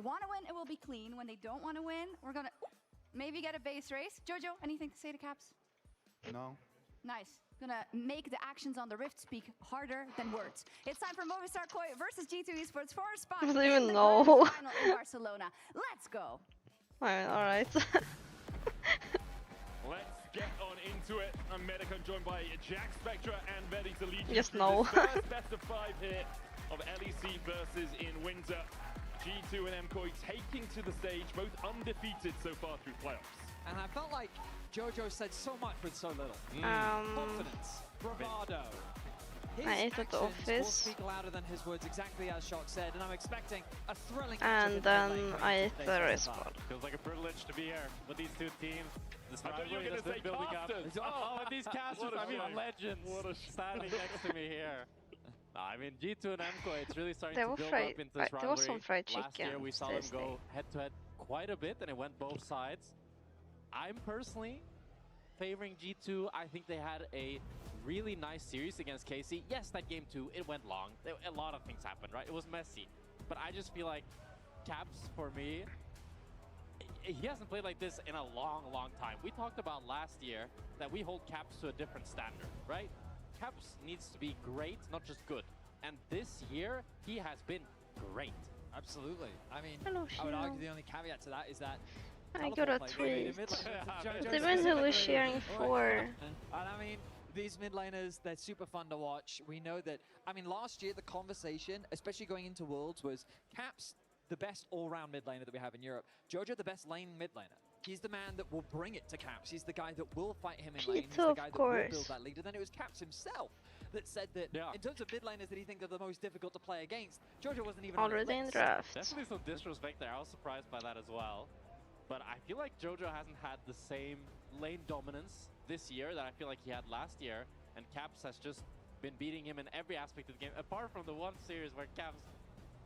want to win, it will be clean. When they don't want to win, we're going to maybe get a base race. Jojo, anything to say to Caps? No. Nice. Gonna make the actions on the Rift speak harder than words. It's time for Movistar KOI versus G2 Esports for a spot in the even grand know. final in Barcelona. Let's go. Alright. Let's get on into it. I'm Medican, joined by Jack, Spectra, and Vetti to lead you Just through no. this first best of 5 here of LEC versus in winter. G2 and MKOI taking to the stage, both undefeated so far through playoffs. And I felt like Jojo said so much with so little. Confidence, bravado. His I ate at the actions will office. speak louder than his words, exactly as Shock said, and I'm expecting a thrilling And then I ate the respawn. Feels like a privilege to be here with these two teams. This I thought you were rivalry going going that's to say been building up. casters. Oh, and these casters, What a I mean, shame. legends What a shame. standing next to me here. No, I mean, G2 and MKOI, it's really starting There to were build fried- up into this there was rivalry. some fried Last year chicken we saw them tasty. go head-to-head quite a bit, and it went both sides. I'm personally favoring G2. I think they had a really nice series against KC. Yes, that game too, it went long. A lot of things happened, right? It was messy. But I just feel like Caps, for me, he hasn't played like this in a long, long time. We talked about last year that we hold Caps to a different standard, right? Caps needs to be great, not just good. And this year, he has been great. Absolutely. I mean, Hello, I would Shino. argue the only caveat to that is that I got a teleport play tweet. really mid laners. Jojo Even said who that was really cheering well. for. And I mean, these mid laners, they're super fun to watch. We know that, I mean, last year the conversation, especially going into Worlds, was Caps, the best all-round mid laner that we have in Europe. Jojo, the best lane mid laner. He's the man that will bring it to Caps. He's the guy that will fight him in lane. He's Pizza, the of guy that will build course. that lead. And then it was Caps himself that said that in terms of mid laners that he thinks are the most difficult to play against, Jojo wasn't even on his Already in list. draft. Definitely some disrespect there. I was surprised by that as well. But I feel like Jojo hasn't had the same lane dominance this year that I feel like he had last year. And Caps has just been beating him in every aspect of the game, apart from the one series where Caps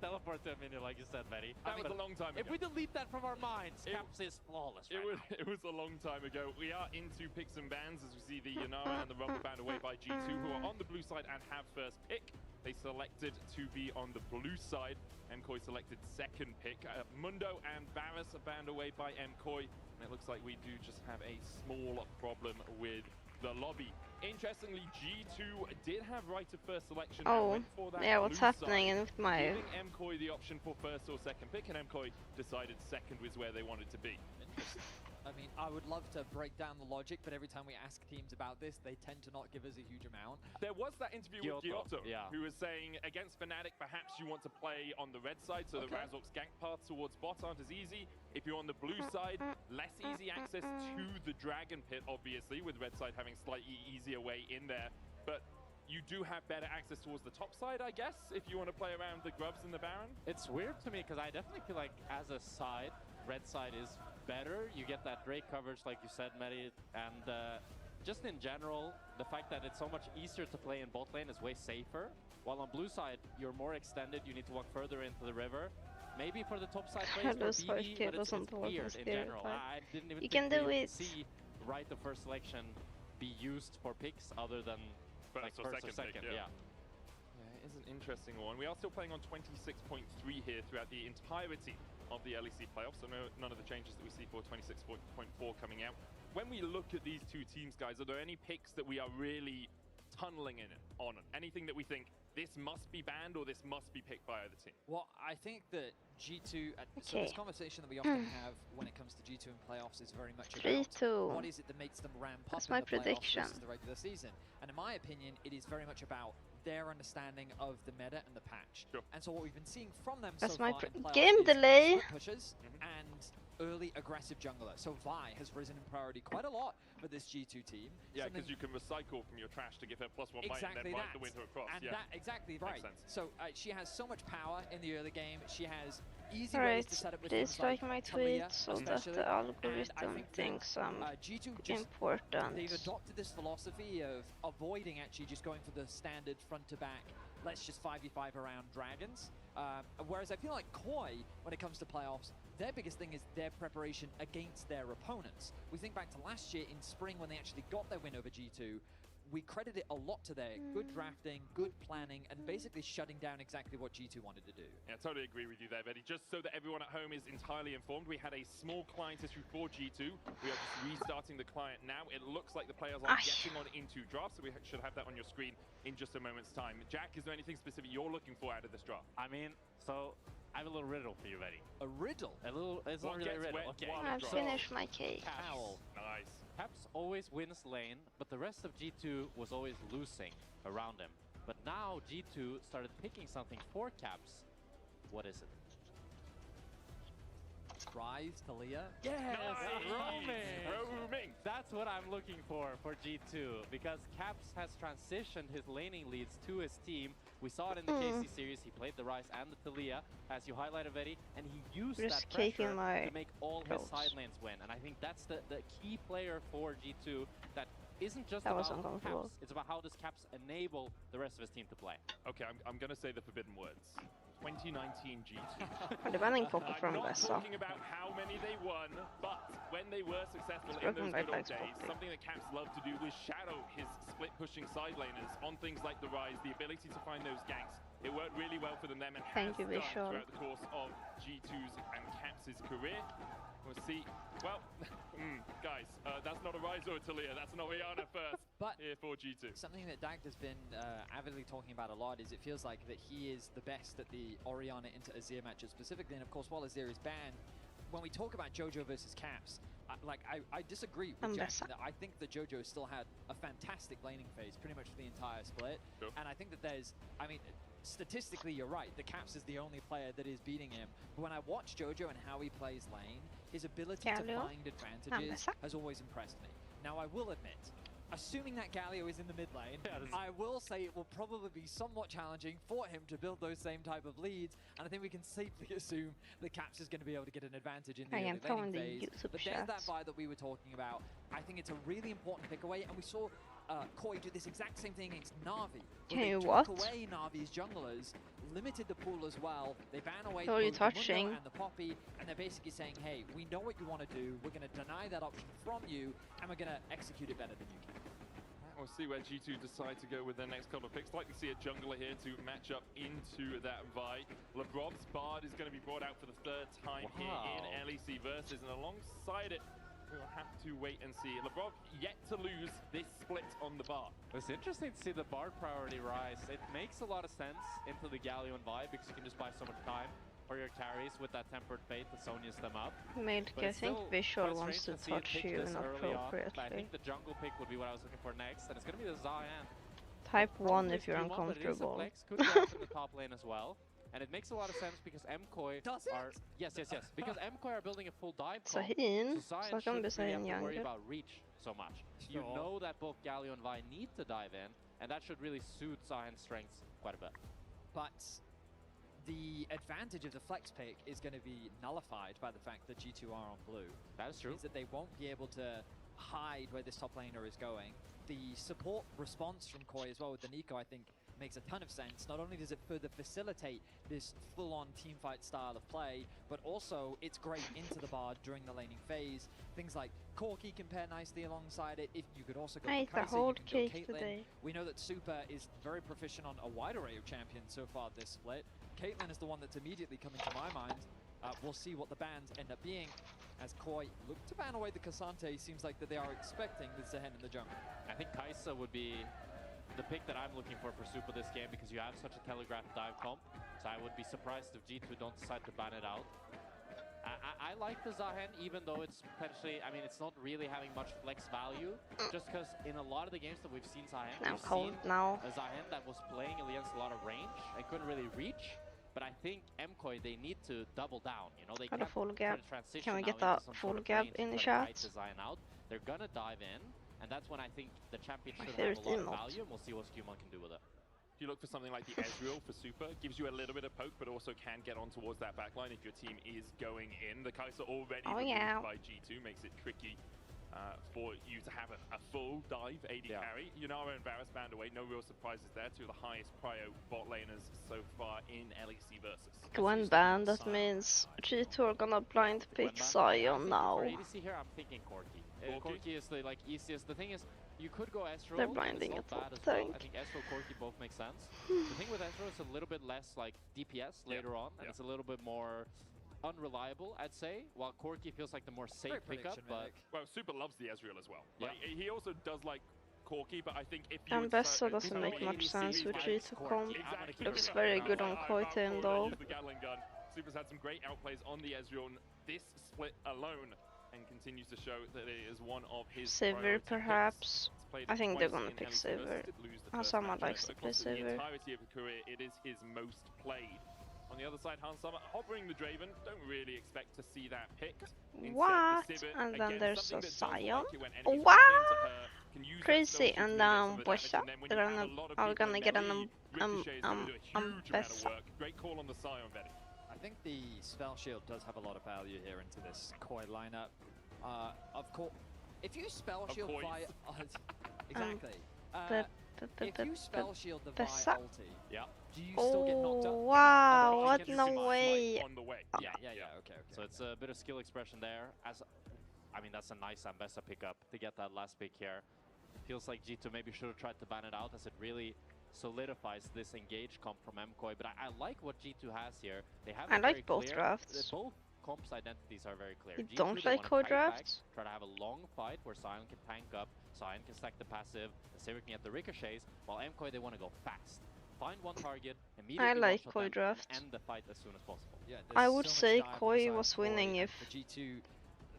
teleported to a minion, like you said, Betty. That was a long time ago. If we delete that from our minds, Caps is flawless right now. It was a long time ago. We are into picks and bans as we see the Yanara and the rubber band away by G2, who are on the blue side and have first pick. They selected to be on the blue side. MKOI selected second pick. Mundo and Varus are banned away by MKOI. And it looks like we do just have a small problem with the lobby. Interestingly, G2 did have right of first selection. And Oh, went for that yeah, what's blue happening side, with my... giving MKOI the option for first or second pick, and MKOI decided second was where they wanted to be. Interesting. I mean, I would love to break down the logic, but every time we ask teams about this, they tend to not give us a huge amount. There was that interview with Giotto, yeah. who was saying, against Fnatic, perhaps you want to play on the red side, so the Razork's gank paths towards bot aren't as easy. If you're on the blue side, less easy access to the Dragon Pit, obviously, with red side having slightly easier way in there. But you do have better access towards the top side, I guess, if you want to play around the Grubs and the Baron. It's weird to me because I definitely feel like as a side, red side is better. You get that Drake coverage, like you said, Medi, and just in general, the fact that it's so much easier to play in bot lane is way safer. While on blue side, you're more extended. You need to walk further into the river. Maybe for the top side plays for Those BB, but it's wasn't weird in general. I didn't even You think can do we it. see right of first selection be used for picks other than like first or second. Yeah, it is an interesting one. We are still playing on 26.3 here throughout the entirety of the LEC playoffs, so none of the changes that we see for 26.4 coming out. When we look at these two teams, guys, are there any picks that we are really tunneling on? Anything that we think this must be banned or this must be picked by either team? Well, I think that G2, so this conversation that we often have when it comes to G2 in playoffs is very much about 3-2. what is it that makes them ramp up That's in my the playoffs prediction. versus the regular season. And in my opinion, it is very much about their understanding of the meta and the patch. Sure. And so what we've been seeing from them That's so my far in playoffs game is delay. split pushes and early aggressive jungler. So Vi has risen in priority quite a lot for this G2 team. Yeah, Something- because you can recycle from your trash to give her +1 might and exactly then ride that. the winter across. And Yeah. that exactly right. sense. So she has so much power in the early game. She has easy ways Alright, to set up with please things like like my Talia, tweet so that especially. the And I algorithm think that, thinks I'm G2 just important. they've adopted this philosophy of avoiding actually just going for the standard front to back. Let's just 5v5 around dragons. Whereas I feel like KOI, when it comes to playoffs, their biggest thing is their preparation against their opponents. We think back to last year in spring when they actually got their win over G2. we credit it a lot to their good drafting, good planning, and basically shutting down exactly what G2 wanted to do. Yeah, I totally agree with you there, Betty. Just so that everyone at home is entirely informed, we had a small client issue for G2. We are just restarting the client now. It looks like the players are getting on into draft, so we should have that on your screen in just a moment's time. Jack, is there anything specific you're looking for out of this draft? I mean, so I have a little riddle for you, Betty. A riddle? A little, it's not really a riddle. Okay. I've finished my cake. Caps. Nice. Caps always wins lane, but the rest of G2 was always losing around him. But now G2 started picking something for Caps. What is it? Rise, Talia? Yes, Nice. roaming. That's what I'm looking for G2, because Caps has transitioned his laning leads to his team. We saw it in the KC series. He played the Rise and the Talia, as you highlighted, Eddie, and he used that pressure to make all his side lanes win. And I think that's the key player for G2 that isn't just about Caps. It's about how does Caps enable the rest of his team to play. Okay, I'm going to say the forbidden words. 2019 G2. Det var en koppel från I'm not Bessa. talking about how many they won, but when they were successful in those good old days, something that Caps loved to do was shadow his split-pushing side laners on things like the Rise, the ability to find those ganks. It worked really well for them and has done throughout the course of G2's and Caps' career. We'll see. Well, guys, that's not a Rise or a Talia. That's an Orianna first here for G2. Something that Dagt has been avidly talking about a lot is it feels like that he is the best at the Orianna into Azir matches specifically. And of course, while Azir is banned, when we talk about JoJo versus Caps, I disagree with Jackson that I think that JoJo still had a fantastic laning phase pretty much for the entire split. Sure. And I think that there's, I mean, statistically you're right, the Caps is the only player that is beating him. But when I watch JoJo and how he plays lane, his ability to find advantages has always impressed me. Now I will admit, assuming that Galio is in the mid lane, I will say it will probably be somewhat challenging for him to build those same type of leads, and I think we can safely assume that Caps is going to be able to get an advantage in the early laning phase. But there's that buy that we were talking about. I think it's a really important pick away, and we saw KOI do this exact same thing against Na'Vi. Can you took away Na'Vi's junglers, limited the pool as well. They ban away the Mundo and the Poppy, and they're basically saying, hey, we know what you want to do, we're going to deny that option from you, and we're going to execute it better than you can. We'll see where G2 decide to go with their next couple of picks. Like to see a jungler here to match up into that Vi. Lebrov's Bard is going to be brought out for the third time here in LEC Versus, and alongside it, we'll have to wait and see. Lebrov yet to lose this split on the Bard. It's interesting to see the Bard priority rise. It makes a lot of sense into the Galio and Vi because you can just buy so much time for your carries with that tempered fate that Sonya's them up. Milk, I think Visual wants to touch you inappropriately. I think the jungle pick would be what I was looking for next, and it's going to be the Zayan. Type 1 if you're uncomfortable. Could go up in the top lane as well. And it makes a lot of sense because MKOI are... Yes. Because MKOI are building a full dive comp. So Zayan shouldn't really have to worry about reach so much. You know that both Galio and Vi need to dive in, and that should really suit Zayan's strengths quite a bit. But the advantage of the flex pick is going to be nullified by the fact that G2 are on blue. That is true. Means that they won't be able to hide where this top laner is going. The support response from KOI as well with the Nico, I think, makes a ton of sense. Not only does it further facilitate this full-on teamfight style of play, but also it's great into the Bard during the laning phase. Things like Corki can pair nicely alongside it. If you could also go Kai'Sa, you can go Caitlyn. We know that Super is very proficient on a wide array of champions so far this split. Caitlyn is the one that's immediately coming to my mind. We'll see what the bans end up being. As KOI look to ban away the Cassante, seems like that they are expecting the Zehen in the jungle. I think Kai'Sa would be the pick that I'm looking for Super this game because you have such a telegraphed dive comp. So I would be surprised if G2 don't decide to ban it out. I like the Zahen, even though it's potentially, I mean, it's not really having much flex value. Just because in a lot of the games that we've seen Zahen, we've seen a Zahen that was playing against a lot of range and couldn't really reach. But I think MKOI, they need to double down. You know, they can't try to transition. Can we get that full gap in the chat? They're gonna dive in. And that's when I think the champion should have a lot of value, and we'll see what Skumon can do with it. You look for something like the Ezreal for Super, gives you a little bit of poke, but also can get on towards that backline if your team is going in. The Kai'Sa already removed by G2 makes it tricky for you to have a full dive AD carry. Yunara and Varus banned away, no real surprises there. Two of the highest prio bot laners so far in LEC Versus. When banned, that means G2 are gonna blind pick Zion now. For ADC here, I'm thinking Corki. Corki is the easiest. The thing is, you could go Ezreal. They're and binding it's a not bad top as well. tank. I think Ezreal, Corki both make sense. The thing with Ezreal is a little bit less like DPS later on, and it's a little bit more unreliable, I'd say. While Corki feels like the more safe pickup, but well, Super loves the Ezreal as well. Like, he also does like Corki, but I think if you And Bessa doesn't make much sense with G2 comp. Exactly. Looks very good on Koitin though. Use the Gatling gun. Super's had some great outplays on the Ezreal this split alone, and continues to show that it is one of his Sivir priority perhaps. picks. I think they're Twice gonna in pick LEC Sivir. versus did lose the first Someone matchup, likes but to play across the Sivir. entirety of his career, it is his most played. On the other side, Hans Summer hovering the Draven. Don't really expect to see that picked. Instead, What? the Sivir, And then again, there's something a that does Sion. like it when enemies What? run into her, can use that Crazy. spell shield And to then mitigate some of the damage, Bosha. and then when you have a lot of Are we people gonna in get the an lead, Ricochet is gonna do a huge amount of Bessa. work. Great call on the Sion, Betty. I think the spell shield does have a lot of value here into this Koi lineup. Of course, if you spell Of shield course. via exactly, if you spell shield the Bessa. via ulti, do you still get knocked Oh up? wow! Otherwise, What? you can No see my way! light on the way. Yeah, okay. so it's a bit of skill expression there. I mean, that's a nice Ambessa pickup to get that last pick here. Feels like G2 maybe should have tried to ban it out, as it really solidifies this engage comp from MKOI. But I like what G2 has here. They have I it like very both clear. drafts. Both comps' identities are very clear. You G2, don't they like wanna Koi fight back, drafts? try to have a long fight where Sion can tank up, Sion can stack the passive, and Sivir can get the ricochets, while MKOI, they want to go fast. Find one target, immediately I like one-shot Koi them, drafts. and end the fight as soon as possible. Yeah, I there's would so much say dive on Koi the side was of Koi, winning and if for G2.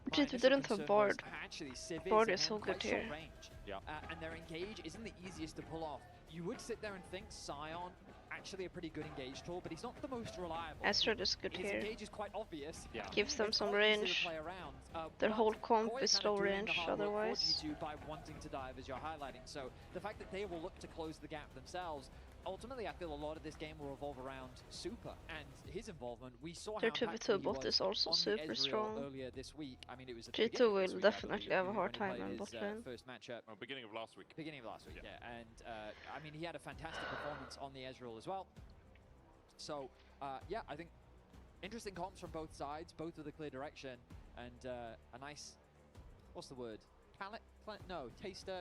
My G2 initial didn't have concern was board. actually Civ Board is is so good quite here. short range. Yeah. And their engage isn't the easiest to pull off. You would sit there and think Sion, actually a pretty good engage tool, but he's not the most reliable. Astrid is good His here. engage is quite obvious. Yeah. Gives them It's some quite easy to range. play around, Their but whole comp Koi is kinda low doing the range hard work for otherwise. G2 by wanting to dive, as you're highlighting. So the fact that they will look to close the gap themselves, ultimately I feel a lot of this game will revolve around Super and his involvement. We saw Their how 2v2 impactful he bot was is also on the super Ezreal strong. earlier this week. I mean, it was at the G2 beginning of will this week, I definitely believe, have a when hard he time played in his, bot lane. first matchup. Beginning of last week. Beginning of last week, yeah. And I mean, he had a fantastic performance on the Ezreal as well. So, yeah, I think interesting comps from both sides, both with a clear direction, and a nice, what's the word? Taster.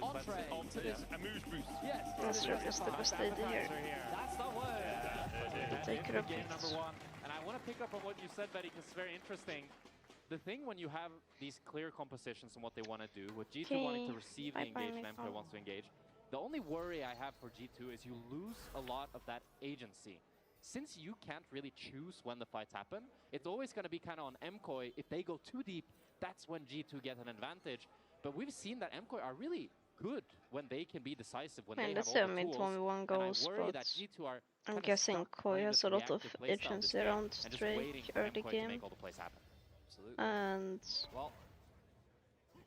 Entree. To this. Amuse boost. Yes. That's to right, this that's the best idea here. That's the word. They could have Game picked. number 1. And I want to pick up on what you said, Betty, because it's very interesting. The thing when you have these clear compositions on what they want to do, with G2 wanting to Okay. receive the Bye-bye, engage and MKOI wants to engage, the only worry I have for G2 is you lose a lot of that agency. Since you can't really choose when the fights happen, it's always going to be kind of on MKOI. If they go too deep, that's when G2 get an advantage. But we've seen that MKOI are really good when they can be decisive, when Man, they let's have see all how the mid tools. 1v1 And goes, I worry but that G2 are I'm kinda guessing stuck Koi playing has this a lot of reactive playstyle this agency game around and just Drake waiting for early MKOI to game. make all the plays happen. Absolutely. And Well,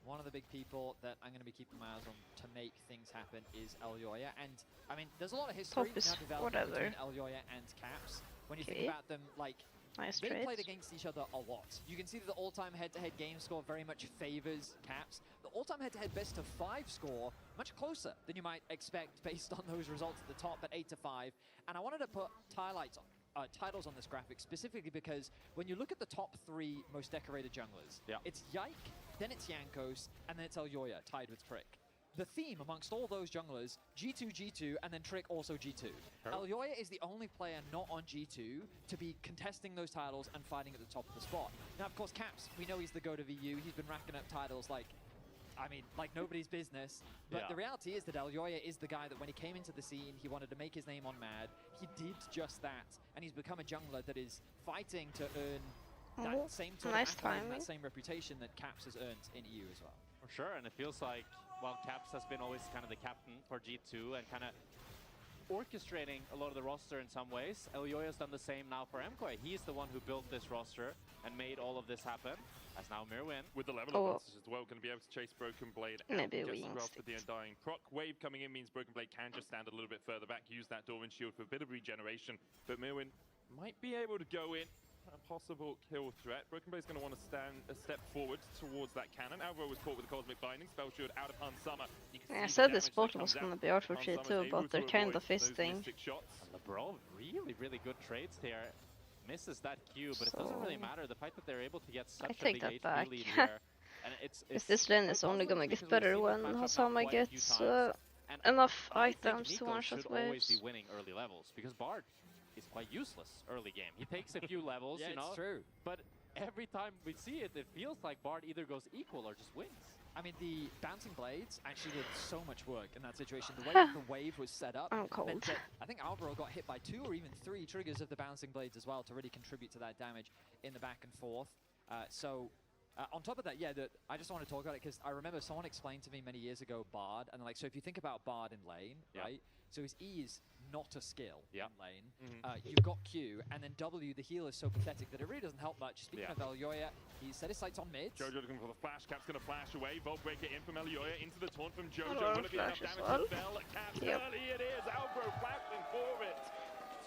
one of the big people that I'm going to be keeping my eyes on to make things happen is Elyoya. And, I mean, there's a lot of history Top is now developing whatever. between Elyoya and Caps. When you think Okay. about them, like, nice they trade. played against each other a lot. You can see that the all-time head-to-head game score very much favors Caps. The all-time head-to-head best-of-5 score much closer than you might expect based on those results at the top at 8-5. And I wanted to put titles on this graphic specifically because when you look at the top 3 most decorated junglers, it's Yike, then it's Jankos, and then it's Elyoya tied with Trick. The theme amongst all those junglers, G2, and then Trick also G2. Elyoya is the only player not on G2 to be contesting those titles and fighting at the top of the spot. Now, of course, Caps, we know he's the GOAT of EU. He's been racking up titles like nobody's business. But the reality is that Elyoya is the guy that when he came into the scene, he wanted to make his name on Mad. He did just that, and he's become a jungler that is fighting to earn that same sort nice of accolade and timing. that same reputation that Caps has earned in EU as well. For sure, and it feels like, well, Caps has been always kind of the captain for G2 and kind of orchestrating a lot of the roster in some ways. Elyoya's done the same now for MKOI. He's the one who built this roster and made all of this happen. As now Mirwin. With the level advantage as well, going to be able to chase Broken Blade out Maybe just we as well for the instinct. Undying proc. Wave coming in means Broken Blade can just stand a little bit further back, use that Doran shield for a bit of regeneration, but Mirwin might be able to go in. A possible kill threat. Broken Blade's going to want to stand a step forward towards that cannon. Alvaro was caught with the Cosmic Binding. Spell shield out of Hans Summer. I said this bot was gonna be out for G2, but they're kind of fisting. LeBron, really good trades there. Misses that Q, but it doesn't really So- matter. The fact that they're able to get such I a take big that HP back. lead here And it's This lane is only gonna get better when Hasama gets enough items to one-shot always be waves. winning early levels because Bard is quite useless early game. He takes a few levels, Yeah, you know. it's true. But every time we see it, it feels like Bard either goes equal or just wins. I mean, the bouncing blades actually did so much work in that situation. The way the wave was set up, I'm cold. meant that I think Alvaro got hit by 2 or even 3 triggers of the bouncing blades as well to really contribute to that damage in the back and forth. On top of that, yeah, I just want to talk about it because I remember someone explained to me many years ago Bard, and like, so if you think about Bard in lane, right? So his E is not a skill in lane. You've got Q, and then W, the heal is so pathetic that it really doesn't help much. Speaking of Elyoya, he set his sights on mid. Jojo looking for the flash. Cap's going to flash away. Volt breaker in from Elyoya into the taunt from Jojo. Hello, Will it be enough flash as damage to well. Bell? Caps Yep. early it is. Alvaro flashing for it.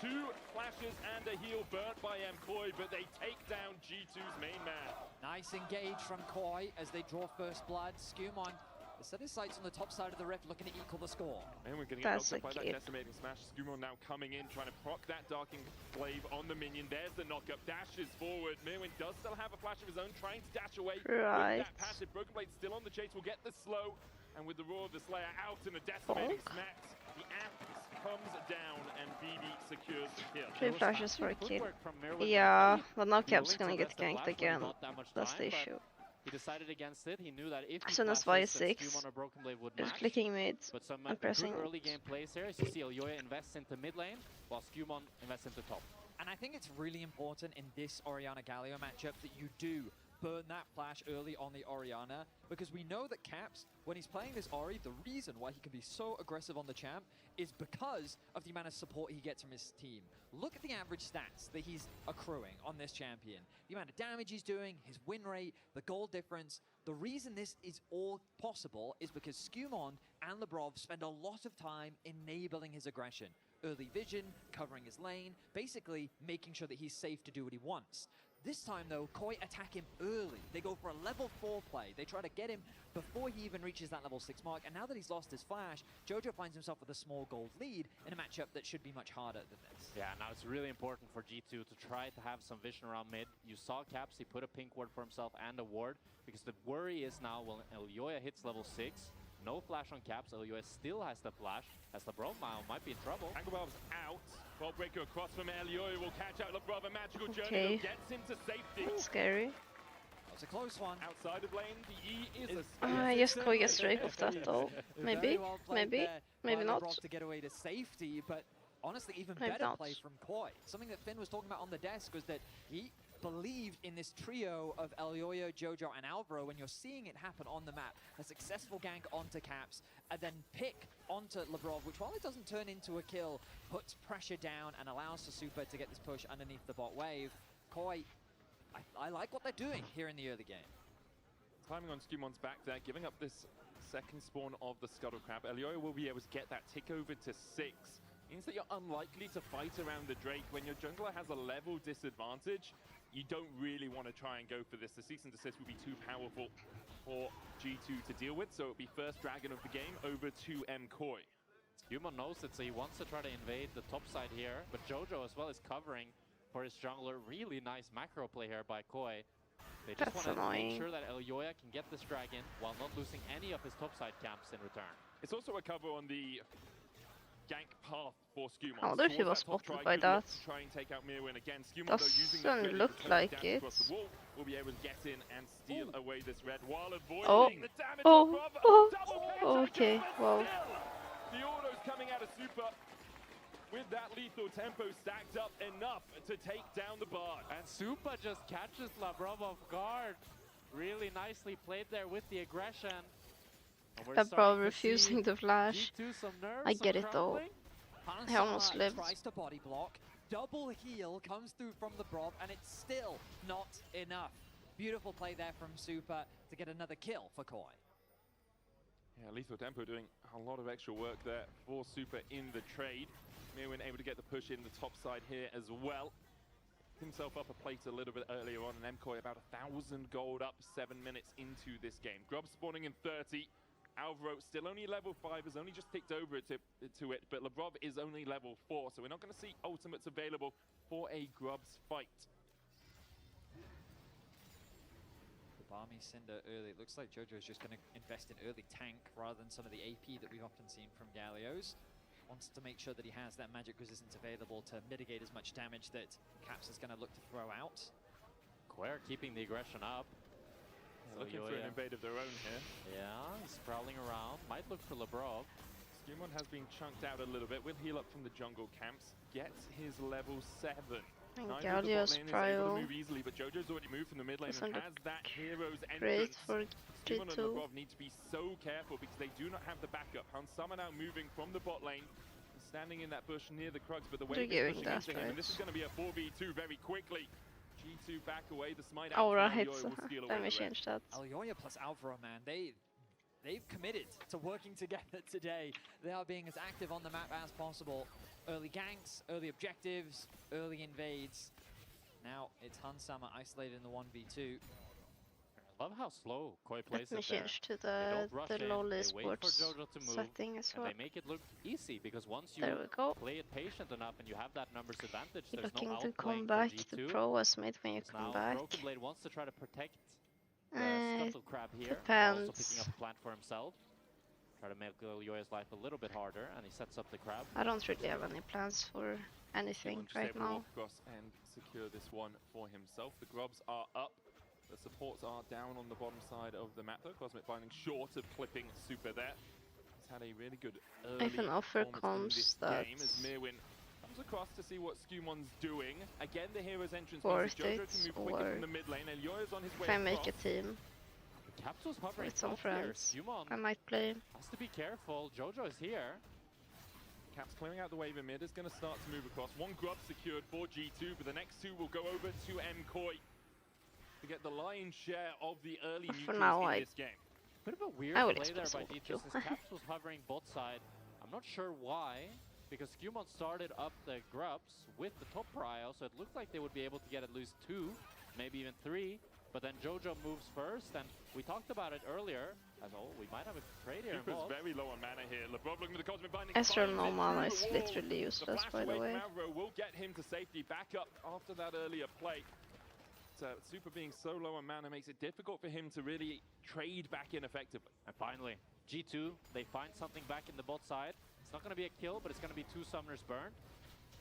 2 flashes and a heal burnt by MKOI, but they take down G2's main man. Nice engage from Koi as they draw first blood. Skumon set his sights on the top side of the rift, looking to equal the score. And we're going to get That's knocked up by a that decimating smash. Skumon now coming in, trying to proc that Darking Glaive on the minion. There's the knockup, dashes forward. Mirwin does still have a flash of his own, trying to dash away with that passive. Broken Blade still on the chase, will get the slow. And with the Roar of the Slayer out and a decimating smack, the axe comes down and BD secures the kill. 3 flashes for a kill. Yeah, but now Cap's gonna get ganked again. That's the issue. He decided against it. He knew that if As soon as flashes, Y6 then Skumon or Broken Blade would is match. clicking mid But some and pressing good early game plays here. As you see, Elyoya invests into mid lane, while Skumon invests into top. And I think it's really important in this Orianna Galio matchup that you do burn that flash early on the Orianna, because we know that Caps, when he's playing this Ori, the reason why he can be so aggressive on the champ is because of the amount of support he gets from his team. Look at the average stats that he's accruing on this champion. The amount of damage he's doing, his win rate, the goal difference. The reason this is all possible is because Skumon and Labrov spend a lot of time enabling his aggression. Early vision, covering his lane, basically making sure that he's safe to do what he wants. This time, though, Koi attack him early. They go for a level 4 play. They try to get him before he even reaches that level 6 mark. And now that he's lost his flash, Jojo finds himself with a small gold lead in a matchup that should be much harder than this. Yeah, now it's really important for G2 to try to have some vision around mid. You saw Caps, he put a pink ward for himself and a ward, because the worry is now when Elyoya hits level 6, no flash on Caps, Elyoya still has the flash, as LeBron might be in trouble. Angelbob's out. Ball breaker across from Elyoya will catch out LeBron. A magical journey that gets him to safety. That's scary. That was a close one. Outside of lane, the E is a I guess Koi gets straight off that though. Maybe, Very well played maybe, there maybe by not. Labrov to get away to safety, but honestly, even Maybe better not. play from Koi. Something that Finn was talking about on the desk was that he believed in this trio of Elyoya, Jojo, and Alvaro. When you're seeing it happen on the map, a successful gank onto Caps, and then pick onto Labrov, which while it doesn't turn into a kill, puts pressure down and allows the Super to get this push underneath the bot wave. Koi, I like what they're doing here in the early game. Climbing on Skumon's back there, giving up this second spawn of the Scuttle Crab. Elyoya will be able to get that tick over to 6. Means that you're unlikely to fight around the Drake. When your jungler has a level disadvantage, you don't really want to try and go for this. The cease and desist would be too powerful for G2 to deal with, so it'll be first dragon of the game over to MKOI. Skumon knows it, so he wants to try to invade the top side here, but Jojo as well is covering for his jungler. Really nice macro play here by Koi. They just That's want to make annoying. sure that Elyoya can get this dragon while not losing any of his topside camps in return. It's also a cover on the gank path for Skumon. I wonder if he was Towards spotted top by try, that. to try and take out Mirwin again. Skumon, though, using the Doesn't ability look to turn like down it. across the wall, will be able to get in and steal away this red while avoiding Oh. the damage. Oh. of Bravo. Oh. Double Oh, counter okay, kill, but wow. still, the auto's coming out of Super with that lethal tempo stacked up enough to take down the Bard. And Supa just catches Labrov off guard. Really nicely played there with the aggression. And we're Labrov starting to refusing see to flash. G2 some nerves, I some get it though. crumbling. I almost lived. Tries to body block. Double heal comes through from the Labrov, and it's still not enough. Beautiful play there from Super to get another kill for Koi. Yeah, lethal tempo doing a lot of extra work there for Super in the trade. Mirwin able to get the push in the top side here as well. Himself up a plate a little bit earlier on, and MKOI about 1,000 gold up 7 minutes into this game. Grub spawning in 30. Alvaro still only level 5, has only just ticked over to it, but Labrov is only level 4, so we're not going to see ultimates available for a Grubs fight. The farming Cinder early. It looks like Jojo is just going to invest in early tank rather than some of the AP that we've often seen from Galio's. Wants to make sure that he has that magic resistance available to mitigate as much damage that Caps is going to look to throw out. Quare keeping the aggression up. He's looking for an invade of their own here. Yeah, he's prowling around. Might look for Lebrov. Skewmon has been chunked out a little bit. Will heal up from the jungle camps. Gets his level 7. And Neither of the Galio's bot lane is able prio to move easily, but Jojo's already moved from the mid lane doesn't and has that hero's great entrance. for Skewmon and G2. Lebrov need to be so careful because they do not have the backup. Hansama now moving from the bot lane, standing in that bush near the Krugs, but the wave They're is giving pushing that, into him, and this is right? going to be a 4v2 very quickly. G2 back away, the smite out Aura from hits. Alioya will steal away Let me the red. change that. Alioya plus Alvaro, man, they've committed to working together today. They are being as active on the map as possible. Early ganks, early objectives, early invades. Now it's Hansama isolated in the 1v2. I love how slow Koi plays Let me it there. change to They don't rush the in, lowly they wait for sports Jojo to move, setting as well. and they make it look easy, because once you There we go. play it patient enough and you have that numbers advantage, You're there's no looking to outplaying come for back. G2. The pro was made when you Now come back. Broken Blade wants to try to protect the Uh, Scuttle Crab here, also picking depends. up a plant for himself. Try to make Alioya's life a little bit harder, and he sets up the crab. I don't really have any plans for anything Skewmon just right able to now. walk across and secure this one for himself. The grubs are up. The supports are down on the bottom side of the map though. Cosmic Binding short of clipping Super there. He's had a really good early If an offer performance in this comes game as Mirwin comes across to see what Skewmon's doing. Again, the hero's entrance Worth means that Jojo it, can move quicker or from the mid lane. Alioya's on his way If I make a across. team Caps was hovering with some top there. friends, Skewmon I might play. has to be careful. Jojo is here. Caps clearing out the wave in mid is going to start to move across. One grub secured for G2, but the next two will go over to MKOI to get the lion's share of the early But for neutrals now, in I- this game. Bit of a weird I will play there express by all G2 of since you. Caps was hovering both side. I'm not sure why, because Skewmon started up the grubs with the top prio, so it looked like they would be able to get at least 2, maybe even 3. But then Jojo moves first, and we talked about it earlier. As we might have a trade here Super's involved. very low on mana here. Lebrov looking for the Cosmic Binding. Ezreal finds no it mana through is the wall. literally useless, flash by the away way. from Alvaro will get him to safety. Back up after that earlier play. So Super being so low on mana makes it difficult for him to really trade back in effectively. And finally, G2, they find something back in the bot side. It's not going to be a kill, but it's going to be 2 summoners burned.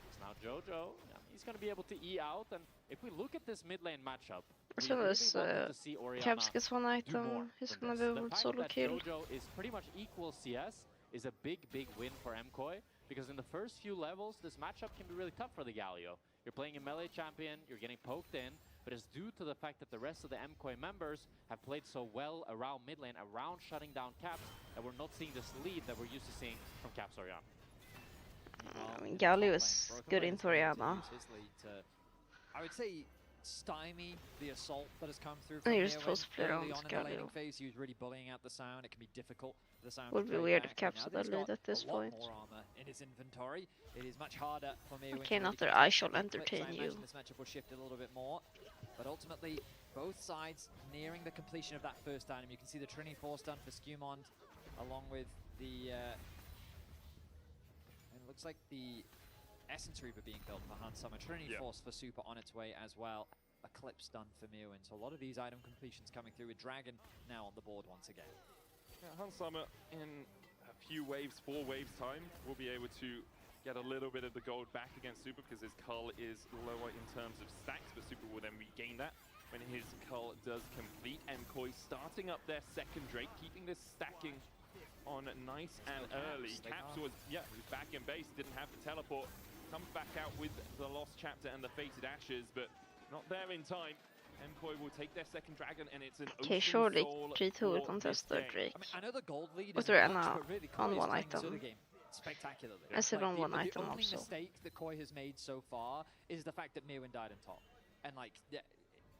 It's now Jojo. He's going to be able to E out, and if we look at this mid lane matchup, As we soon really as wanted to see Orianna Caps gets one do more item, he's from gonna this. be The able to fact solo that kill. Jojo is pretty much equal CS is a big, big win for MKOI, because in the first few levels, this matchup can be really tough for the Galio. You're playing a melee champion, you're getting poked in, but it's due to the fact that the rest of the MKOI members have played so well around mid lane, around shutting down Caps, that we're not seeing this lead that we're used to seeing from Caps Orianna. I mean, Galio is good in Orianna. I would say stymie the assault that has come through I from used Mirwin to play early around on in the laning Galio. phase. He was really bullying out the sound. It can be difficult for the sound Would to be trade weird back, if Caps but had now that he's lead got at this a lot point. more armor in his inventory. It is much harder for Mirwin. Okay, to now really their contest eye shall the clips. entertain I you. imagine this matchup will shift a little bit more, but ultimately both sides nearing the completion of that first item. You can see the Trinity Force done for Skewmon, along with the. And it looks like the Essence Reaver being built for Hansama. Trinity Force for Super on its way as well. Eclipse done for Mirwin. So a lot of these item completions coming through with Dragon now on the board once again. Yeah, Hansama in a few waves, 4 waves time, will be able to get a little bit of the gold back against Super because his cull is lower in terms of stacks, but Super will then regain that when his cull does complete. MKOI starting up their second Drake, keeping this stacking on nice and early. Caps was back in base, didn't have the teleport. Comes back out with the Lost Chapter and the Fated Ashes, but not there in time. MKOI will take their second dragon, and it's an Okay, ocean surely soul G2 will for contest this their game. Drake. I mean, I know the gold lead With is much, Rihanna but really on Koi is one playing this item. early game spectacularly. I said on one the item only also. mistake that Koi has made so far is the fact that Mirwin died in top. And like,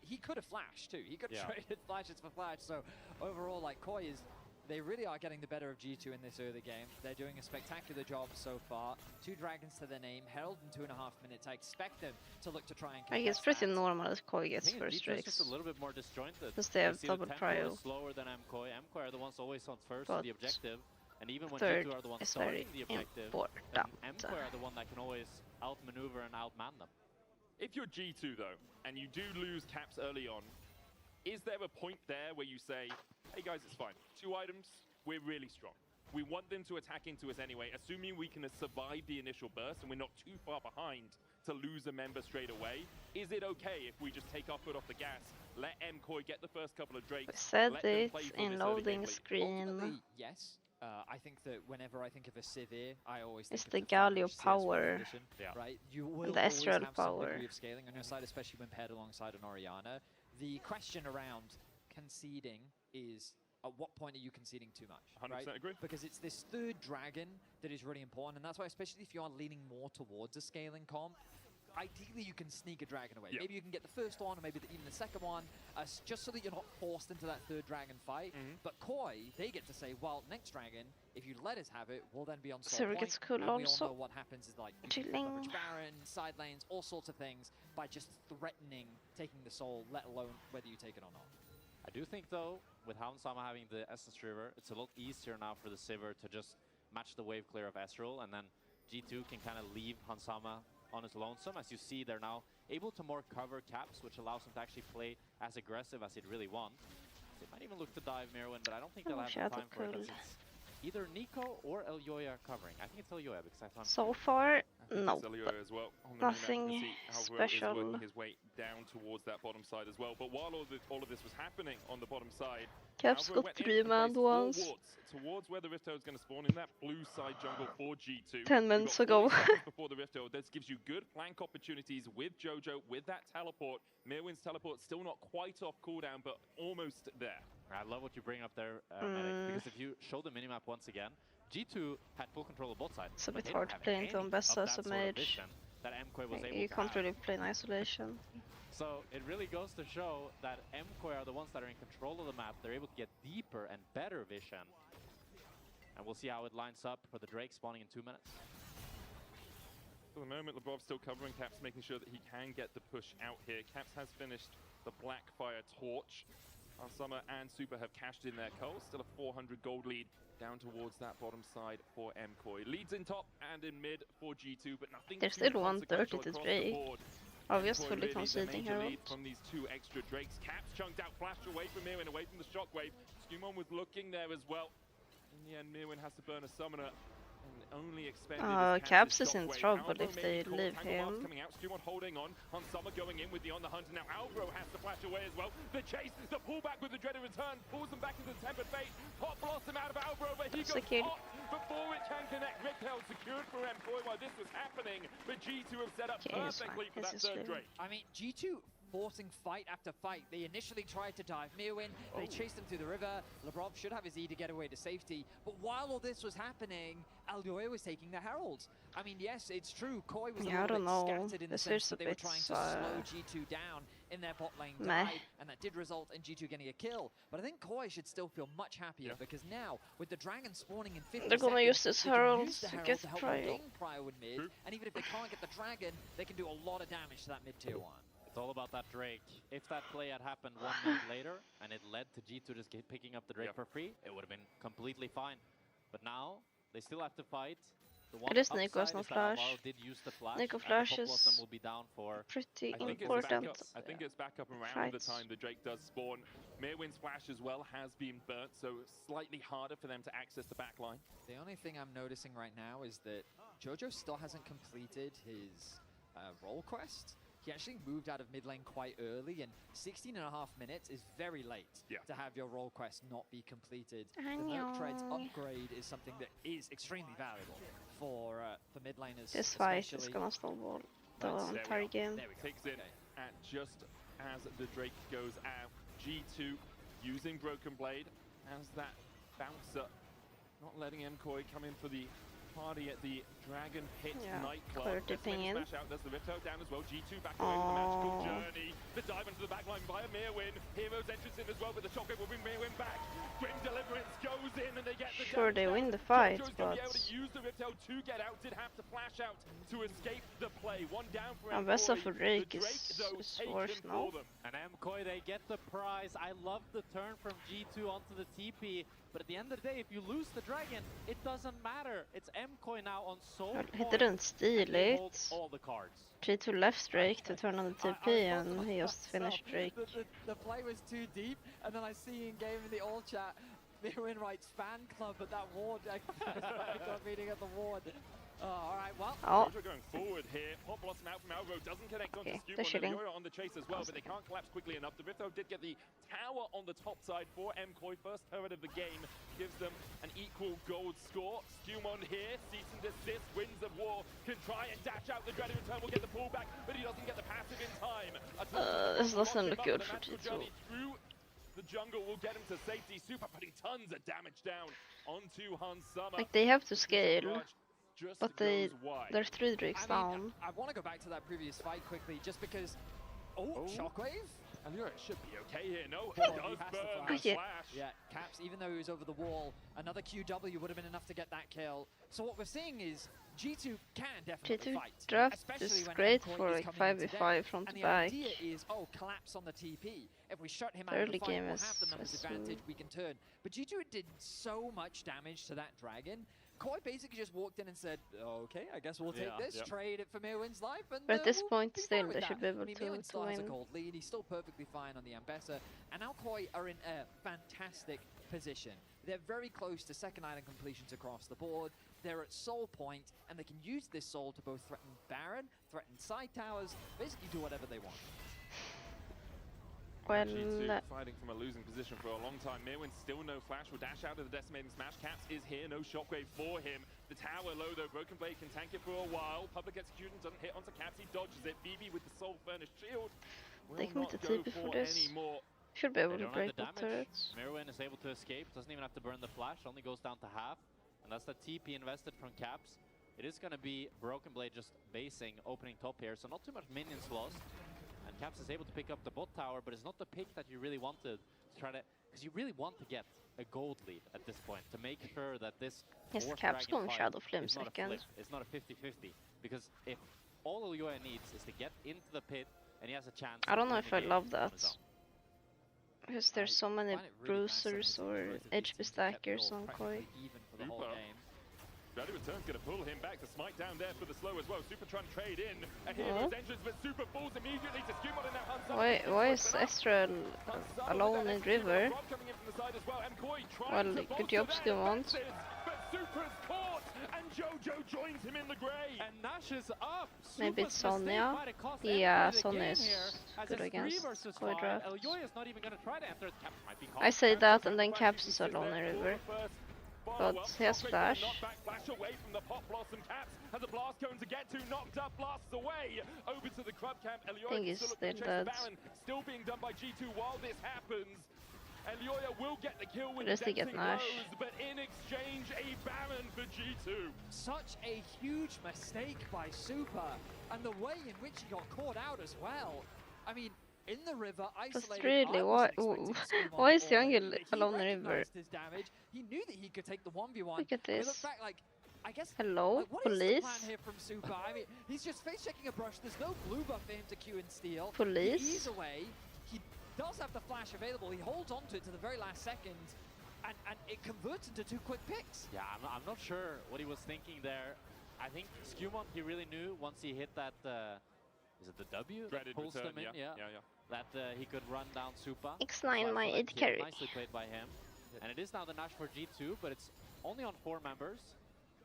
he could have flashed too. He could have traded flashes for flash. So overall, like Koi is, they really are getting the better of G2 in this early game. They're doing a spectacular job so far. 2 dragons to their name, Herald in 2.5 minutes. I expect them to look to try and I guess contest pretty that. normal that Koi I gets think first G2 is Drakes. just a little bit more disjointed. Because they have see double the tempo prio. is slower than MKOI. MKOI are the ones always on first But to the objective. And even when third G2 are the ones is starting very the objective, important. then MKOI are the one that can always outmaneuver and outman them. If you're G2 though, and you do lose Caps early on, Is there a point there where you say, hey guys, it's fine. 2 items, we're really strong. We want them to attack into us anyway, assuming we can survive the initial burst and we're not too far behind to lose a member straight away. Is it okay if we just take our foot off the gas, let MKOI get the first couple of Drakes, Said let them it play for in this early loading game lead? screen. Ultimately, yes. I think that whenever I think of a Sivir, I always think It's of the Flanders Galio CS1 power. edition, Yeah. right? You will the always Astral have some power. degree of scaling on your side, especially when paired alongside an Orianna. The question around conceding is, at what point are you conceding too much? 100% right? agree. Because it's this third dragon that is really important, and that's why, especially if you are leaning more towards a scaling comp, ideally you can sneak a dragon away. Yeah. Maybe you can get the first one, or maybe even the second one, just so that you're not forced into that third dragon fight. But KOI, they get to say, well, next dragon, if you let us have it, we'll then be on sole Zero point. gets cool And we all also. know what happens is like, you can Chilling. leverage Baron, side lanes, all sorts of things, by just threatening taking the soul, let alone whether you take it or not. I do think, though, with Hansama having the Essence River, it's a lot easier now for the Sivir to just match the wave clear of Ezreal, and then G2 can kind of leave Hansama on his lonesome. As you see, they're now able to more cover caps, which allows them to actually play as aggressive as they'd really want. They might even look to dive Mirwin, but I don't think they'll have the Shadow time for it. Cool. As it's either Nico or Elyoya covering. I think it's Elyoya because I thought So far, no. Celio as well on the Nothing map. You can see Alvaro is special. working his way down towards that bottom side as well. But while all of this was happening on the bottom side, Caps Alvaro got went in and 3-man placed 4 once. wards towards where the Rift Herald is going to spawn in that blue side jungle for G2. 10 You've minutes got 40 ago. seconds before the Rift Herald. This gives you good flank opportunities with Jojo, with that teleport. Mirwin's teleport still not quite off cooldown, but almost there. I love what you bring up there, Medic, because if you show the minimap once again, G2 had full control of both sides. It's a but bit they hard don't to play have into any Ambessa of as that a sort of mage. vision that MKOI was able You to can't have. really play in isolation. So it really goes to show that MKOI are the ones that are in control of the map. They're able to get deeper and better vision. And we'll see how it lines up for the Drake spawning in 2 minutes. For the moment, Lebrov's still covering Caps, making sure that he can get the push out here. Caps has finished the Blackfire Torch. Summer and Super have cashed in their culls. Still a 400 gold lead down towards that bottom side for MKOI. Leads in top and in mid for G2, but nothing There's too still 130 consequential to across the Drake. board. Obviously MKOI really the conceding major Herald. lead from these 2 extra Drakes. Caps chunked out, flashed away from Mirwin, away from the shockwave. Skumon was looking there as well. In the end, Mirwin has to burn a summoner. Only expended his Caps Caps' is in shockwave. trouble Alvaro if may they be caught. leave Tangle Barb's him. coming out. Skumon holding on Summer going in with the on the hunt. And now Alvaro has to flash away as well. The chase, the pullback with the dreaded return, pulls them back into the Tempered Fate. Pop Blossom out of Alvaro, but he That's goes a kill. hot before it can connect. Rift held secured for MKOI while this was happening. But G2 have set up Okay, it's perfectly fine. for that This is third fine. Drake. I mean, G2 forcing fight after fight. They initially tried to dive Mirwin, they chased him through the river. Lebrov should have his E to get away to safety. But while all this was happening, Elyoya was taking the Heralds. I mean, yes, it's true, KOI was Yeah, I a little don't bit know. scattered in the This sense is that a they were bit, trying to slow G2 down in their bot lane meh. dive, and that did result in G2 getting a kill. But I think KOI should still feel much happier because now, with the dragon spawning in 50 They're gonna seconds, use this they can Herald use the to Herald get to help them Prio. gain Prio in mid, and even if they can't get the dragon, they can do a lot of damage to that mid-tier 1. It's all about that Drake. If that play had happened 1 minute later and it led to G2 just picking up the Drake for free, it would have been completely fine. But now they still have to fight. The one It is Nico has upside no is that flash. Alvaro did use the flash. Nico and the flash Pop is Blossom will be down for pretty I think important. I think it's back up around the Fights. time the Drake does spawn. Mirwin's flash as well has been burnt, so slightly harder for them to access the back line. The only thing I'm noticing right now is that Jojo still hasn't completed his role quest. He actually moved out of mid lane quite early, and 16.5 minutes is very late to have your role quest not be completed. The Merc Treads upgrade is something that is extremely valuable for mid laners. This fight is especially. gonna snowball the Right, there we entire are. game. There we go. Takes in Okay. at just as the Drake goes out. G2 using Broken Blade as that bouncer, not letting MKOI come in for the party at the Dragon Pit Yeah, nightclub. clear Gets dipping many in. smash out. There's the Rift Herald down as well. G2 back away from the magical journey. The dive into the backline via Mirwin. Heroes entrance in as well, but the shockwave will bring Mirwin back. Grim Deliverance goes in and they get the Sure, they damage win the down. fight, Jojo's gonna but be able to use the Rift Herald to get out. Did have to flash out to escape the play. One down for Ambessa MKOI. for Drake The is though, taken worse for now. them. And MKOI, they get the prize. I love the turn from G2 onto the TP. But at the end of the day, if you lose the dragon, it doesn't matter. It's MKOI now on sole Well, he point, didn't and steal they hold it. all the cards. G2 left Drake to turn on the TP and he just finished Drake. The play was too deep, and then I see in game in the all chat, Mirwin writes fan club at that ward. Fan club meeting at the ward. All right, well. Oh, Jojo going forward here. Pop Blossom out from Algo doesn't connect onto Okay, Scoop they're shooting. on the chase as well, but they can't collapse quickly enough. Devitho did get the tower on the top side for MKOI. First turret of the game gives them an equal gold score. Skumon here, cease and desist, Winds of War can try and dash out. The Dread in return will get the pullback, but he doesn't get the passive in time. this doesn't look good for G2. The jungle will get him to safety. Super putting tons of damage down onto Hans Summer. Like they have to scale, Just but goes wide. there's 3 Drakes down. I want to go back to that previous fight quickly, just because. Oh, Shockwave. It should be okay here. No, he Oh, does he has to burn flash. the Yeah. flash. Yeah, Caps, even though he was over the wall, another QW would have been enough to get that kill. So what we're seeing is G2 can definitely G2 fight. draft especially is when great MKOI for is like coming in today. 5v5 front And to the back. idea is, collapse on the TP. If we shut him The out of early the fight, game we'll is have the numbers just advantage, we can turn. But G2 did so much damage to that dragon. Koi basically just walked in and said, okay, I guess we'll take this, trade it for Mirwin's life, and But at this we'll point, be still, fine with they that. should be able I mean, to Mirwin still has a win. gold lead, he's still perfectly fine on the Ambessa, and now Koi are in a fantastic position. They're very close to second item completions across the board, they're at soul point, and they can use this soul to both threaten Baron, threaten side towers, basically do whatever they want. Well, G2 fighting from a losing position for a long time. Mirwin still no flash, will dash out of the decimating smash. Caps is here, no shockwave for him. The tower low though, Broken Blade can tank it for a while. Public execution doesn't hit onto Caps, he dodges it. BB with the soul furnished shield will They can not meet the go TP for for this. any more. should be able They to don't break have the the damage. turrets. Mirwin is able to escape, doesn't even have to burn the flash, only goes down to half. And that's the TP invested from Caps. It is going to be Broken Blade just basing, opening top here, so not too much minions lost. And Caps is able to pick up the bot tower, but it's not the pick that you really wanted to try to... Because you really want to get a gold lead at this point, to make sure that this Yes, fourth Caps dragon going fight Shadow Flame is not a second. flip, it's not a 50-50. Because if all Ilyoya needs is to get into the pit, and he has a chance... I don't know to if win I the love game on that. his own. Because there's so many Find it really bruisers fascinating. or Both of these HP teams have kept it stackers all on Koi. practically even for the whole Super. game. Ready return's gonna pull him back. The smite down there for the slow as well. Super trying to trade in. A hero's entrance, but Super falls immediately to Skumon and now Hans Summer. Why is Ezreal alone in River? Coming in from the side as well. MKOI trying Well, to good bolster job, their Skumon. defenses, but Super's caught, and Jojo joins him in the grave. And Nash is up. Maybe it's Super's mistake Sonya. might have cost Yeah, MKOI the Sonya game is here, as good it's against 3 versus Koi 5. draft. Ilyoya is not even going to try to enter. Caps might be caught. I say that and then Caps is alone in River. But Well, he has Shockwave flash. knocked back, flash away from the Pop Blossom. Caps has a blast cone to get to, knocked up, blasts away over to the Crub Camp. Elioya Think he's still still looking to chase dead. Baron, still being done by G2 while this happens. Elioya will get the kill with Does he get dancing Nash? blows, but in exchange, a Baron for G2. Such a huge mistake by Super, and the way in which he got caught out as well. I mean, in the river, isolated. really, I why- wasn't expecting Skumon why is to Jungle already, but alone in he river? recognized his damage. He knew that he could take the 1v1. Look at I mean, this. look back, like, I guess. Hello, Like, what is the police? plan here from Super? I mean, he's just face checking a brush. There's no blue buff for him to Q and steal. Police? He ease away. He does have the flash available. He holds onto it to the very last second, and it converts into 2 quick picks. Yeah, I'm not sure what he was thinking there. I think Skumon, he really knew once he hit that, is it the W? Dreaded that pulls return, them in, yeah. That he could run down Supa. X9 my So AD that carry. nicely played by him. And it is now the Nash for G2, but it's only on 4 members.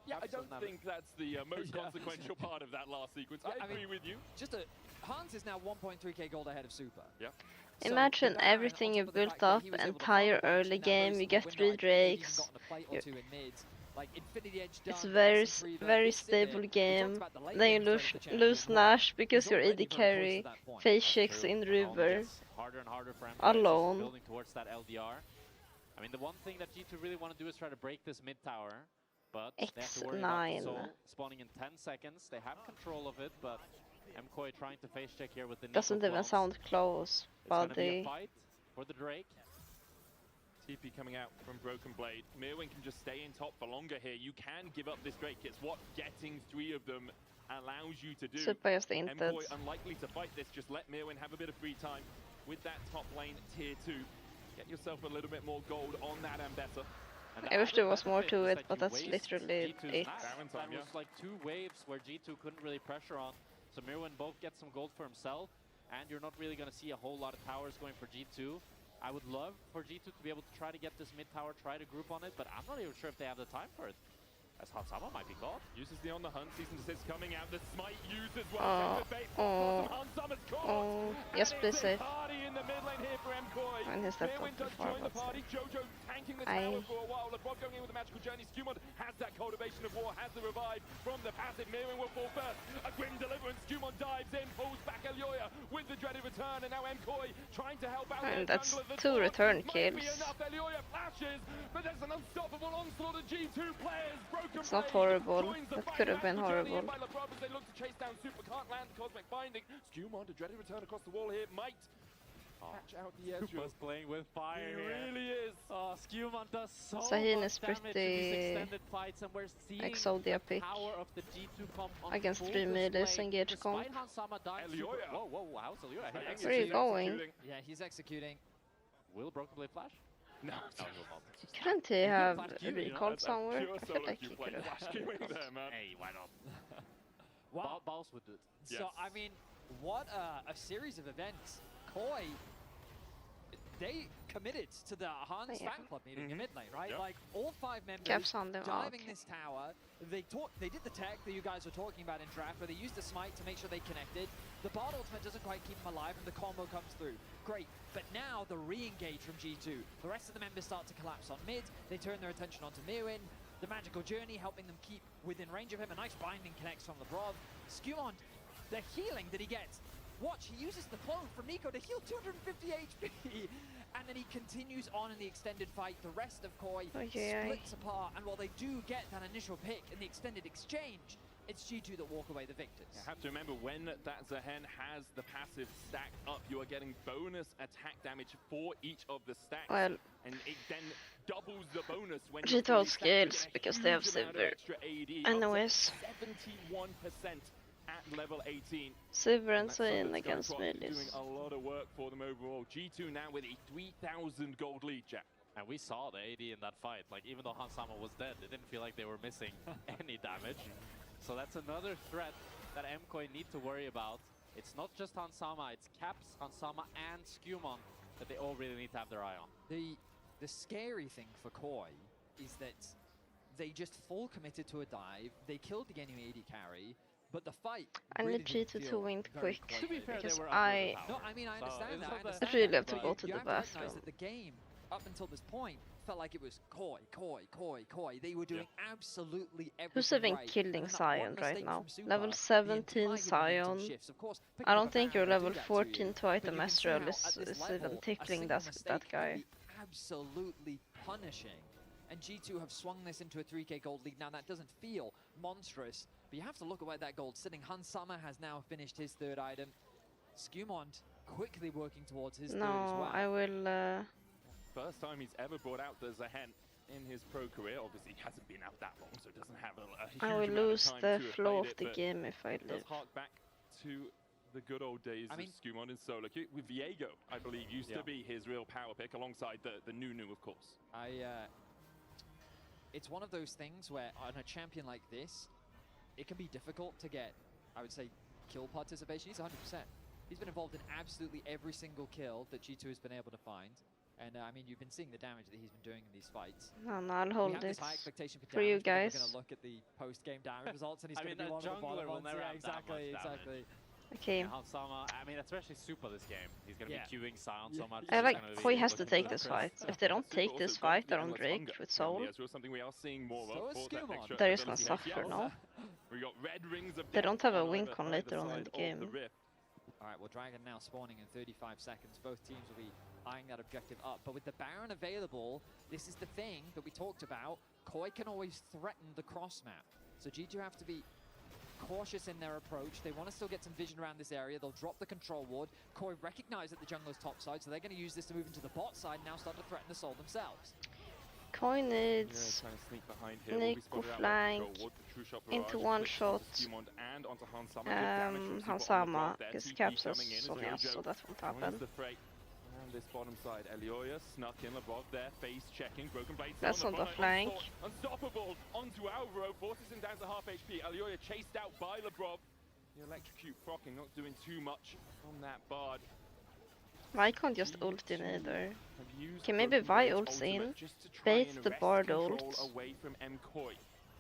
Yeah, I Caps don't doesn't have it. think that's the most Yeah. consequential part of that last sequence. Yeah, I I mean- agree with you. Just Hans is now 1.3k gold ahead of Super. Yeah. So Imagine the Baron, everything on you've top of the built fact that up, he was able to entire find the launch early in that game, very you get small 3 window, I think he's even Drakes. gotten a plate or You- 2 in mids. Like Infinity Edge It's done, very, Essence Reaver, very he's sitting stable there. We game. talked about the late Then you game threat lose, of the champion lose as well. Nash because He's you're already AD very close carry, to that point. face checks True. in Only River. gets harder and harder for him. Alone. Building towards that LDR. I mean, the one thing that G2 really want to do is try to break this mid tower. But they have to worry about X9. the Soul spawning in 10 seconds. They have control of it, but MKOI trying to face check here with the Doesn't Nico even 12s. sound close, It's going to be a buddy. fight for the Drake. TP coming out from Broken Blade. Mirwin can just stay in top for longer here. You can give up this Drake. It's what getting 3 of them allows you to do. Super just inted. MKOI unlikely to fight this. Just let Mirwin have a bit of free time with that top lane tier 2. Get yourself a little bit more gold on that Ambessa. And I wish there was more bit to is it, that but you that's waste literally G2's it. map. That was like 2 waves where G2 couldn't really pressure on. So Mirwin both gets some gold for himself, and you're not really going to see a whole lot of towers going for G2. I would love for G2 to be able to try to get this mid tower, try to group on it, but I'm not even sure if they have the time for it. As Hansama might be called. Uses the on the hunt, season desist coming out, the smite used as well. Oh, oh, Hansama's caught. oh, yes, And please it's a save. party in the mid lane here for MKOI. And his left Mirwin up does before, join the but party. Jojo tanking the I- tower for a while. LeBron going in with a magical journey. Skewmon has that cultivation of war, has the revive from the passive. Mirwin will fall first. A grim deliverance. Skewmon dives in, pulls back Elioya with the dreaded return, and now MKOI trying to help out. And their that's jungler. The 2 sword return might kills. be enough. Elioya flashes, but there's an unstoppable onslaught of G2 players. Broken It's not blade horrible. joins the That fight. could have been Magical journey in horrible. by LeBron as they look to chase down Super, can't land Cosmic Binding. Skewmon to dreaded return across the wall here, might catch out the edge. Super's playing with fire He here. really is. Oh, Skewmon does so Sahin much is damage in these pretty extended fights, and we're seeing Exodia pick power of the G2 comp on against full 3 melees display. engage comp. Despite Hansama dying super... Elioya. Whoa, how's Elioya? Hey, Where are you going? Executing. Yeah, he's executing. Will Broken Blade flash? No, No, he will not. Couldn't he could have flash Q, you know, recalled that's a somewhere? pure I feel solo like queue he play. could have. Flash queuing there, man. Hey, why not? Wow. Baus would do it. So, Yes. I mean, what a series of events. Koi, they committed to the Hans Yeah. fan club meeting in mid lane, right? Yep. Like, all 5 members Caps on them. Oh, diving okay. this tower. They did the tech that you guys were talking about in draft, where they used the smite to make sure they connected. The Bard ultimate doesn't quite keep them alive, and the combo comes through. Great, but now the re-engage from G2. The rest of the members start to collapse on mid. They turn their attention onto Mirwin. The magical journey helping them keep within range of him. A nice binding connects from Lebrov. Skewmon, the healing that he gets. Watch, he uses the clone from Nico to heal 250 HP. And then he continues on in the extended fight. The rest of Koi Okay. splits apart. And while they do get that initial pick in the extended exchange, it's G2 that walk away the victors. You have to remember, when that Zahen has the passive stacked up, you are getting bonus attack damage for each of the stacks. Well, and it then doubles the bonus when G2 you fully scales stack, you get a because they have huge amount of Silver. extra AD, Anyways. up to 71% at level 18. Silver and And that's something Sahin that's against going to be melees. doing a lot of work for them overall. G2 now with a 3,000 gold lead, Jack. And we saw the AD in that fight. Like, even though Hansama was dead, it didn't feel like they were missing any damage. So that's another threat that MKOI need to worry about. It's not just Hansama, it's Caps, Hansama, and Skewmon that they all really need to have their eye on. The scary thing for Koi is that they just full committed to a dive. They killed the enemy AD carry, but the fight I really need didn't G2 to feel win very quick. close. To be fair, Because they were I- underpowered. No, I mean, I So understand it's that. not I that- understand really that, have to but go to you the have to recognize bathroom. that the game, up until this point, felt like it was Koi. They were doing absolutely everything Who's even right. killing And then that Sion one right mistake now? from Super, Level the 17 entire momentum Sion. shifts. Of course, I picking up don't a think banner your will do level that to 14 you, to but item you can see Ezreal how is at this even level, a tickling single that mistake can guy. be absolutely punishing. And G2 have swung this into a 3k gold lead. Now that doesn't feel monstrous, but you have to look at where that gold's sitting. Hansama has now finished his 3rd item. Skewmon quickly working towards his 3rd as No, well. I will. First time he's ever brought out the Zahen in his pro career. Obviously, he hasn't been out that long, so it doesn't have a huge I will amount of lose time the to have flow played of it, the but game if I it does live. hark back to the good old days I of mean- Skewmon in solo queue. With Viego, I believe, used Yeah. to be his real power pick, alongside the Nunu, of course. It's one of those things where on a champion like this, it can be difficult to get, I would say, kill participation. He's 100%. He's been involved in absolutely every single kill that G2 has been able to find. And I mean, you've been seeing the damage that he's been doing in these fights. No, I'll We hold have it this high expectation for you damage, but then guys. We're going to look at the post-game damage results, and he's I going mean, to be a one of the jungler bottom will ones. never Yeah, have that much exactly. Okay. And Hansama, I mean, especially Super this game. He's going to Yeah. be queuing Sion so much. I he's like gonna be Koi has to looking take for this that fight. crest. If they don't Super take also this got fight, the they're on endless Drake hunger with from Soul. the Ezreal, something we are seeing more So of is for that Skewmon. extra They're just gonna ability. suffer Yes. now. We got red rings of They death don't have a on win either- con either later on in side the of game. rift. All right, well, Dragon now spawning in 35 seconds. Both teams will be eyeing that objective up. But with the Baron available, this is the thing that we talked about. Koi can always threaten the cross map. So G2 have to be cautious in their approach. They want to still get some vision around this area. They'll drop the control ward. Koi recognize that the jungler's top side, so they're going to use this to move into the bot side and now start to threaten the soul themselves. Koi Yeah, needs trying to sneak behind here. Will be Nico spotted out by flank Control Ward. The true shot into barrage one clicks shot. onto Skewmon and onto Hansama. Good damage from Super on the Hansama drop there. gets TP caps coming in as on us, Jojo so that won't joins happen. the fray. And this bottom side. Elioya snuck in, Labrov there, face checking, broken blade. That's on on the flank. Unstoppable onto Alvaro, forces him down to half HP. Elioya chased out by Labrov. The electrocute procking, not doing too much on that Bard. I can't just ult in either. Have used Okay, maybe Broken Vi Blade's ults in, ultimate just to try bait and the wrest Bard control ult, away from MKOI.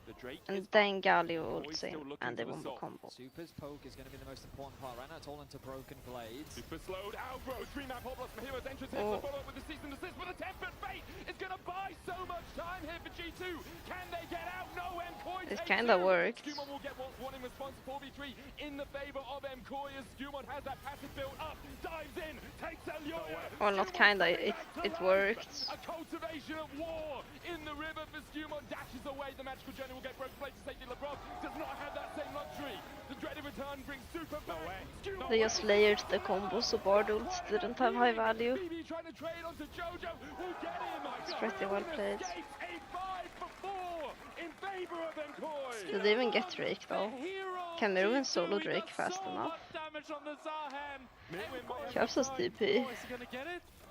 The Drake and is then up. Galio MKOI's ults still in, looking and they for the wombo soul. combo. Super's poke is going to be the most important part right now. It's all into broken blades. Super slowed. Alvaro, 3-man pop loss from Hero's entrance here. Oh. The follow-up with the cease and desist, but the tempered fate is going to buy so much time here for G2. Can they get out? No, MKOI It takes kinda two. worked. Skumon will get what's one in response to 4v3 in the favor of MKOI as Skumon has that passive build up, dives in, takes Elioya. Well, not Skumon kinda, coming back to it life. worked. A cultivation of war in the river for Skumon, dashes away. The magical journey will get broken blade to safety. Labrov does not have that same luxury. The dreaded return brings Super back. Skumon They just layered the combos, so Bard ults didn't have high value. BB trying to trade onto Jojo, will get him. It's pretty well played. Escapes a 5-for-4 in favor of MKOI. Did they even get Drake though? Can Mirwin solo Drake fast enough? Caps has TP.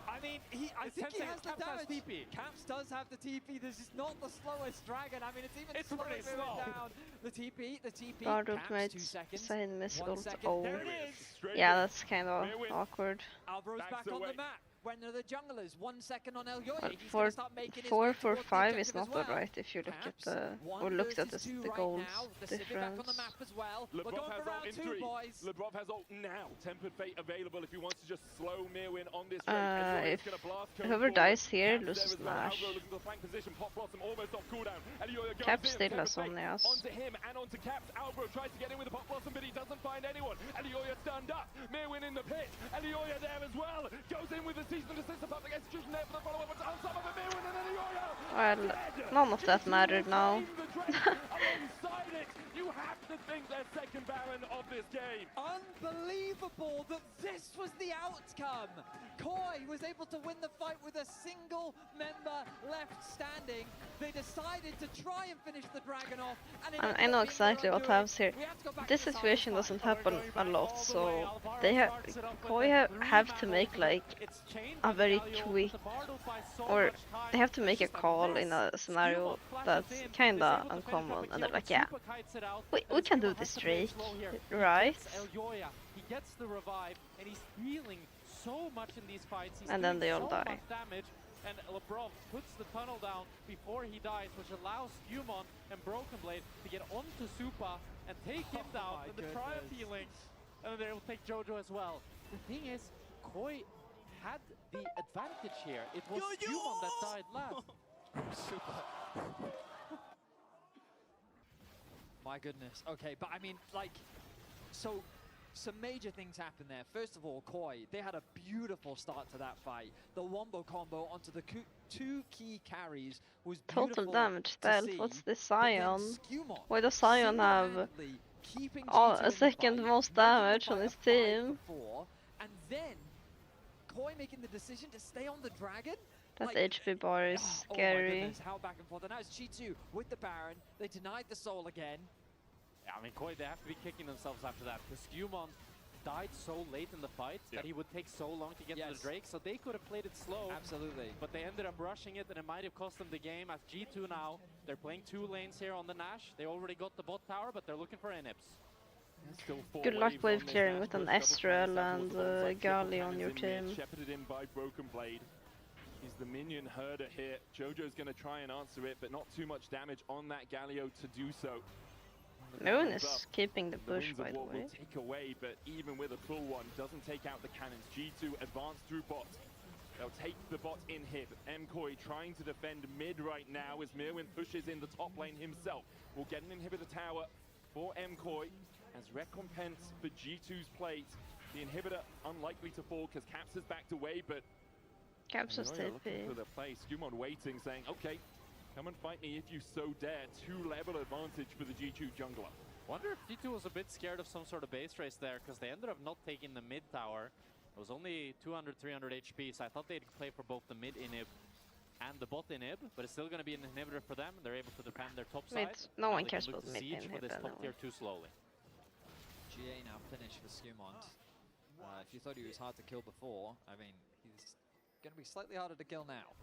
I mean, I think he has the damage. Caps does have the TP. This is not the slowest dragon. I mean, it's even slower pretty moving slow. down. The TP. Bard Caps, 2 ultimates, seconds. Sane miss 1 ult. second. Oh. There it is. Yeah, that's kinda awkward. Alvaro's Backs back on away. the map. When are the junglers? 1 second on Elioya. But He's gonna start making his way 4 for towards the 5 is objective as not well. alright if you look at Caps, the, 1 or looked at versus 2 the right goals now. The Civic back on the difference. map as well. We're Labrov going has for ult round in 2, 3. boys. Labrov has ult now. Tempered fate available if he wants to just slow Mirwin on this race. Elioya's If gonna blast code whoever forward. dies here Caps loses there as well. Nash. Alvaro looking to the flank position. Pop Blossom almost off cooldown. Elioya goes Caps in. still Tempered has fate Omnias. onto him and onto Caps. Alvaro tries to get in with the Pop Blossom, but he doesn't find anyone. Elioya stunned up. Mirwin in the pit. Elioya there as well. Goes in with the cease and desist. The public execution there for the follow-up. It's on top of it. Mirwin and Elioya. Well, none of that mattered now. Alongside it, you have to think they're second Baron of this game. Unbelievable that this was the outcome. Koi was able to win the fight with a single member left standing. They decided to try and finish the dragon off. And it I ended know up being exactly their what undoing. happens here. We have to go back This to the situation side doesn't fight. happen a lot, so they have to make like a very quick, or they have to make a call in a scenario that's kinda uncommon, and they're like, yeah, we can do this, Drake, right? He gets the revive and he's healing so much in these fights. He's And then doing they all so die. much damage, and Labrov puts the tunnel down before he dies, which allows Skumon and Broken Blade to get onto Supa and take him down in the triumph healing, and then they will take Jojo as well. The thing is, Koi had the advantage here. It was Skumon that died last. My goodness. Okay, but I mean, like, so some major things happened there. First of all, Koi, they had a beautiful start to that fight. The wombo combo onto the 2 key carries was beautiful. Total damage to dealt. see. What's this But then Sion? Skumon Why does Sion have single-handedly keeping a G2 in the second fight, most making the damage fight on a his 5 team? for 4, and then Koi making the decision to stay on the dragon? That Like, HP bar is oh my scary. goodness, how back and forth. And now it's G2 with the Baron. They denied the soul again. Yeah, I mean, Koi, they have to be kicking themselves after that, because Skumon died so late in the fight that he would take so long to get to the Drake, so they could have played it slow. Absolutely. But they ended up rushing it, and it might have cost them the game. As G2 now, they're playing 2 lanes here on the Nash. They already got the bot tower, but they're looking for inhibs. Good luck wave clearing with an Estrel and Gali on your team. Shepherded in by Broken Blade. He's the minion herder here. Jojo's going to try and answer it, but not too much damage on that Galio to do so. Moon is keeping the bush, Winds by of the War way. will take away, but even with a full one, doesn't take out the cannons. G2 advance through bot. They'll take the bot inhib. MKOI trying to defend mid right now as Mirwin pushes in the top lane himself. We'll get an inhibitor tower for MKOI as recompense for G2's plate. The inhibitor unlikely to fall because Caps has backed away, but Caps has Elioya looking TP. for the play. Skumon waiting, saying, okay, come and fight me if you so dare. 2-level advantage for the G2 jungler. Wonder if G2 was a bit scared of some sort of base race there, because they ended up not taking the mid tower. It was only 200, 300 HP, so I thought they'd play for both the mid inhib and the bot inhib, but it's still going to be an inhibitor for them. They're able to defend their top side. No one They cares can look about to mid siege, but inhib this top anyway. tier too slowly. GA now finished for Skumon. If you thought he was hard to kill before, I mean, he's going to be slightly harder to kill now.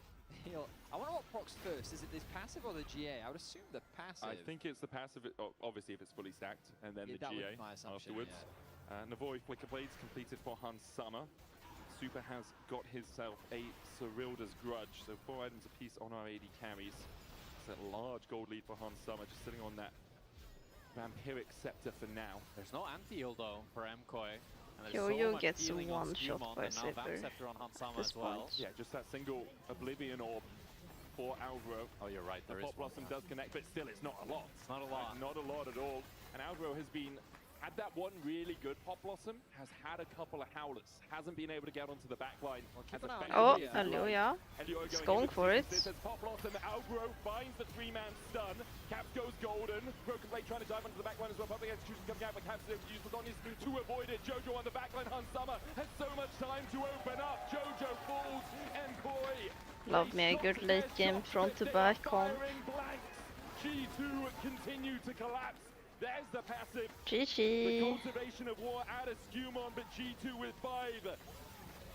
I wonder what procs first. Is it this passive or the GA? I would assume the passive. I think it's the passive, obviously if it's fully stacked, and then the that would GA be my assumption, afterwards. yeah. Navoy Flicker Blades completed for Hans Summer. Super has got himself a Cyrilda's Grudge, so 4 items apiece on our AD carries. It's a large gold lead for Hans Summer, just sitting on that Vampiric Scepter for now. There's no anti-heal though for MKOI. Yo-Yo gets one shot by Sipper. On Hansama This as well. point. Yeah, just that single Oblivion Orb for Alvaro. Oh, you're right. The There Pop is one. Blossom does connect, but still, it's not a lot. It's not a lot. Not a lot at all. And Alvaro has been, at that one really good Pop Blossom, has had a couple of Howlers. Hasn't been able to get onto the back line. keep As an eye on effectively Oh, as hello, well. yeah. Elio It's in going with for it. This as Pop Blossom. Alvaro finds the 3-man stun. Caps goes golden. Broken Blade trying to dive onto the back line as well. Public execution coming out, but Caps is able to use Ladonius to avoid it. Jojo on the back line. Hans Summer has so much time to open up. Jojo falls. MKOI. Love me a good late game front to back on. G2 continue to collapse. There's the passive. The GG. cultivation of war out of Skewmon, but G2 with 5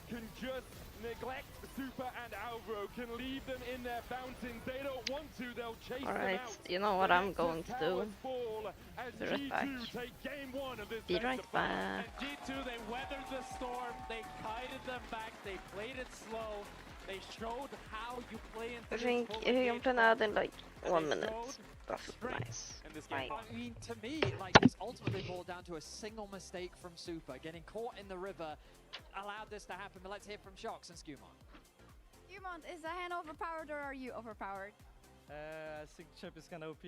can just neglect Super and Alvaro, can leave them in their fountains. They don't want to, they'll chase Alright, them out. you know what The I'm Nexus going to do. towers fall as Be right G2 back. take game 1 of this Be best right of 5. back. And G2, they weathered the storm. They kited them back. They played it slow. They showed how you play into I this think full you can engagement. plan out in like And 1 they minute. showed That would be strength nice. in this game. I mean, to me, like, this ultimately boiled down to a single mistake from Super. Getting caught in the river allowed this to happen, but let's hear from Shox and Skewmon. Skewmon, is the hand overpowered or are you overpowered? I think Champ is kind of OP.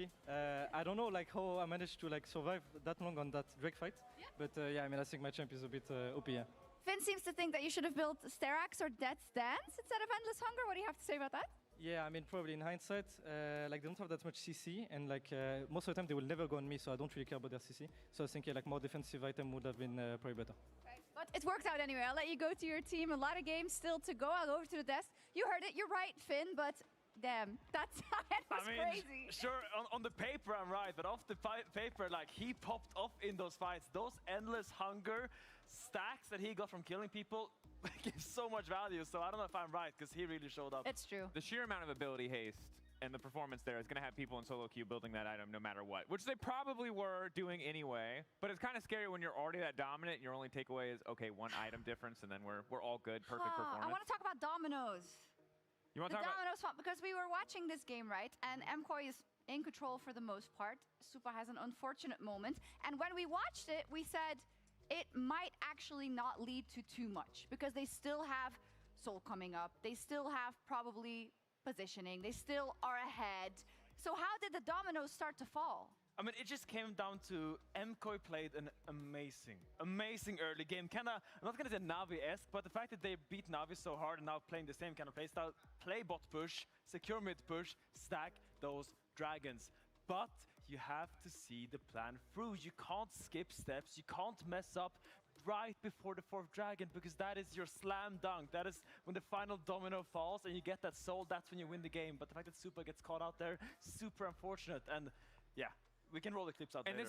I don't know like how I managed to like survive that long on that Drake fight, but yeah, I mean I think my Champ is a bit OP. Yeah. Finn seems to think that you should have built Sterax or Death's Dance instead of Endless Hunger. What do you have to say about that? Yeah, I mean probably in hindsight, like they don't have that much CC, and like most of the time they will never go on me, so I don't really care about their CC. So I think yeah, like more defensive item would have been probably better. But it worked out anyway. I'll let you go to your team. A lot of games still to go. I'll go over to the desk. You heard it. You're right, Finn, but damn, that was crazy. Sure, on the paper I'm right, but off the paper, like he popped off in those fights. Those endless hunger stacks that he got from killing people give so much value. So I don't know if I'm right, because he really showed up. It's true. The sheer amount of ability haste and the performance there is going to have people in solo queue building that item no matter what, which they probably were doing anyway. But it's kind of scary when you're already that dominant and your only takeaway is, okay, 1 item difference, and then we're all good, perfect performance. I want to talk about dominoes. You want The to talk about? dominoes fought, because we were watching this game, right? And MKOI is in control for the most part. Supa has an unfortunate moment. And when we watched it, we said it might actually not lead to too much, because they still have Soul coming up. They still have probably positioning. They still are ahead. So how did the dominoes start to fall? I mean, it just came down to MKOI played an amazing early game. Kinda, I'm not gonna say Navi-esque, but the fact that they beat Navi so hard and now playing the same kind of playstyle, play bot push, secure mid push, stack those dragons. But you have to see the plan through. You can't skip steps, you can't mess up right before the 4th dragon, because that is your slam dunk. That is when the final domino falls and you get that soul, that's when you win the game. But the fact that Super gets caught out there, super unfortunate. And yeah, we can roll the clips out And later.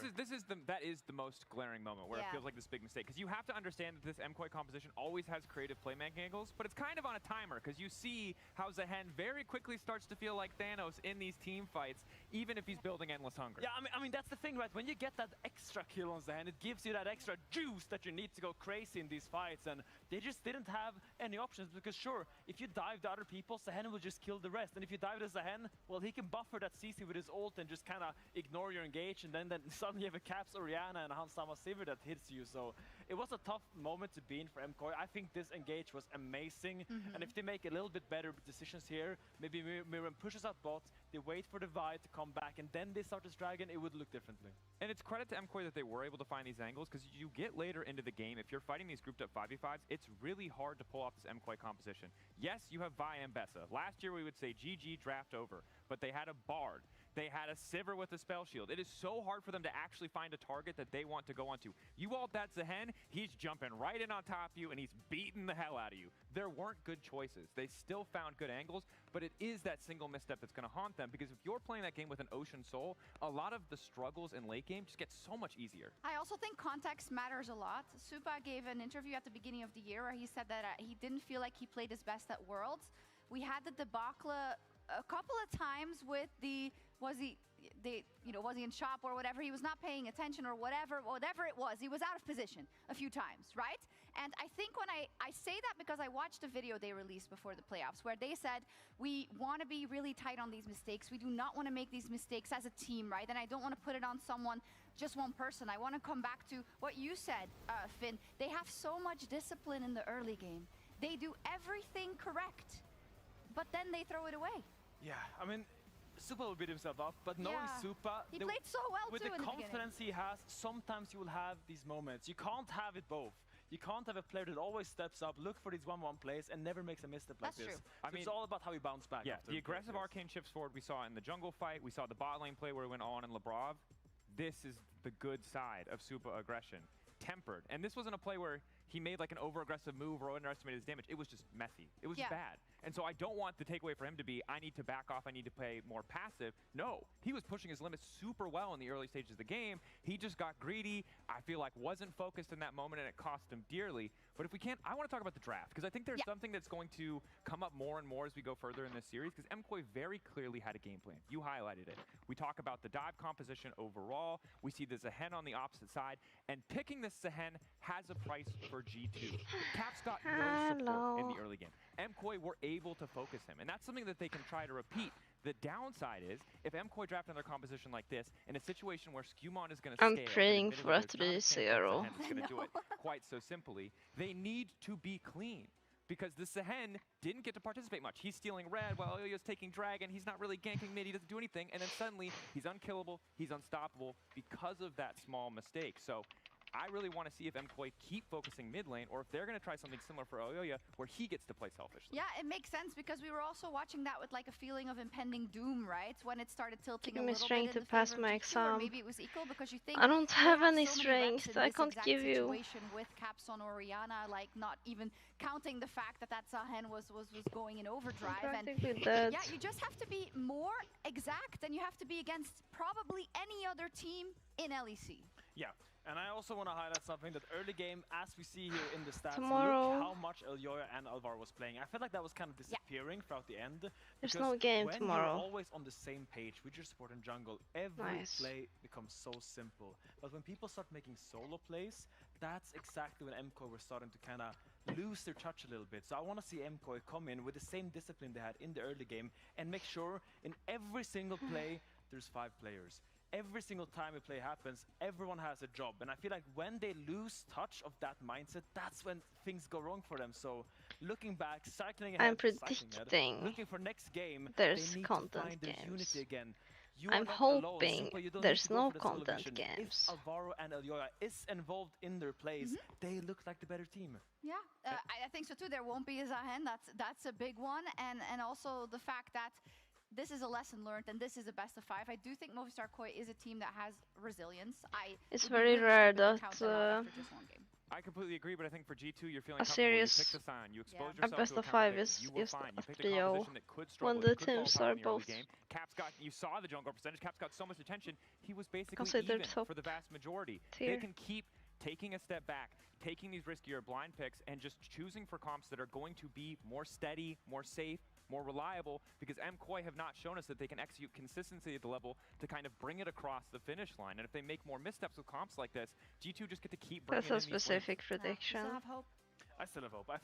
that is the most glaring moment where it Yeah. feels like this big mistake, because you have to understand that this MKOI composition always has creative playmaking angles, but it's kind of on a timer, because you see how Zehen very quickly starts to feel like Thanos in these team fights, even if he's building Endless Hunger. Yeah, I mean that's the thing, right? When you get that extra kill on the hand, it gives you that extra juice that you need to go crazy in these fights, and they just didn't have any options, because sure, if you dive to other people, Zehen will just kill the rest, and if you dive to Zehen, well, he can buffer that CC with his ult and just kind of ignore your engage, and then suddenly you have a Caps, Orianna, and a Hans Sama Sivir that hits you. So it was a tough moment to be in for MKOI. I think this engage was amazing, and if they make a little bit better decisions here, maybe Miran pushes out bot, they wait for the Vi to come back, and then they start this dragon, it would look differently. And it's credit to MKOI that they were able to find these angles, because you get later into the game, if you're fighting these grouped up 5v5s, it's really hard to pull off this MKOI composition. Yes, you have Vi and Bessa. Last year we would say GG draft over, but they had a Bard. They had a Sivir with a spell shield. It is so hard for them to actually find a target that they want to go onto. You ult that Zehen, he's jumping right in on top of you and he's beating the hell out of you. There weren't good choices. They still found good angles, but it is that single misstep that's going to haunt them, because if you're playing that game with an Ocean Soul, a lot of the struggles in late game just get so much easier. I also think context matters a lot. Supa gave an interview at the beginning of the year where he said that he didn't feel like he played his best at Worlds. We had the debacle a couple of times with was he in shop or whatever, he was not paying attention or whatever it was, he was out of position a few times, right? And I think when I say that because I watched a video they released before the playoffs where they said, we want to be really tight on these mistakes, we do not want to make these mistakes as a team, right? And I don't want to put it on someone, just one person. I want to come back to what you said, Finn. They have so much discipline in the early game. They do everything correct, but then they throw it away. Yeah, I mean, Supa will beat himself up, but knowing Supa, he played so well with too the in the confidence he has, sometimes you will have these moments. You can't have it both. You can't have a player that always steps up, look for these 1-1 plays, and never makes a misstep like this. True. I mean, it's all about how he bounce back. Yeah, the aggressive arcane shifts forward we saw in the jungle fight. We saw the bot lane play where he went on in Labrov. This is the good side of Supa aggression. Tempered. And this wasn't a play where he made like an over-aggressive move or underestimated his damage. It was just messy. It was just bad. And so I don't want the takeaway for him to be, I need to back off, I need to play more passive. No, he was pushing his limits super well in the early stages of the game. He just got greedy, I feel like wasn't focused in that moment, and it cost him dearly. But if we can't, I want to talk about the draft, because I think there's something that's going to come up more and more as we go further in this series, because MKOI very clearly had a game plan. You highlighted it. We talk about the dive composition overall. We see the Zehen on the opposite side, and picking this Zehen has a price for G2. Caps got no support in the early game. MKOI were able to focus him, and that's something that they can try to repeat. The downside is, if MKOI draft another composition like this, in a situation where Skewmon is going to I'm praying for a 3-0. It's going to do it quite so simply. They need to be clean, because the Zehen didn't get to participate much. He's stealing red while Ilya's taking dragon. He's not really ganking mid. He doesn't do anything, and then suddenly he's unkillable. He's unstoppable because of that small mistake. So I really want to see if MKOI keep focusing mid lane, or if they're going to try something similar for Ilya, where he gets to play selfishly. Yeah, it makes sense, because we were also watching that with like a feeling of impending doom, right? When it started tilting a little bit strength in to the pass favor my of G2, or exam. maybe it was equal, because you think I don't they have any so many reps strength. in I this can't exact give you. situation with Capson or Orianna, like not even counting the fact that Zehen was going in overdrive. And yeah, you just have to be more exact than you have to be against probably any other team in LEC. Yeah. And I also want to highlight something that early game, as we see here in the stats, Tomorrow. look how much Elyoya and Alvaro was playing. I felt like that was kind of disappearing throughout the end. There's no game when tomorrow. You're always on the same page with your support and jungle, every play becomes so simple. But when people start making solo plays, that's exactly when MKOI were starting to kind of lose their touch a little bit. So I want to see MKOI come in with the same discipline they had in the early game and make sure in every single play there's 5 players. Every single time a play happens, everyone has a job. And I feel like when they lose touch of that mindset, that's when things go wrong for them. So looking back, cycling ahead, I'm predicting looking for next game, there's they need content to find their games. unity again. I'm hoping there's no content games. If Alvaro and Elyoya is involved in their plays, they look like the better team. Yeah, I think so too. There won't be a Zehen. That's a big one. And also the fact that this is a lesson learned, and this is a best of 5. I do think Movistar KOI is a team that has resilience. It's very rare that I completely agree, but I think for G2, you're feeling a serious you pick the sign, you expose a yourself best to of 5 is you were just fine. a You picked a 3-0 composition that could struggle, when the it could fall teams apart are in the early both. game. Caps got, you saw the jungle percentage, Caps got so much attention, he was basically Considered even top for the vast majority. tier. They can keep taking a step back, taking these riskier blind picks, and just choosing for comps that are going to be more steady, more safe, more reliable, because MKOI have not shown us that they can execute consistency at the level to kind of bring it across the finish line. And if they make more missteps with comps like this, G2 just get to keep bringing That's a in these specific prediction. I have hope. I still have hope. I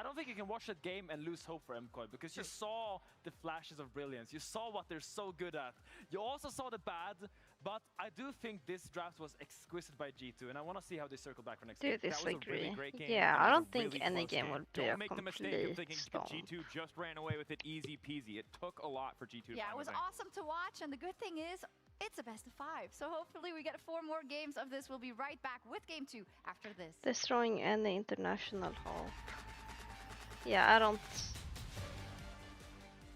don't think you can watch that game and lose hope for MKOI, because you saw the flashes of brilliance. You saw what they're so good at. You also saw the bad, but I do think this draft was exquisite by G2, and I want to see how they circle back for next game. Do That was a really disagree. great game. Yeah, That I was a don't think really any close game would be a Don't make the mistake of complete thinking stomp. G2 just ran away with it easy peasy. It took a lot for G2 to Yeah, find it was the thing. awesome to watch, and the good thing is, it's a best of 5. So hopefully we get 4 more games of this. We'll be right back with Game 2 after this. Destroying any international hall. Yeah, I don't...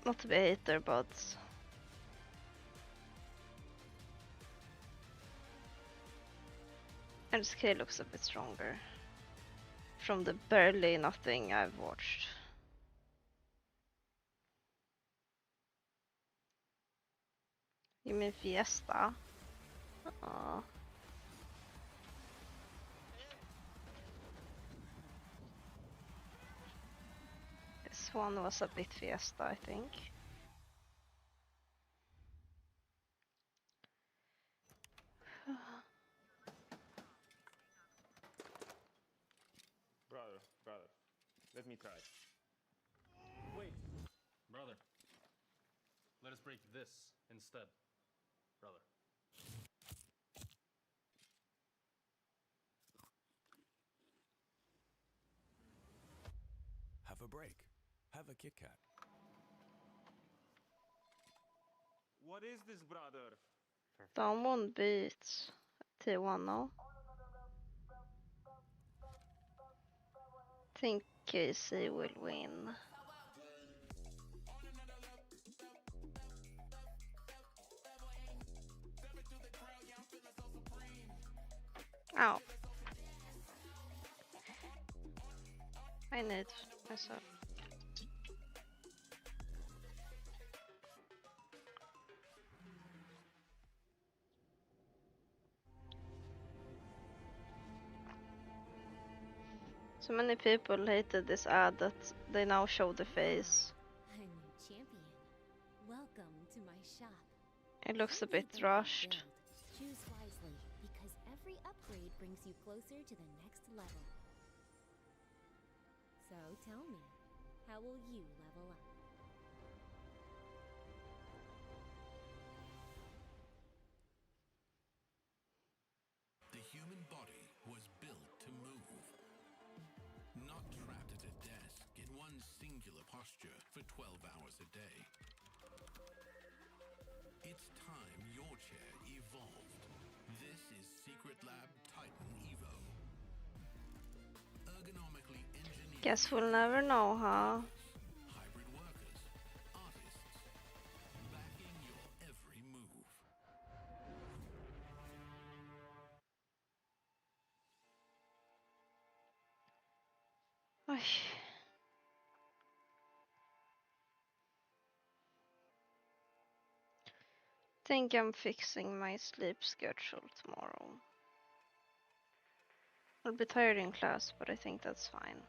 Not to be a hater, but... And SK looks a bit stronger. From the barely nothing I've watched. You mean Fiesta? This one was a bit Fiesta, I think. Brother, let me try. Wait, brother. Let us break this instead, brother. Have a break. Have a Kit Kat. What is this, brother? Down one beat. T1 now. Think KC will win. Ow. I need myself. So many people hated this ad that they now show the face. I'm your champion. Welcome to my shop. It looks a bit rushed. Choose wisely, because every upgrade brings you closer to the next level. So tell me, how will you level up? The human body was built to move. Not trapped at a desk in one singular posture for 12 hours a day. It's time your chair evolved. This is Secret Lab Titan Evo. Ergonomically engineered. Guess we'll never know, huh? Hybrid workers, artists, backing your every move. Ay. Think I'm fixing my sleep schedule tomorrow. I'll be tired in class, but I think that's fine.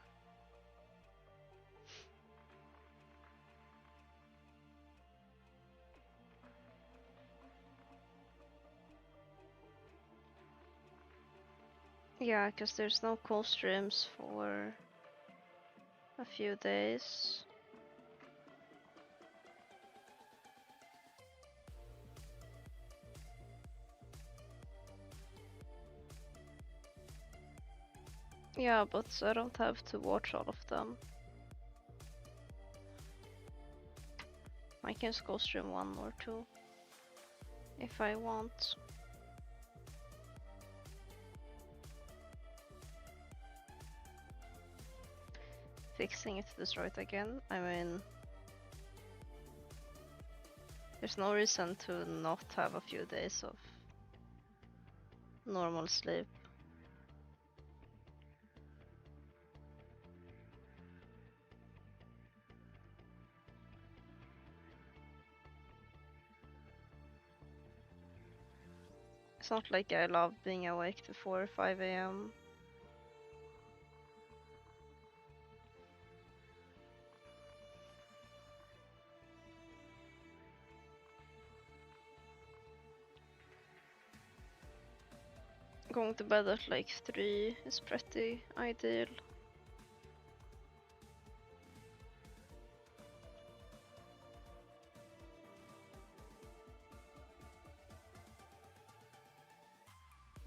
Yeah, because there's no cool streams for a few days. Yeah, but I don't have to watch all of them. I can just go stream one or two if I want. Fixing it to destroy it again. I mean, there's no reason to not have a few days of normal sleep. It's not like I love being awake to 4 or 5 a.m. Going to bed at like 3 is pretty ideal.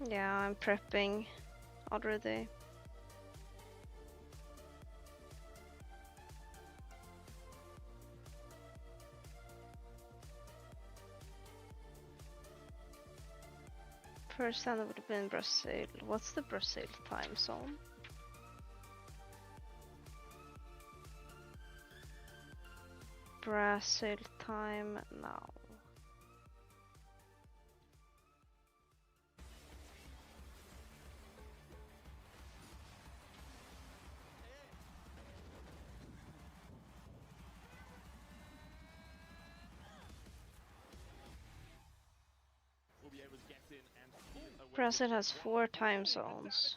Yeah, I'm prepping already. First time would have been Brazil. What's the Brazil time zone? Brazil time now. Brazil has 4 time zones,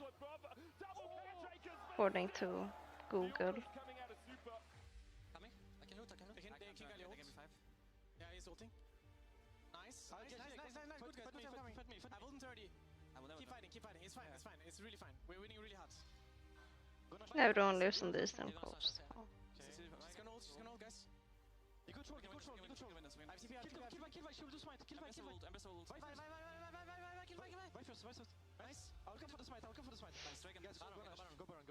according to Google. Coming. I can loot. They can ult. Yeah, he's ulting. Nice. Nice. Good. Put me. I ult 30. Keep fighting. It's fine. It's really fine. We're winning really hard. Everyone lives on the eastern coast. Oh. She's gonna ult, guys. You good troll. I have TP. Kill my shield, do smite. Kill my Buy first. Nice. I'll come for the smite. Nice. Go Baron.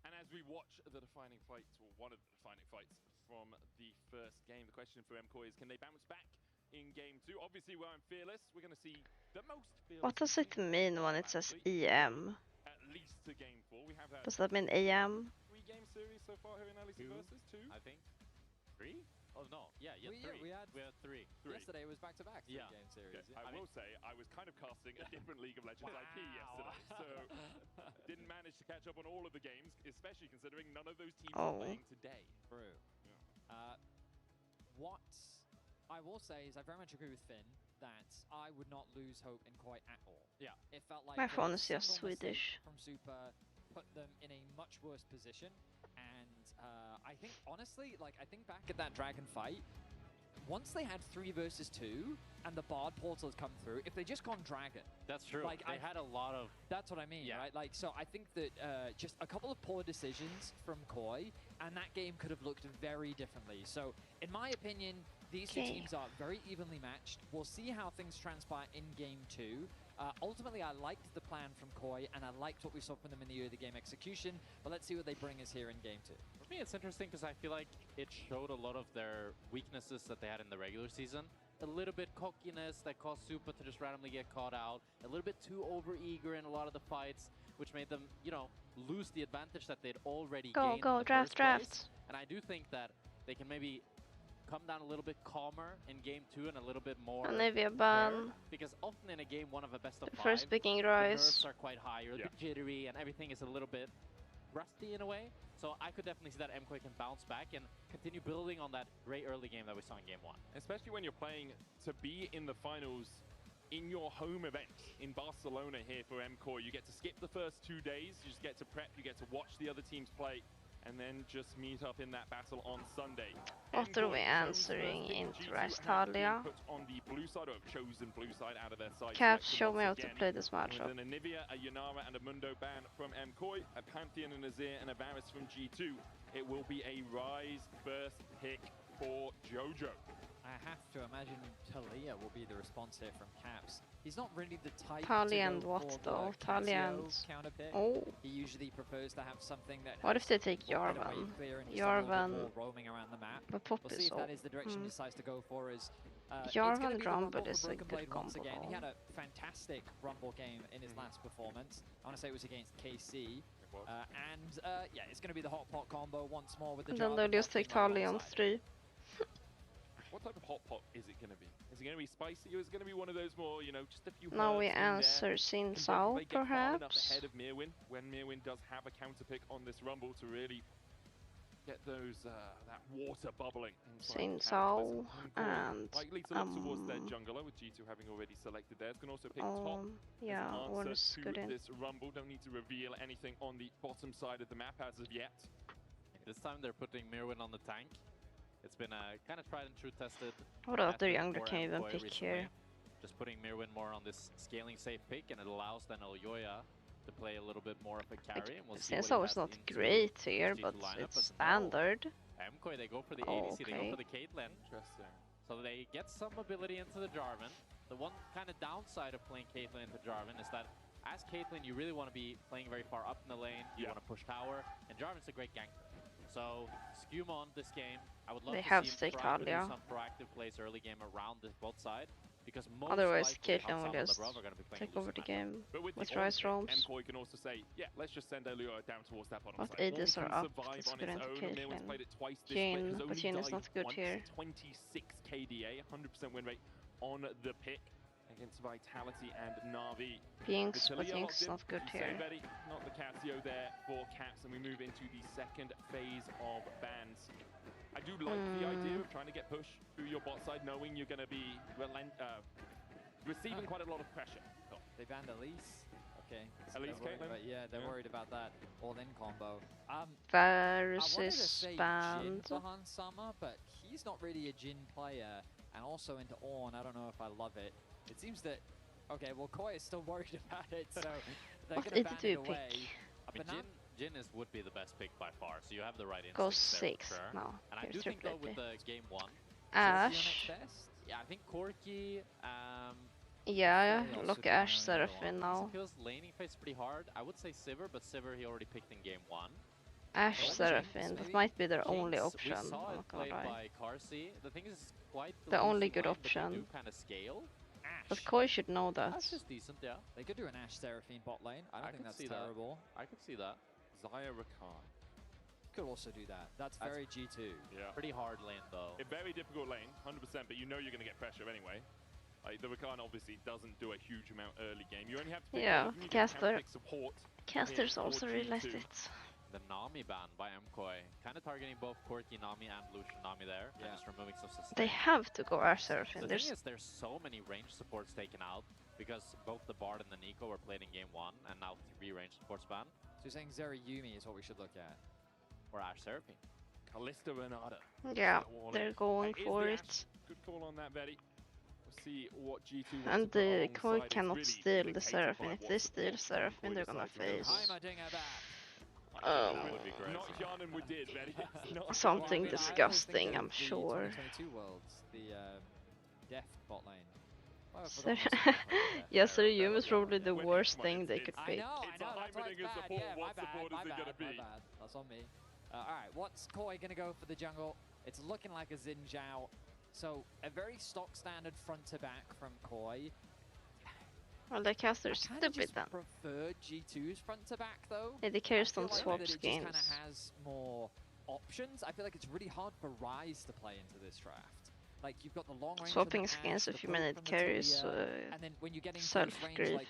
And as we watch the defining fight, or one of the defining fights from the first game, the question for MKOI is, can they bounce back in game 2? Obviously, we're in Fearless. We're going to see the most fearless. What does it mean when it says EM? At least to game 4. We have had Does that mean AM? 3-game series so far here in LEC Versus 2. I think 3. Oh no, yeah, 3. We had 3. Yesterday was back-to-back 3-game series. Yeah. I will say, I was kind of casting a different League of Legends IP yesterday, so didn't manage to catch up on all of the games, especially considering none of those teams are playing today. True. Yeah. What I will say is I very much agree with Finn that I would not lose hope in quite at all. Yeah. It felt like My phone is a just single mistake Swedish. from Super put them in a much worse position. And I think, honestly, I think back at that Dragon fight, once they had 3 versus 2 and the Bard portal has come through, if they just gone Dragon. That's true. They had a lot of... That's what I mean, right? So I think that just a couple of poor decisions from KOI, and that game could have looked very differently. So, in my opinion, these two teams are very evenly matched. We'll see how things transpire in game 2. Ultimately, I liked the plan from KOI, and I liked what we saw from them in the early game execution, but let's see what they bring us here in game 2. For me, it's interesting because I feel like it showed a lot of their weaknesses that they had in the regular season. A little bit cockiness that caused Super to just randomly get caught out. A little bit too over-eager in a lot of the fights, which made them, lose the advantage that they'd already gained in the first place. And I do think that they can maybe come down a little bit calmer in game 2 and a little bit more Olivia ban. because often in a game 1 of a best of 5, First picking the Rise. nerves are quite high, or a bit jittery, and everything is a little bit rusty in a way. So I could definitely see that MKOI can bounce back and continue building on that great early game that we saw in game 1. Especially when you're playing to be in the finals in your home event in Barcelona here for MKOI. You get to skip the first 2 days, you just get to prep, you get to watch the other teams play, and then just meet up in that battle on Sunday. What are we answering? Interest, Talia. Put on the blue side, or have chosen blue side out of their side. Caps, show me how to play this matchup. With an Anivia, a Yanara, and a Mundo ban from MKOI, a Pantheon, and Azir, and a Varus from G2. It will be a Rise first pick for Jojo. I have to imagine Talia will be the response here from Caps. He's not really the type Talia to and go what for though? the Talia and... counter pick. Oh. He usually prefers to have something that What if they take Jarvan? roaming around the map. But Pop We'll is see if that old. is the direction he decides to go for. Is Jarvan it's Rumble the is a Broken good Blade once combo. again. He had a fantastic Rumble game in his last performance. I want to say it was against KC. Yeah, it's going to be the hot pot combo once more with the Then they'll just take Talia on 3. What type of hot pot is it going to be? Is it going to be spicy, or is it going to be one of those more, just a few Now we herbs in answer Sin Sao, They get far enough perhaps. ahead of Mirwin, when Mirwin does have a counter pick on this Rumble to really get those that water bubbling. Sin Sao and likely to look towards their jungler, with G2 having already selected theirs. Can also pick top yeah, as an Orn's answer good to in. this Rumble. Don't need to reveal anything on the bottom side of the map as of yet. This time they're putting Mirwin on the tank. It's been kind of tried and true tested. What other method jungler for can even MKOI pick recently. here? Just putting Mirwin more on this scaling safe pick, and it allows then Elyoya to play a little bit more of a carry. And we'll see Sin what Sao he is has not into great here, G2 but lineup, it's but no. standard. MKOI, they go for the ADC, they go Okay. for the Caitlyn. Interesting. So they get some ability into the Jarvan. The one kind of downside of playing Caitlyn into Jarvan is that as Caitlyn, you really want to be playing very far up in the lane. You want to push tower, and Jarvan's a great ganker. So Skewmon this game, I would love They to have see him staked try to do Talia. some proactive plays early game around the bot side, because most Otherwise, likely Caitlyn will Hansan and just LeBron are going to be playing take over the game But with with the Rise on pick, roams. MKOI can also say, yeah, let's just send Elioa down towards that bottom But side. ADs One are can up, survive let's on get its into own. Mirwin's Caitlyn. played it twice this Jhin, split, has but only Jhin is died not good once. here. 26 KDA, 100% win rate on the pick against Vitality and Na'Vi. Jinx, but Vitalia Jinx locked in. not good You say here. Betty, not the Casio there for Caps, and we move into the second phase of bans. I do like the idea of trying to get push through your bot side, knowing you're going to be receiving quite a lot of pressure. They banned Elise. Okay. Elise Caitlyn? But yeah, they're worried about that all-in combo. Varus I wanted to is say Jin banned. for Hansama, but he's not really a Jin player. And also into Ornn, I don't know if I love it. It seems that, okay, well, Koi is still worried about it, so they're What going to ban do it you away. I mean, Jin would be the best pick by far, so you have the right Go instincts there, 6 for sure. now. And I Here's do think though with triple the game 1, Ash. yeah, I think Corki, Yeah, They look also at Ash can Seraphine now. feels laning phase pretty hard. I would say Sivir, but Sivir he already picked in game 1. Ash Jinx, Seraphine, that maybe? might be their only Jinx, option. We saw I'm it not gonna played lie. by Carsey. The thing is quite The only losing good lane, but they option. do kind of scale. But Koi should know that. Ash is decent, yeah. They could do an Ashe Seraphine bot lane. I don't think could that's see terrible. That. I could see that. Zaya Rakan. Could also do that. That's very G2. Yeah. Pretty hard lane though. A very difficult lane, 100%, but you know you're going to get pressure anyway. Like, the Rakan obviously doesn't do a huge amount early game. You only have to pick Caster. pick support. Casters here also for realized G2. it. The Nami ban by MKOI. Kind of targeting both Corki Nami and Lucian Nami there. And just removing some sustain. They have to go Ash Seraphine. The thing is, there's so many range supports taken out because both the Bard and the Nico were played in game 1 and now 3 range supports ban. So you're saying Zeri Yumi is what we should look at? Or Ash Seraphine. Kalista Renata. Yeah, they're going for it. Good call on that, Betty. We'll see what G2 wants And to put the Koi alongside. It's cannot really steal the dictated Seraphine. by If what they support steal Seraphine, they're gonna decide to do. face That would be great. Not Yanan would did, Betty. Not something Well, I mean, I always disgusting, think of I'm the sure. 2022 Worlds, the Deft bot lane. Oh, I So forgot myself about Deft. yeah, Seryum is probably the worst thing they could I pick. know, It's a that's why hybrid it's bad. support. Yeah, What support is it gonna be? my bad. That's on me. Alright, what's Koi gonna go for the jungle? It's looking like a Xin Zhao. So, a very stock standard front to back from Koi. Well, the caster is I kinda stupid just then. prefer G2's front to back though. Yeah, the carries I feel don't like swap that it just games. kind of has more options. I feel like it's really hard for Ryze to play into this draft. Like you've got the long range. Swapping from the skins Ashe, if the you pull minute from the carries Talia, and then when you get into self-griefing. like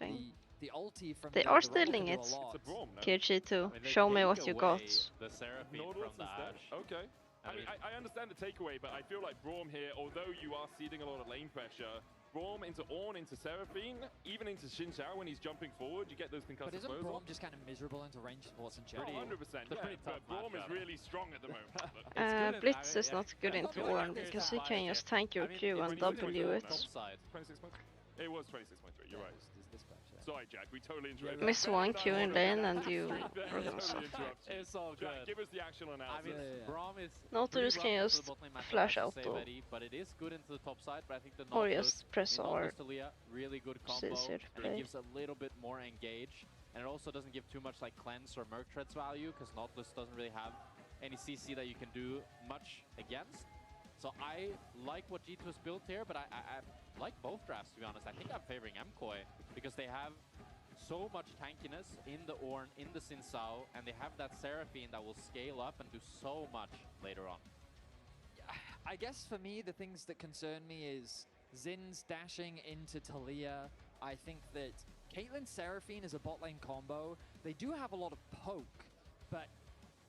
the ulti from They the are Rumble stealing can do it. a lot. It's a Braum, no? KG2, I mean, they show me take what you away got. The Seraphine Nautilus from the instead? Ashe. Okay. I mean, I understand the takeaway, but I feel like Braum here, although you are ceding a lot of lane pressure, Braum into Ornn, into Seraphine, even into Xin Zhao when he's jumping forward, you get those But concussive isn't blows Braum on. just kind of miserable into range sports and Oh, chat? 100%, It's a yeah, pretty tough but Braum is matchup. really strong at the moment. good Blitz in- is not good I into feel like Ornn it's because the he can bias just here. tank your I mean, Q if and you look at W the it. top side, 26 points? It was 26.3, you're right. Sorry, Jack, we totally interrupted. Miss one Q in lane and you are gonna Totally suffer. interrupted. It's all Jack, good. give us the actual I analysis. mean, Braum is Nautilus pretty can rough just into the bot lane matchup, flash I out should say, though. Betty, but it is good into the top side. But I think the Or Nautilus, just press I mean, R. Nautilus Talia, really good combo, Easier to and play. it gives a little bit more engage, and it also doesn't give too much like cleanse or Merc Treads value because Nautilus doesn't really have any CC that you can do much against. So I like what G2 has built here, but I like both drafts to be honest. I think I'm favoring MKOI because they have so much tankiness in the Ornn, in the Xin Zhao, and they have that Seraphine that will scale up and do so much later on. I guess for me, the things that concern me is Zin's dashing into Talia. I think that Caitlyn Seraphine is a bot lane combo. They do have a lot of poke, but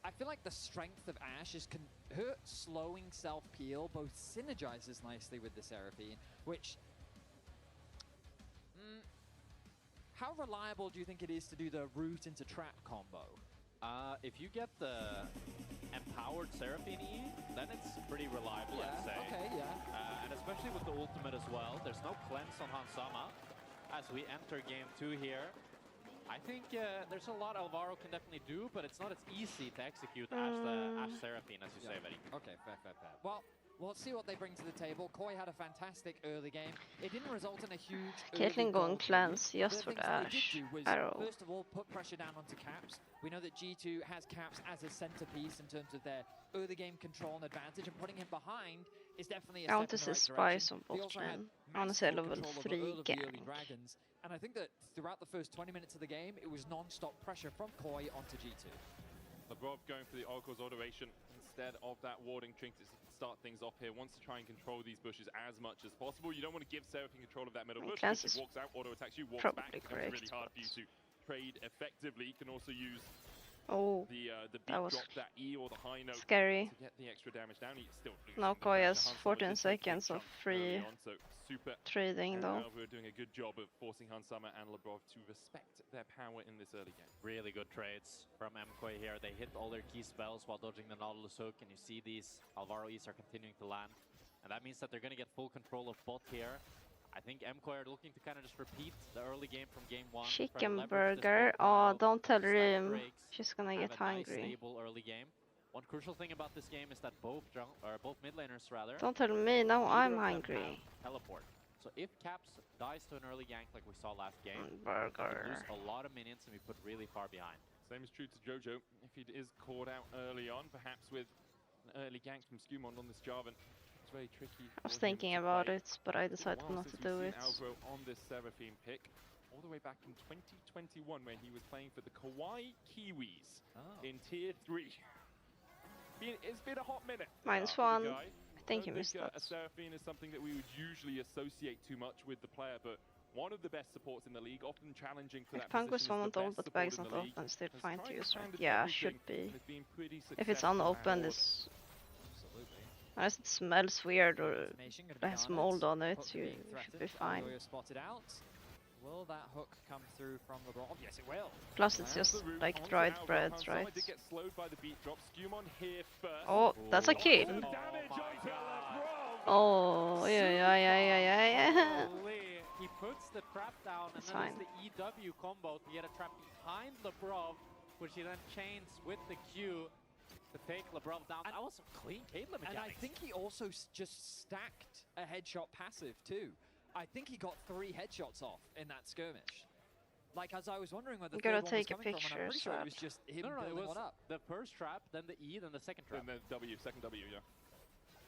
I feel like the strength of Ashe is her slowing self-peel both synergizes nicely with the Seraphine, which... how reliable do you think it is to do the root into trap combo? If you get the empowered Seraphine E, then it's pretty reliable, I'd say. Okay, yeah. And especially with the ultimate as well. There's no cleanse on Hansama as we enter game 2 here. I think there's a lot Alvaro can definitely do, but it's not as easy to execute as the Ashe Seraphine, as you say, Betty. Okay, fair. Well, let's see what they bring to the table. Koi had a fantastic early game. It didn't result in a huge Caitlyn early going goal cleanse lead. just for things the that they Ashe did do was, arrow. first of all, put pressure down onto Caps. We know that G2 has Caps as a centerpiece in terms of their early game control and advantage, and putting him behind is definitely a I want to step in see the right Spice direction. on They bot also had lane. I want to see a massive level control over 3 all of the early gank. dragons, and I think that throughout the first 20 minutes of the game, it was non-stop pressure from Koi onto G2. Labrov going for the Oracle's Adoration instead of that warding trinket to start things off here. Wants to try and control these bushes as much as possible. You don't want to give Seraphine control of that middle bush. Class If is she walks out, auto attacks you, walks probably back. It becomes correct, really hard for you to trade effectively. You can also use Oh, the beat that was drop, that E or the high note scary. to get the extra damage down. He still loses Now the Koi pressure. has Hans Sama 14 did take a big seconds of chunk early free on, so Super trading and though. Alvaro are doing a good job of forcing Hans Sama and Lebrov to respect their power in this early game. Really good trades from MKOI here. They hit all their key spells while dodging the Nautilus hook, and you see these Alvaro E's are continuing to land. And that means that they're going to get full control of bot here. I think MKOI are looking to kind of just repeat the early game from game 1. Chicken burger. Oh, don't tell Reem. She's gonna get hungry. Nice, stable early game. One crucial thing about this game is that both mid laners rather. Don't tell me, now I'm neither of them hungry. have teleport. So if Caps dies to an early gank like we saw last game, we Burger. lose a lot of minions and we put really far behind. Same is true to Jojo. If he is caught out early on, perhaps with an early gank from Skumond on this Jarvan, it's very tricky. I was thinking about it, but I decided not to do it. Alvaro on this Seraphine pick, all the way back in 2021 when he was playing for the KOI Kiwis in Tier 3. It's been a hot minute. -1. I I think you don't missed think that. a Seraphine is something that we would usually associate too much with the player, but one of the best supports in the league, often challenging for If that Pungus position as won't the ult, best but support bag is in not the league, open, still has fine tried to use, kind right? of Yeah, everything should be. and has been pretty If it's successful unopened, at it's... Absolutely. Unless it smells weird or Information gonna be has garnered. mold on it, Hook you being should be threatened. fine. Alvaro spotted out. Will that hook come through from LeBron? Yes, it will. Plus it's just like dried breads, right? Did get slowed by the beat drop. Skumon here first. Oh, that's a kill. Oh, yeah. Holy, he puts the trap down and It's then fine. it's the EW combo to get a trap behind Lebrov, which he then chains with the Q to take Lebrov down. That was some clean Caitlyn mechanics. And I think he also just stacked a headshot passive too. I think he got 3 headshots off in that skirmish. Like, as I was wondering where the You gotta third one was take a coming from, and I'm picture, pretty sure it was Sab. just him No, it building was one up. the first trap, then the E, then the second trap. Then the W, second W, yeah.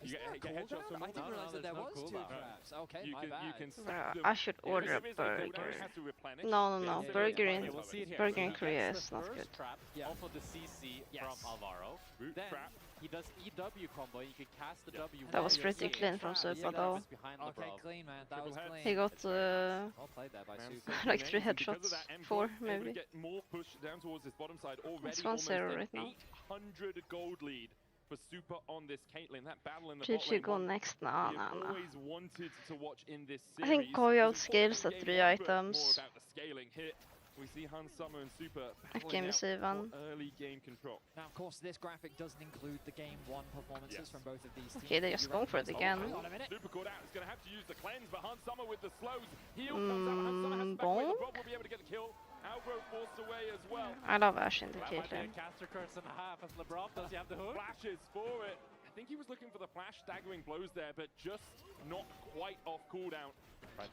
Is You there a get headshots cooldown? from I didn't No, realize that there there's no was 2 cooldown. traps. Okay, You my can, bad. you can stack Bruh, them. I should order If a there is cooldown, burger. it has to replenish. No, Yeah, burger Okay, in we'll see it here. Burger So in he Korea gets is the not first good. trap Yeah. off of the CC Yes. from Alvaro. Root Then trap. he does EW combo. You can cast the W. That was while pretty you're clean in from trap. Supa Yeah, though. it's behind Okay, Lebrov. clean, man. That was Triple head. clean. He got Well played there by Man, Super. so like 3 remains, and because of headshots. that, MKOI 4 able to maybe. get more push down towards this bottom side already. It's Almost 1-0 an right now. 800 gold lead for Super on this Caitlyn. That battle in the She bot should lane go one next. we Nah. have always wanted to watch in this I series. think Koi It was outscales important at in 3 game one, but items. More about the scaling here. We see Hans Sama and Super battling game out is even. for early game control. Now, of course, this graphic doesn't include the Game 1 performances Yes. from both of these teams. Okay, they're just going for it again. Hang on a minute. Super caught out. He's going to have to use the cleanse, but Hans Sama with the slows. Heal comes out. Hans Sama has to back away. Bonk. LeBron will be able to get the kill. Alvaro forced away as well. I love Ash in the That might be a Caitlyn. caster curse and a half as Lebrov. Does he have the hook? Flashes for it. I think he was looking for the flash staggering blows there, but just not quite off cooldown.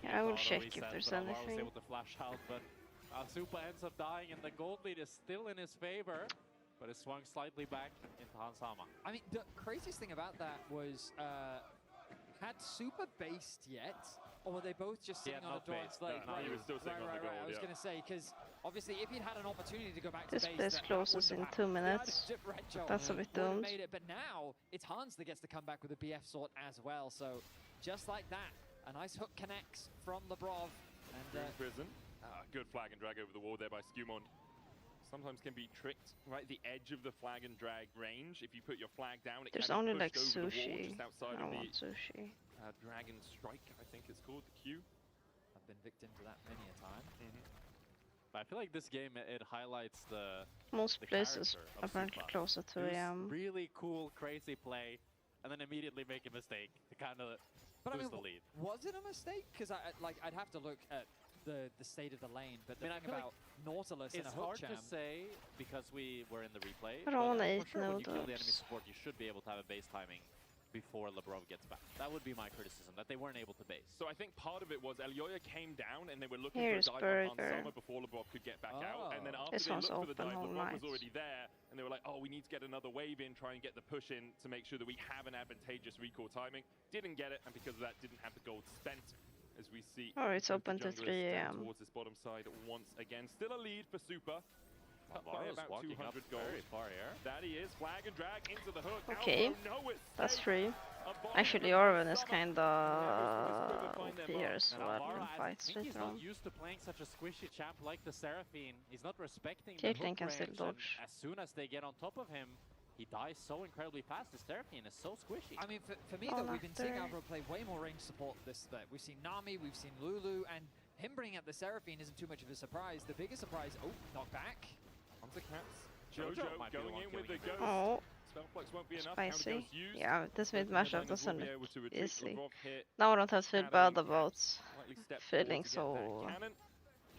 Yeah, I will Auto check reset, if there's but Alvaro was anything. able to flash out, but Super ends up dying, and the gold lead is still in his favor, but it swung slightly back into Hans Sama. I mean, the craziest thing about that was, had Super based yet? Or were they both just He sitting had on a not dorm based. slate? No, he was still sitting on the gold, I was yeah. going to say, because obviously if he'd had an opportunity to go back This to base, place that closes wouldn't in have 2 happened. He had minutes. differential, That's a bit would have doomed. made it, but now it's Hans that gets to come back with a BF sword as well. So just like that, a nice hook connects from Lebrov. And Green prison. Good flag and drag over the wall there by Skumond. Sometimes can be tricked right at the edge of the flag and drag range. If you put your flag down, it There's can be only like pushed over the wall sushi. just outside I of want the sushi. Dragon Strike, I think it's called, the Q. I've been victim to that many a time. But I feel like this game, it highlights the Most the places character of apparently Supa. close at 2 Just AM. really cool, crazy play, and then immediately make a mistake to kind of But I lose mean, the lead. was it a mistake? Because I'd have to look at the state of the lane. But the I mean, I thing feel about Nautilus in a It's hook hard jam, to say because we were in the replay. But I wanna for eat sure, when you kill the enemy noodles. support, you should be able to have a base timing before Lebrov gets back. That would be my criticism, that they weren't able to base. So I think part of it was Elyoya came down and they were looking Here's for a dive on Hans burger. Sama before Lebrov could get back out. And then after This they one's looked for the open dive, all Lebrov was night. already there. And they were like, oh, we need to get another wave in, try and get the push in to make sure that we have an advantageous recall timing. Didn't get it, and because of that, didn't have the gold spent. As we see, Oh, it's both the open to junglers 3 down AM. towards this bottom side once again. Still a lead for Super. Up by Alvaro's about walking up 200 gold. very far here. That he is. Flag and drag into the hook. Okay, Alvaro, no that's escape. free. Actually, Orban is kinda OP here as well in fights I think he's later not on. used to playing such a squishy champ like the Seraphine. He's not respecting the Caitlyn hook can still range, and dodge. as soon as they get on top of him, he dies so incredibly fast. The Seraphine is so squishy. I mean, for me, Oh, though, we've been seeing after. Alvaro play way more range support this split. We've seen Nami, we've seen Lulu, and him bringing up the Seraphine isn't too much of a surprise. The biggest surprise, oh, knocked back. Onto Caps. Jojo Jojo might be the going one in with the killing ghost. Oh, Spellflux won't be enough. spicy. Counter-ghost used. Yeah, this mid Both matchup midliners doesn't will be look able to retreat. easy. Lavrov hit. Now I don't have to feel Shadow bad and about Caps slightly step feeling forward to get so that cannon,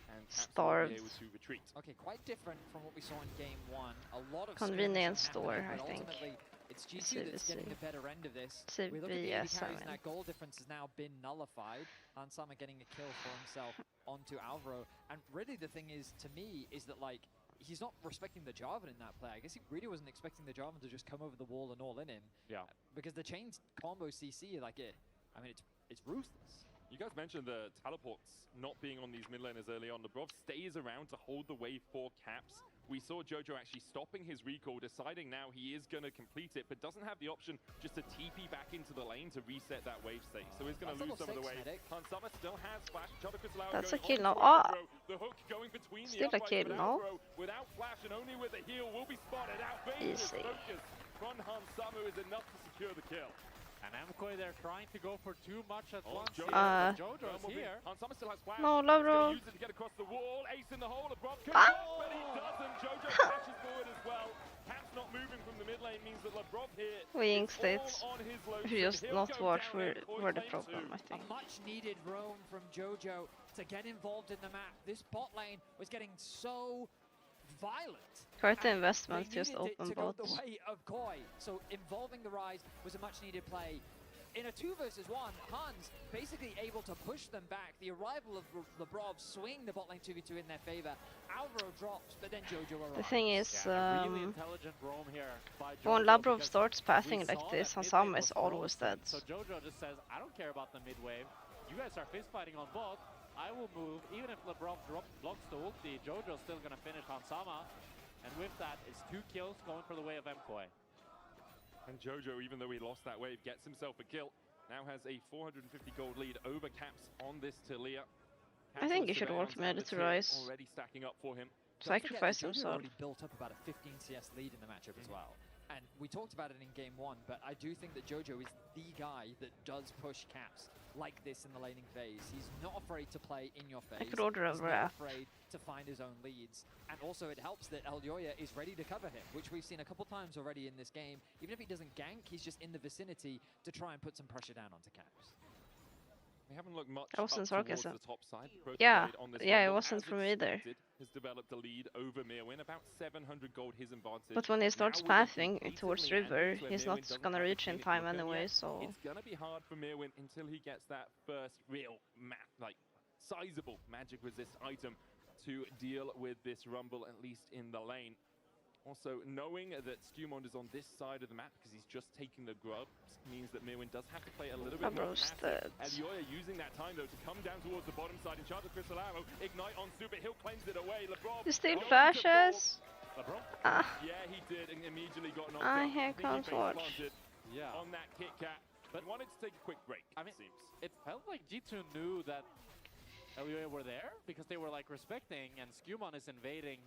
and Caps will be starved. able to retreat. Okay, quite different from what we saw in game one. A lot of Convenience skirmishing store, happening, I but think. ultimately, it's G2 that's getting the better end of this. We look at the AD CBS, carries, I and mean. that goal difference has now been nullified. Hansama getting a kill for himself onto Alvaro. And really the thing is, to me, is that like, he's not respecting the Jarvan in that play. I guess he really wasn't expecting the Jarvan to just come over the wall and all in him. Yeah. Because the chain combo CC, like I mean, it's ruthless. You guys mentioned the teleports not being on these mid laners early on. Lavrov stays around to hold the wave for Caps. We saw Jojo actually stopping his recall, deciding now he is going to complete it, but doesn't have the option just to TP back into the lane to reset that wave state. So he's going to lose some of the wave. Hansama still has flash. That's a kill now. Oh! The hook going between Still the a kill, uprights, but no? Alvaro, without flash and only with a heal, will be spotted out. Easy. Focus from Hansama is enough to secure the kill. And MKOI, they're trying to go for too much at once. Jojo's here. Hansama still has flash. No, He's Lavrov. gonna use it to get across the wall. Ace in the hole. Lavrov could Ah! go, but he doesn't. Jojo flashes forward as well. Caps not moving from the mid lane means that Lavrov here Wing is states. all on his If you just lonesome. not He'll go watch, down we're MKOI's the lane problem, too. I think. A much needed roam from Jojo to get involved in the map. This bot lane was getting so violent. Quite the and investment, they just needed it open to go the bots. way of Koi. So involving the Rise was a much needed play. In a 2 versus 1, Hans basically able to push them back. The arrival of Lavrov swing the bot lane 2v2 in their favor. Alvaro drops, but then Jojo arrives. The thing is, really intelligent roam here by when Jojo, Lavrov because starts we passing saw like this, that mid Hansama lane is was always frozen. dead. So Jojo just says, I don't care about the mid wave. You guys are fist fighting on bot. I will move. Even if Lavrov blocks the ulti, Jojo's still gonna finish Hansama. And with that, it's 2 kills going for the way of MKOI. And Jojo, even though he lost that wave, gets himself a kill. Now has a 450 gold lead over Caps on this Talia. I think he should work mid to Rise. Already stacking up for him. Sacrifice Jojo himself. already built up about a 15 CS lead in the matchup as well. And we talked about it in game 1, but I do think that Jojo is the guy that does push Caps like this in the laning phase. He's not afraid to play in your face. I could order a He's wrap. not afraid to find his own leads. And also it helps that Elyoya is ready to cover him, which we've seen a couple times already in this game. Even if he doesn't gank, he's just in the vicinity to try and put some pressure down onto Caps. We haven't looked much That wasn't up towards sarcasm. the top side. Yeah, Broken Blade on this yeah, it rumble, wasn't as from me either. expected, has developed a lead over Mirwin, about 700 gold his advantage. But when he starts Now with pathing completed towards Leander, river, where he's Mirwin not doesn't gonna have the reach in Phoenix time look anyway, yet. so... It's gonna be hard for Mirwin until he gets that first real sizable magic resist item to deal with this rumble, at least in the lane. Also, knowing that Stumond is on this side of the map because he's just taking the grubs means that Mirwin does have to play a little bit more passive. Elyoya using that time though to come down towards the bottom side. Enchanted Crystal Arrow, Ignite on Super, he'll cleanse it away. Lavrov, You still flashes? yeah, he did, and immediately got knocked I out. can't He watch. face-planted Yeah. on that Kit Kat, but wanted to take a quick break, I mean, it seems. it felt like G2 knew that Elyoya were there because they were like respecting, and Skumon is invading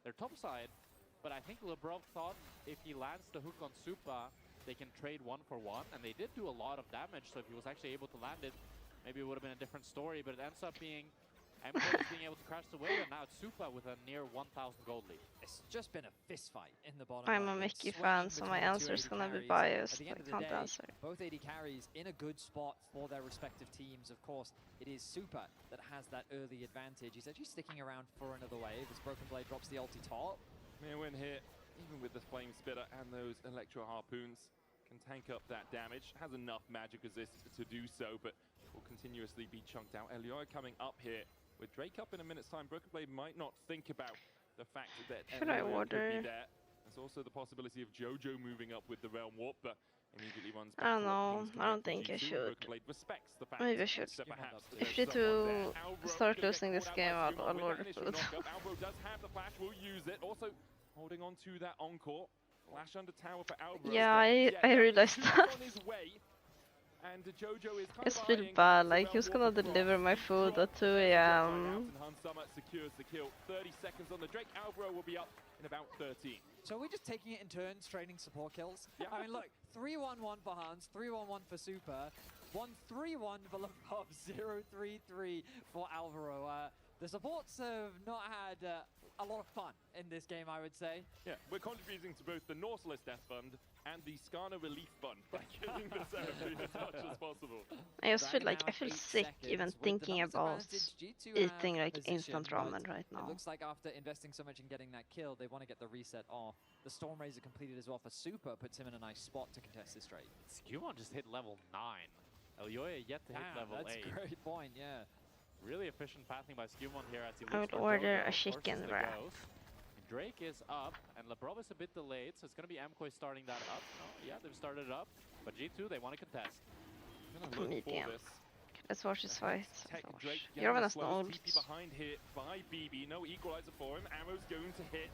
their top side. But I think Lavrov thought if he lands the hook on Supa, they can trade 1 for 1, and they did do a lot of damage, so if he was actually able to land it, maybe it would have been a different story, but it ends up being MKOI being able to crash the wave, and now it's Supa with a near 1,000 gold lead. It's just been a fist fight in the bottom I'm a lane. Mickey Swinging fan, so my between two answer's AD gonna be carries. biased. At the I end of the can't day, answer. both AD carries in a good spot for their respective teams. Of course, it is Supa that has that early advantage. He's actually sticking around for another wave as Broken Blade drops the ulti top. Mirwin here, even with the Flame Spitter and those Electro Harpoons, can tank up that damage. Has enough magic resist to do so, but will continuously be chunked out. Elyoya coming up here. With Drake up in a minute's time, Broken Blade might not think about the fact that Should I Elyoya could order? be there. There's also the possibility of Jojo moving up with the Realm Warp, but immediately runs back I don't to what know. pings I coming don't up from think I G2. should. Broken Blade respects the fact Maybe I should. that perhaps If there's you someone two there. Alvaro start gonna get losing this caught out game, by I'll Stumon with order that initial food. knockup. Alvaro does have the flash, will use it. Also holding on to that encore. Flash under tower for Alvaro. Yeah, but I yeah, realized Supa's that. on his way. And Jojo is kind It's of feel eyeing bad, the like who's realm gonna warp across. deliver my food at 2 Right a.m. out, and Hansama secures the kill. 30 seconds on the Drake. Alvaro will be up in about 13. So we're just taking it in turns, trading support kills. Yeah. I mean, look, 3-1-1 for Hans, 3-1-1 for Super, 1-3-1 for Lepov, 0-3-3 for Alvaro. The supports have not had a lot of fun in this game, I would say. Yeah, we're contributing to both the Nautilus Death Fund and the Skarner Relief Fund by killing the Seraphine as much as possible. I just feel like I Dragging feel down 8 sick seconds even with the thinking numbers about advantage. G2 eating have like position, instant but ramen right It now. looks like after investing so much in getting that kill, they want to get the reset off. The Storm Razor completed as well for Super, puts him in a nice spot to contest this trade. Skewmon just hit level 9. Elyoya yet to hit level 8. That's a great point, yeah. Really efficient pathing by Skewmon here as he I looks would for order Jojo, a chicken forces the wrap. ghost. Drake is up, and Lebrov is a bit delayed, so it's going to be MKOI starting that up. No, yeah, they've started it up, but G2, they want to contest. Medium. Let's watch this fight. Drake Gör vi getting the nästan slowest ult. TP behind here by BB. No equalizer for him. Arrow's going to hit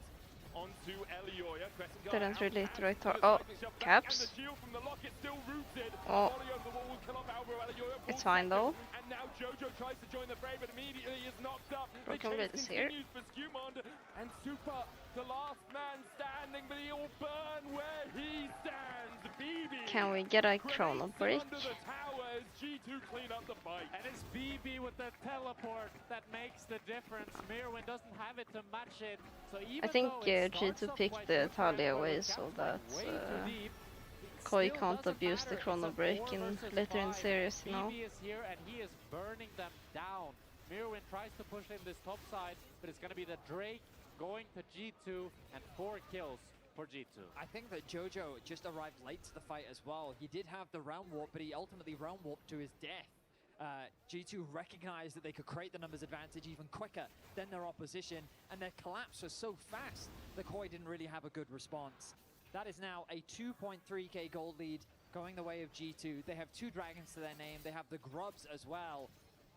onto Elioya. Crescent guard Didn't out really and right the oh, cycling shot back, caps. and the shield from the locket still rooted. Oh. Volley over the wall will kill off Alvaro. Elioya It's pulls fine second, though. And now Jojo tries to join the fray, but immediately is knocked up. The Broken chase Blade is here. continues for Skewmon, and Super, the last man standing, but he'll burn where he stands. BB. Can we get a chrono break? Under the tower as G2 clean up the fight. And it's BB with the teleport that makes the difference. Mirwin doesn't have it to match it, so even I think though it starts G2 off picked quite the good for Talia him, away the so gap's that like way too deep. It Koi still can't doesn't abuse the matter. chrono It's a break 4 in versus later in the 5. series, you know. BB is here and he is burning them down. Mirwin tries to push in this top side, but it's going to be the Drake going to G2 and 4 kills for G2. I think that Jojo just arrived late to the fight as well. He did have the round warp, but he ultimately round warped to his death. G2 recognized that they could create the numbers advantage even quicker than their opposition, and their collapse was so fast that Koi didn't really have a good response. That is now a 2.3k gold lead going the way of G2. They have 2 dragons to their name. They have the grubs as well.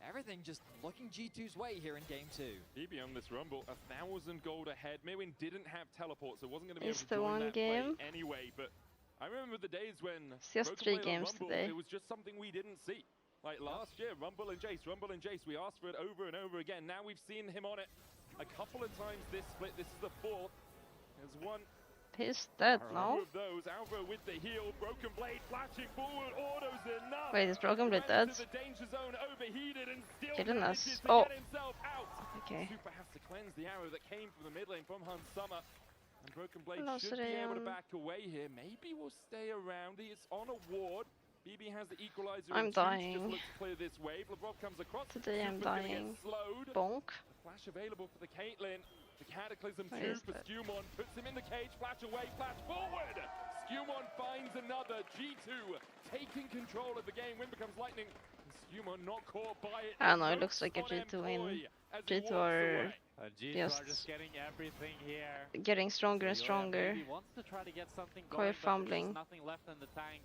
Everything just looking G2's way here in game 2. BB on this rumble, 1,000 gold ahead. Mirwin didn't have teleport, so wasn't going to be Is able to the join one that play game? anyway. But I remember the days when It's just Broken 3 Blade on games rumble, today. it was just something we didn't see. Like last year, Rumble and Jace, Rumble and Jace. We asked for it over and over again. Now we've seen him on it a couple of times this split. This is the 4th. There's one. He's dead Two now. of those. Alvaro with the heal. Broken Blade flashing forward. Auto's enough. Wait, is Broken Blade Went dead? into the danger zone, overheated, and still Killing manages us. to Oh. get himself out. Okay. Super has to cleanse the arrow that came from the mid lane from Hans Summer. And Broken Blade Hello, should be able to Sirian. back away here. Maybe we'll stay around. He is on a ward. BB has the equalizer. I'm in two to dying. Just look to clear this wave. Lebrov comes across. Today I'm Super's gonna get dying. slowed. Bonk. The flash available for the Caitlyn. The Cataclysm Where 2 is for that? Skewmon. Puts him in the cage. Flash away. Flash forward. Skewmon finds another. G2 taking control of the game. Wind becomes lightning. And Skewmon not caught by it. I don't know, it looks like a On G2 win. MKOI as he G2 walks are away. G2 Just are just getting everything here. getting stronger and Elyoya stronger. maybe wants to try to get something Koi going, but there's fumbling. nothing left in the tank.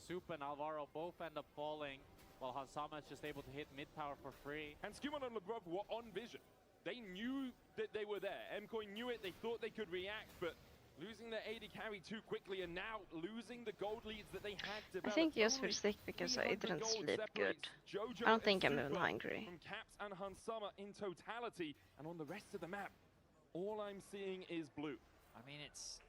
Soup and Alvaro both end up falling, while Hansama is just able to hit mid tower for free. And Skewmon and Lebrov were on vision. They knew that they were there. MKOI knew it. They thought they could react, but losing their AD carry too quickly and now losing the gold leads that they had I developed. think just Only feel sick because I 300 didn't gold sleep good. separates Jojo I don't think and I'm even Super hungry. From Caps and Hansama in totality, and on the rest of the map, all I'm seeing is blue. I mean, it's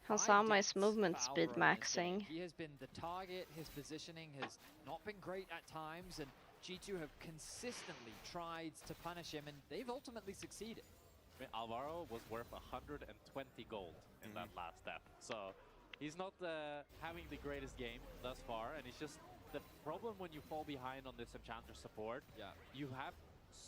Hansama is 5 movement deaths for speed Alvaro in this game. maxing. He has been the target. His positioning has not been great at times, and G2 have consistently tried to punish him, and they've ultimately succeeded. I mean, Alvaro was worth 120 gold in that last step, so he's not having the greatest game thus far, and it's just the problem when you fall behind on this Enchanter support. Yeah. You have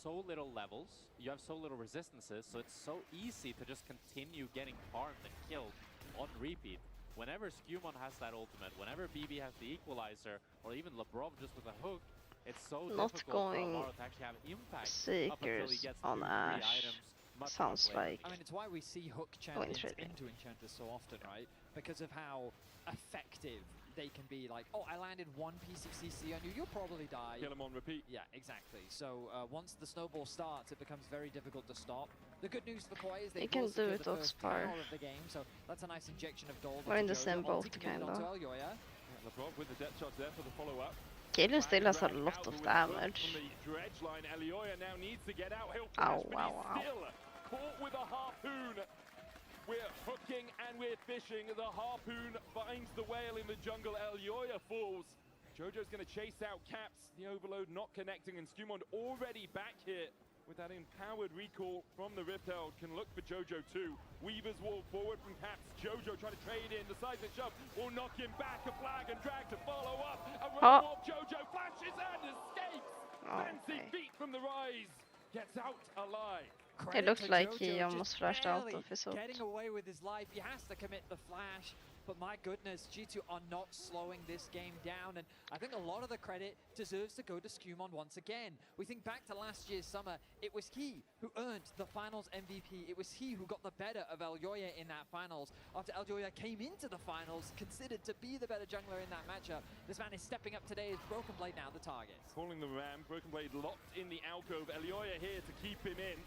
so little levels, you have so little resistances, so it's so easy to just continue getting farmed and killed on repeat. Whenever Skewmon has that ultimate, whenever BB has the equalizer, or even Lebrov just with a hook, it's so Not difficult going for Alvaro to actually have impact up until he Seekers gets on 2-3 Ash. items much Sounds more later. like I mean, it's why we see hook champions trading. into enchanters so often, right? Because of how effective they can be. Like, oh, I landed one piece of CC on you, you'll probably die. Kill him on repeat. Yeah, exactly. So once the snowball starts, it becomes very difficult to stop. The good news for Koi is they You can will do secure it the off first Spar. tower of the game, so that's a nice injection of gold. Or in into the Jojo. same boat, Ulti committed onto kinda. Elyoya. Lebrov with the depth charge there for the follow-up. Kaelin still has a lot of damage. Ow, ow, ow. Caught with a harpoon. We're hooking and we're fishing. The harpoon finds the whale in the jungle. Elyoya falls. Jojo's going to chase out Caps. The overload not connecting, and Skumond already back here with that empowered recall from the Rift Herald. Can look for Jojo too. Weaver's walk forward from Caps. Jojo trying to trade in. The seismic shove will knock him back. A flag and drag to follow up. A run walk. Jojo flashes and escapes. Fancy feet from the rise. Gets out alive. It looks like he almost flashed out of his ult. Getting away with his life. He has to commit the flash. But my goodness, G2 are not slowing this game down, and I think a lot of the credit deserves to go to Skumond once again. We think back to last year's summer, it was he who earned the finals MVP. It was he who got the better of Elyoya in that finals. After Elyoya came into the finals, considered to be the better jungler in that matchup, this man is stepping up today as Broken Blade now the target. Calling the ram, Broken Blade locked in the alcove. Elyoya here to keep him in.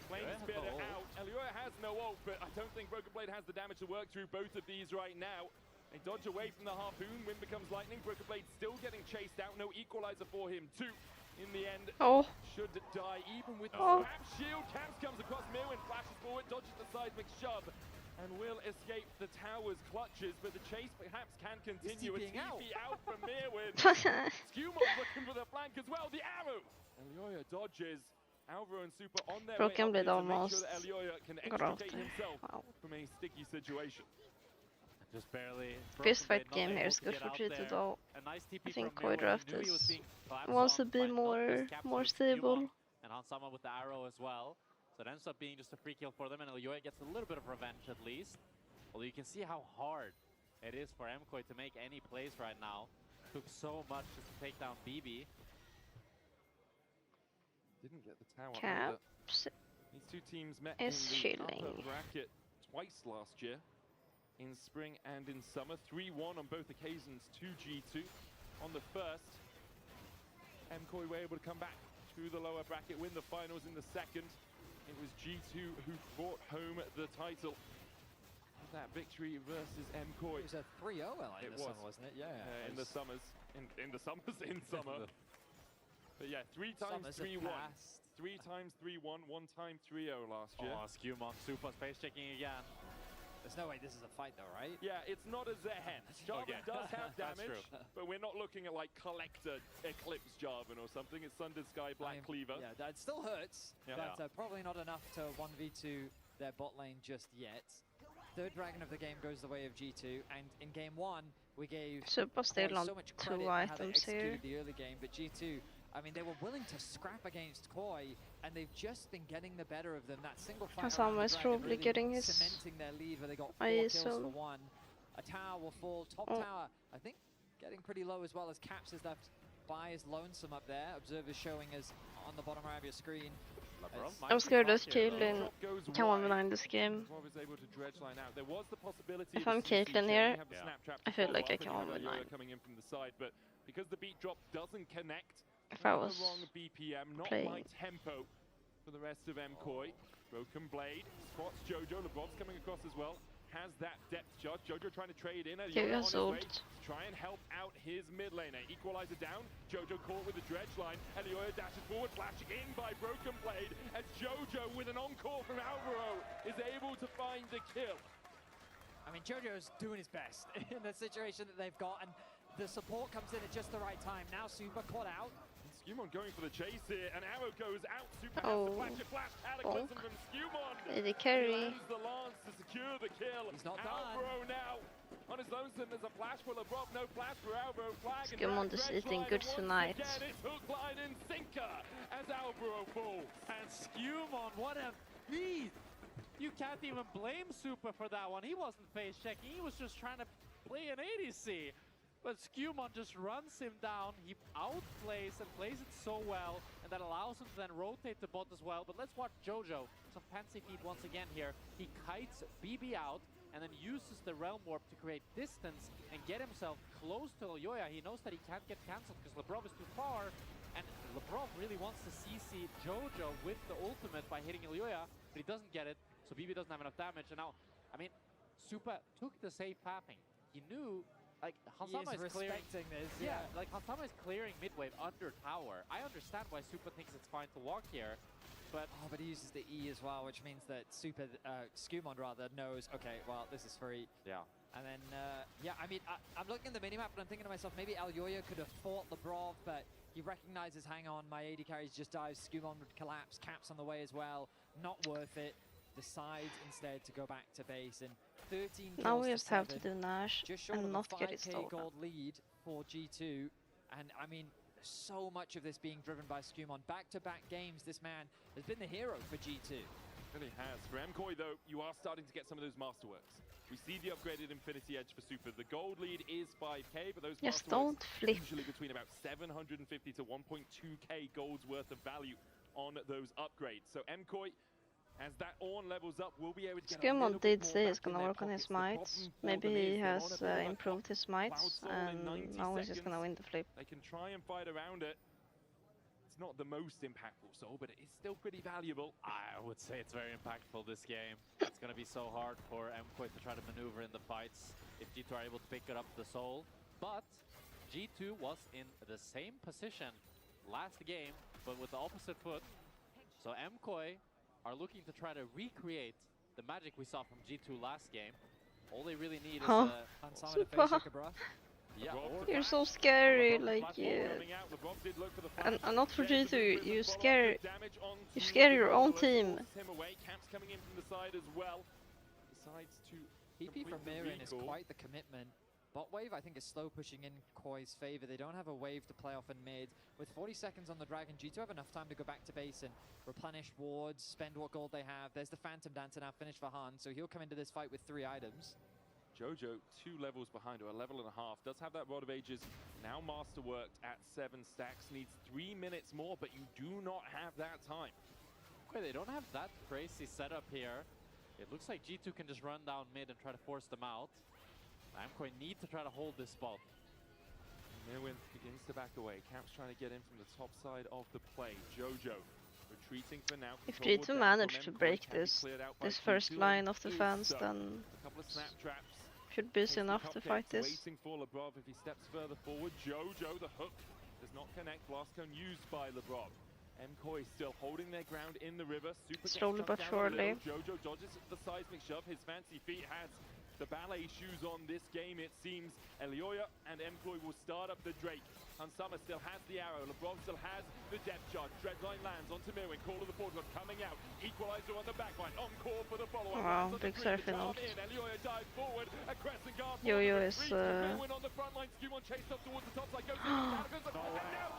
Flame Spitter out. Elyoya has no ult, but I don't think Broken Blade has the damage to work through both of these right now. They dodge away from the harpoon. Wind becomes lightning. Broken Blade still getting chased out. No equalizer for him too. In the end, should die even with the snap shield. Caps comes across Mirwin, flashes forward, dodges the seismic shove, and will escape the tower's clutches. But the chase perhaps can continue. A TP out from Mirwin. Skumond looking for the flank as well. The arrow. Elyoya dodges. Alvaro and Super on their Broken Blade almost sure that Elyoya can extricate himself from a sticky situation. Just barely. First fight game here is good for G2 though. I think MKOI draft wants to be more stable. And Hansama with the arrow as well. So it ends up being just a free kill for them, and Elyoya gets a little bit of revenge at least. Although you can see how hard it is for MKOI to make any plays right now. Took so much just to take down BB. Didn't get the tower. Caps These two teams met is in the upper chilling. bracket twice last year, in spring and in summer. 3-1 on both occasions to G2. On the first, MKOI were able to come back through the lower bracket, win the finals in the second. It was G2 who brought home the title. That victory versus MKOI. It was a 3-0 in the summer, wasn't it? Yeah. In the summers. In the summers, in summer. But yeah, 3 times 3-1. 3 times 3-1, 1 time 3-0 last year. Oh, Skumond super space checking again. There's no way this is a fight though, right? Yeah, it's not a Zehen. Jarvan does have damage, but we're not looking at like Collector Eclipse Jarvan or something. It's Sundered Sky Black Cleaver. Yeah, that still hurts, but probably not enough to 1v2 their bot lane just yet. Third dragon of the game goes the way of G2, and in game 1 we gave Super still on so much 2 credit for how they items here. executed the early game, but G2, I mean, they were willing to scrap against KOI, and they've just been getting the better of them. That single fight Hansama is probably really getting his cementing their lead, where they got 4 kills for 1. A tower will fall. Top tower, I think, getting pretty low as well, as Caps is left by his lonesome up there. Observers showing us on the bottom right of your screen. I'm scared that Caitlyn can 1v9 this game. If I'm Caitlyn here, I feel like I can 1v9. But because the beat drop doesn't connect, if I was wrong BPM, not playing my tempo for the rest of MKOI. Broken Blade spots Jojo. LeBron's coming across as well. Has that depth charge. Jojo trying to trade in. Elyoya has ult. Try and help out his mid laner. Equalizer down. Jojo caught with the dredge line. Elyoya dashes forward, flashing in by Broken Blade. As Jojo, with an encore from Alvaro, is able to find the kill. I mean, Jojo's doing his best in the situation that they've got, and the support comes in at just the right time. Now Super caught out. Skumond going for the chase here, and arrow goes out. Super has to flash a flash. Cataclysm from Skumond. Eddie carry. Lands the lance to secure the kill. He's not Alvaro now on his lonesome. There's a flash for LeBron. No flash for Alvaro. Flag. Skumond is eating good tonight. Again, it's hook, line, and sinker as Alvaro falls. And Skumond, what a beat! You can't even blame Super for that one. He wasn't face checking. He was just trying to play an ADC. But Skumond just runs him down. He outplays and plays it so well, and that allows him to then rotate the bot as well. But let's watch Jojo. Some fancy feet once again here. He kites BB out and then uses the Realm Warp to create distance and get himself close to Elyoya. He knows that he can't get cancelled because Lebrov is too far, and Lebrov really wants to CC Jojo with the ultimate by hitting Elyoya, but he doesn't get it, so BB doesn't have enough damage. And now, I mean, Super took the safe pathing. He knew like He Hansama is is clearing. respecting this. Yeah, like Hansama is clearing mid wave under tower. I understand why Super thinks it's fine to walk here, but But he uses the E as well, which means that Skumon rather knows, okay, well, this is free. yeah. And then, yeah, I mean, I'm looking at the minimap and I'm thinking to myself, maybe Alyoya could have fought Lebrov, but he recognizes, hang on, my AD carries just dives, Skumon would collapse, Caps on the way as well, not worth it. Decides instead to go back to base, and 13 kills Now we to just have to 7, do Nash just short and of not a get it 5k stolen. gold lead for G2. And I mean, so much of this being driven by Skumon. Back-to-back games, this man has been the hero for G2. Really has. For MKOI, though, you are starting to get some of those masterworks. We see the upgraded Infinity Edge for Super. The gold lead is 5k, but those Yes, masterworks don't flip. usually between about 750 to 1.2k gold's worth of value on those upgrades. So MKOI, as that Ornn levels up, we'll be able to get a little Skumon bit did more say he's back in gonna their work on his pockets. The problem mites. for Maybe them he is they're has on a bit of a improved his mites, Cloud Soul in and 90 now he's just gonna seconds. win the flip. They can try and fight around it. It's not the most impactful soul, but it is still pretty valuable. I would say it's very impactful this game. It's going to be so hard for MKOI to try to maneuver in the fights if G2 are able to pick it up the soul. But G2 was in the same position last game, but with the opposite foot. So MKOI are looking to try to recreate the magic we saw from G2 last game. All they really need is Huh. Hansama to face Shakabra. yeah, or You're so scary, like and not for G2. You scare your own team. PP from Mirin is quite the commitment. Bot wave, I think, is slow pushing in KOI's favor. They don't have a wave to play off in mid. With 40 seconds on the Dragon, G2 have enough time to go back to base and replenish wards, spend what gold they have. There's the Phantom Dancer now finished for Han, so he'll come into this fight with 3 items. Jojo, 2 levels behind, or a level and a half. Does have that Rod of Ages, now masterworked at 7 stacks. Needs 3 minutes more, but you do not have that time. Okay, they don't have that crazy setup here. It looks like G2 can just run down mid and try to force them out. MKOI need to try to hold this spot. Mirwin begins to back away. Camp's trying to get in from the top side of the play. Jojo retreating for now. If G2 manage to break this first line of defense, then a couple of snap traps. should be enough to fight this. Waiting for Lebrov if he steps further forward. Jojo, the hook, does not connect. Blast cone used by Lebrov. MKOI still holding their ground in the river. Super Slowly but surely. Jojo dodges the seismic shove. His fancy feet has the ballet shoes on this game, it seems. Elioya and MKOI will start up the Drake. Hansama still has the arrow. Lebrov still has the depth charge. Dreadline lands onto Mirwin. Call of the Portal coming out. Equalizer on the backline. Encore for the follow-up. Wow, big surfing out. Elioya dives forward. A crescent guard. Yo-Yo is Mirwin on the front line. Skumon chased up towards the top side.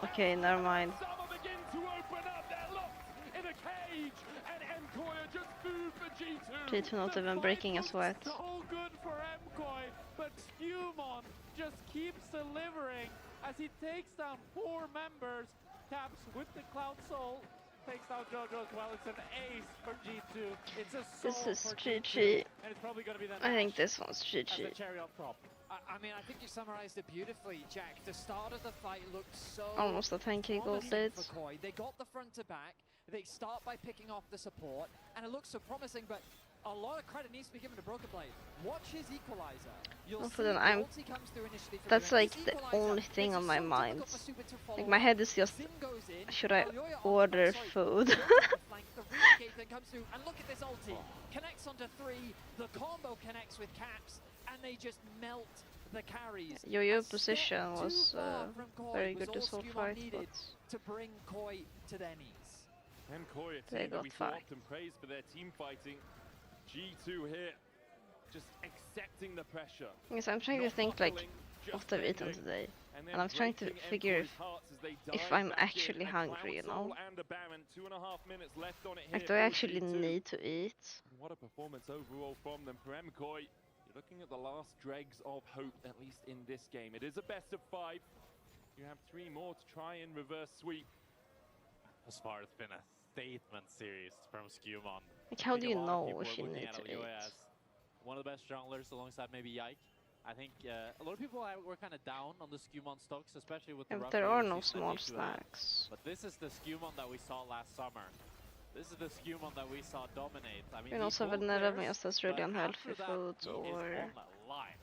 Okay, never mind. Hansama begin to open up. They're locked in a cage. And MKOI are just food for G2. G2 not even breaking a sweat. So good for MKOI, but Skumon just keeps delivering as he takes down 4 members. Caps with the Cloud Soul, takes down Jojo as well. It's an ace for G2. It's a soul This is for GG. G2, and it's probably going to be the I think Nash this one's as the GG. cherry on top. I mean, I think you summarized it beautifully, Jack. The start of the fight looked so Almost a 10k gold promising lead. for KOI. They got the front to back. They start by picking off the support, and it looks so promising, but a lot of credit needs to be given to Broken Blade. Watch his equalizer. You'll Well, see for then the ulti comes through initially for that's Mirren. like His the equalizer only thing makes on it my so mind. difficult for Super to follow Like my up. head is just, Zin goes in, should I Alyoya order sorry, food? the flank, the renegade then comes through, and look at this ulti. Connects onto 3, the combo connects with Caps, and they just melt the carries. Yo-Yo A step position too was far from KOI very was good all this whole Skumon fight, needed but to bring KOI to their knees. MKOI, a They team that got we so fucked. often praise for their team fighting. G2 here, just accepting the pressure. yes, I'm trying to Not think like buckling, just what I've eaten bending, today, and and I'm trying to breaking figure MKOI's hearts as they if dive I'm back in. actually A hungry, you Cloud Soul know? and a Baron, 2.5 minutes left on it here Like, do I for actually G2. need to eat? And what a performance overall from them. For MKOI, you're looking at the last dregs of hope, at least in this game. It is a best of 5. You have 3 more to try and reverse sweep. As far it's been a statement series from Skumon. Like, how I do think you a lot of know people if are you looking need at to Elioya eat? as one of the best junglers alongside maybe Yike. I think a lot of people were kind of down on the Skumon stocks, especially with the Yeah, but rough there are early no season small that G2 had. snacks. But this is the Skumon that we saw last summer. This is the Skumon that we saw dominate. I mean, And he also pulled Vanilla theirs, means that's really but unhealthy after that, foods he is or on the line.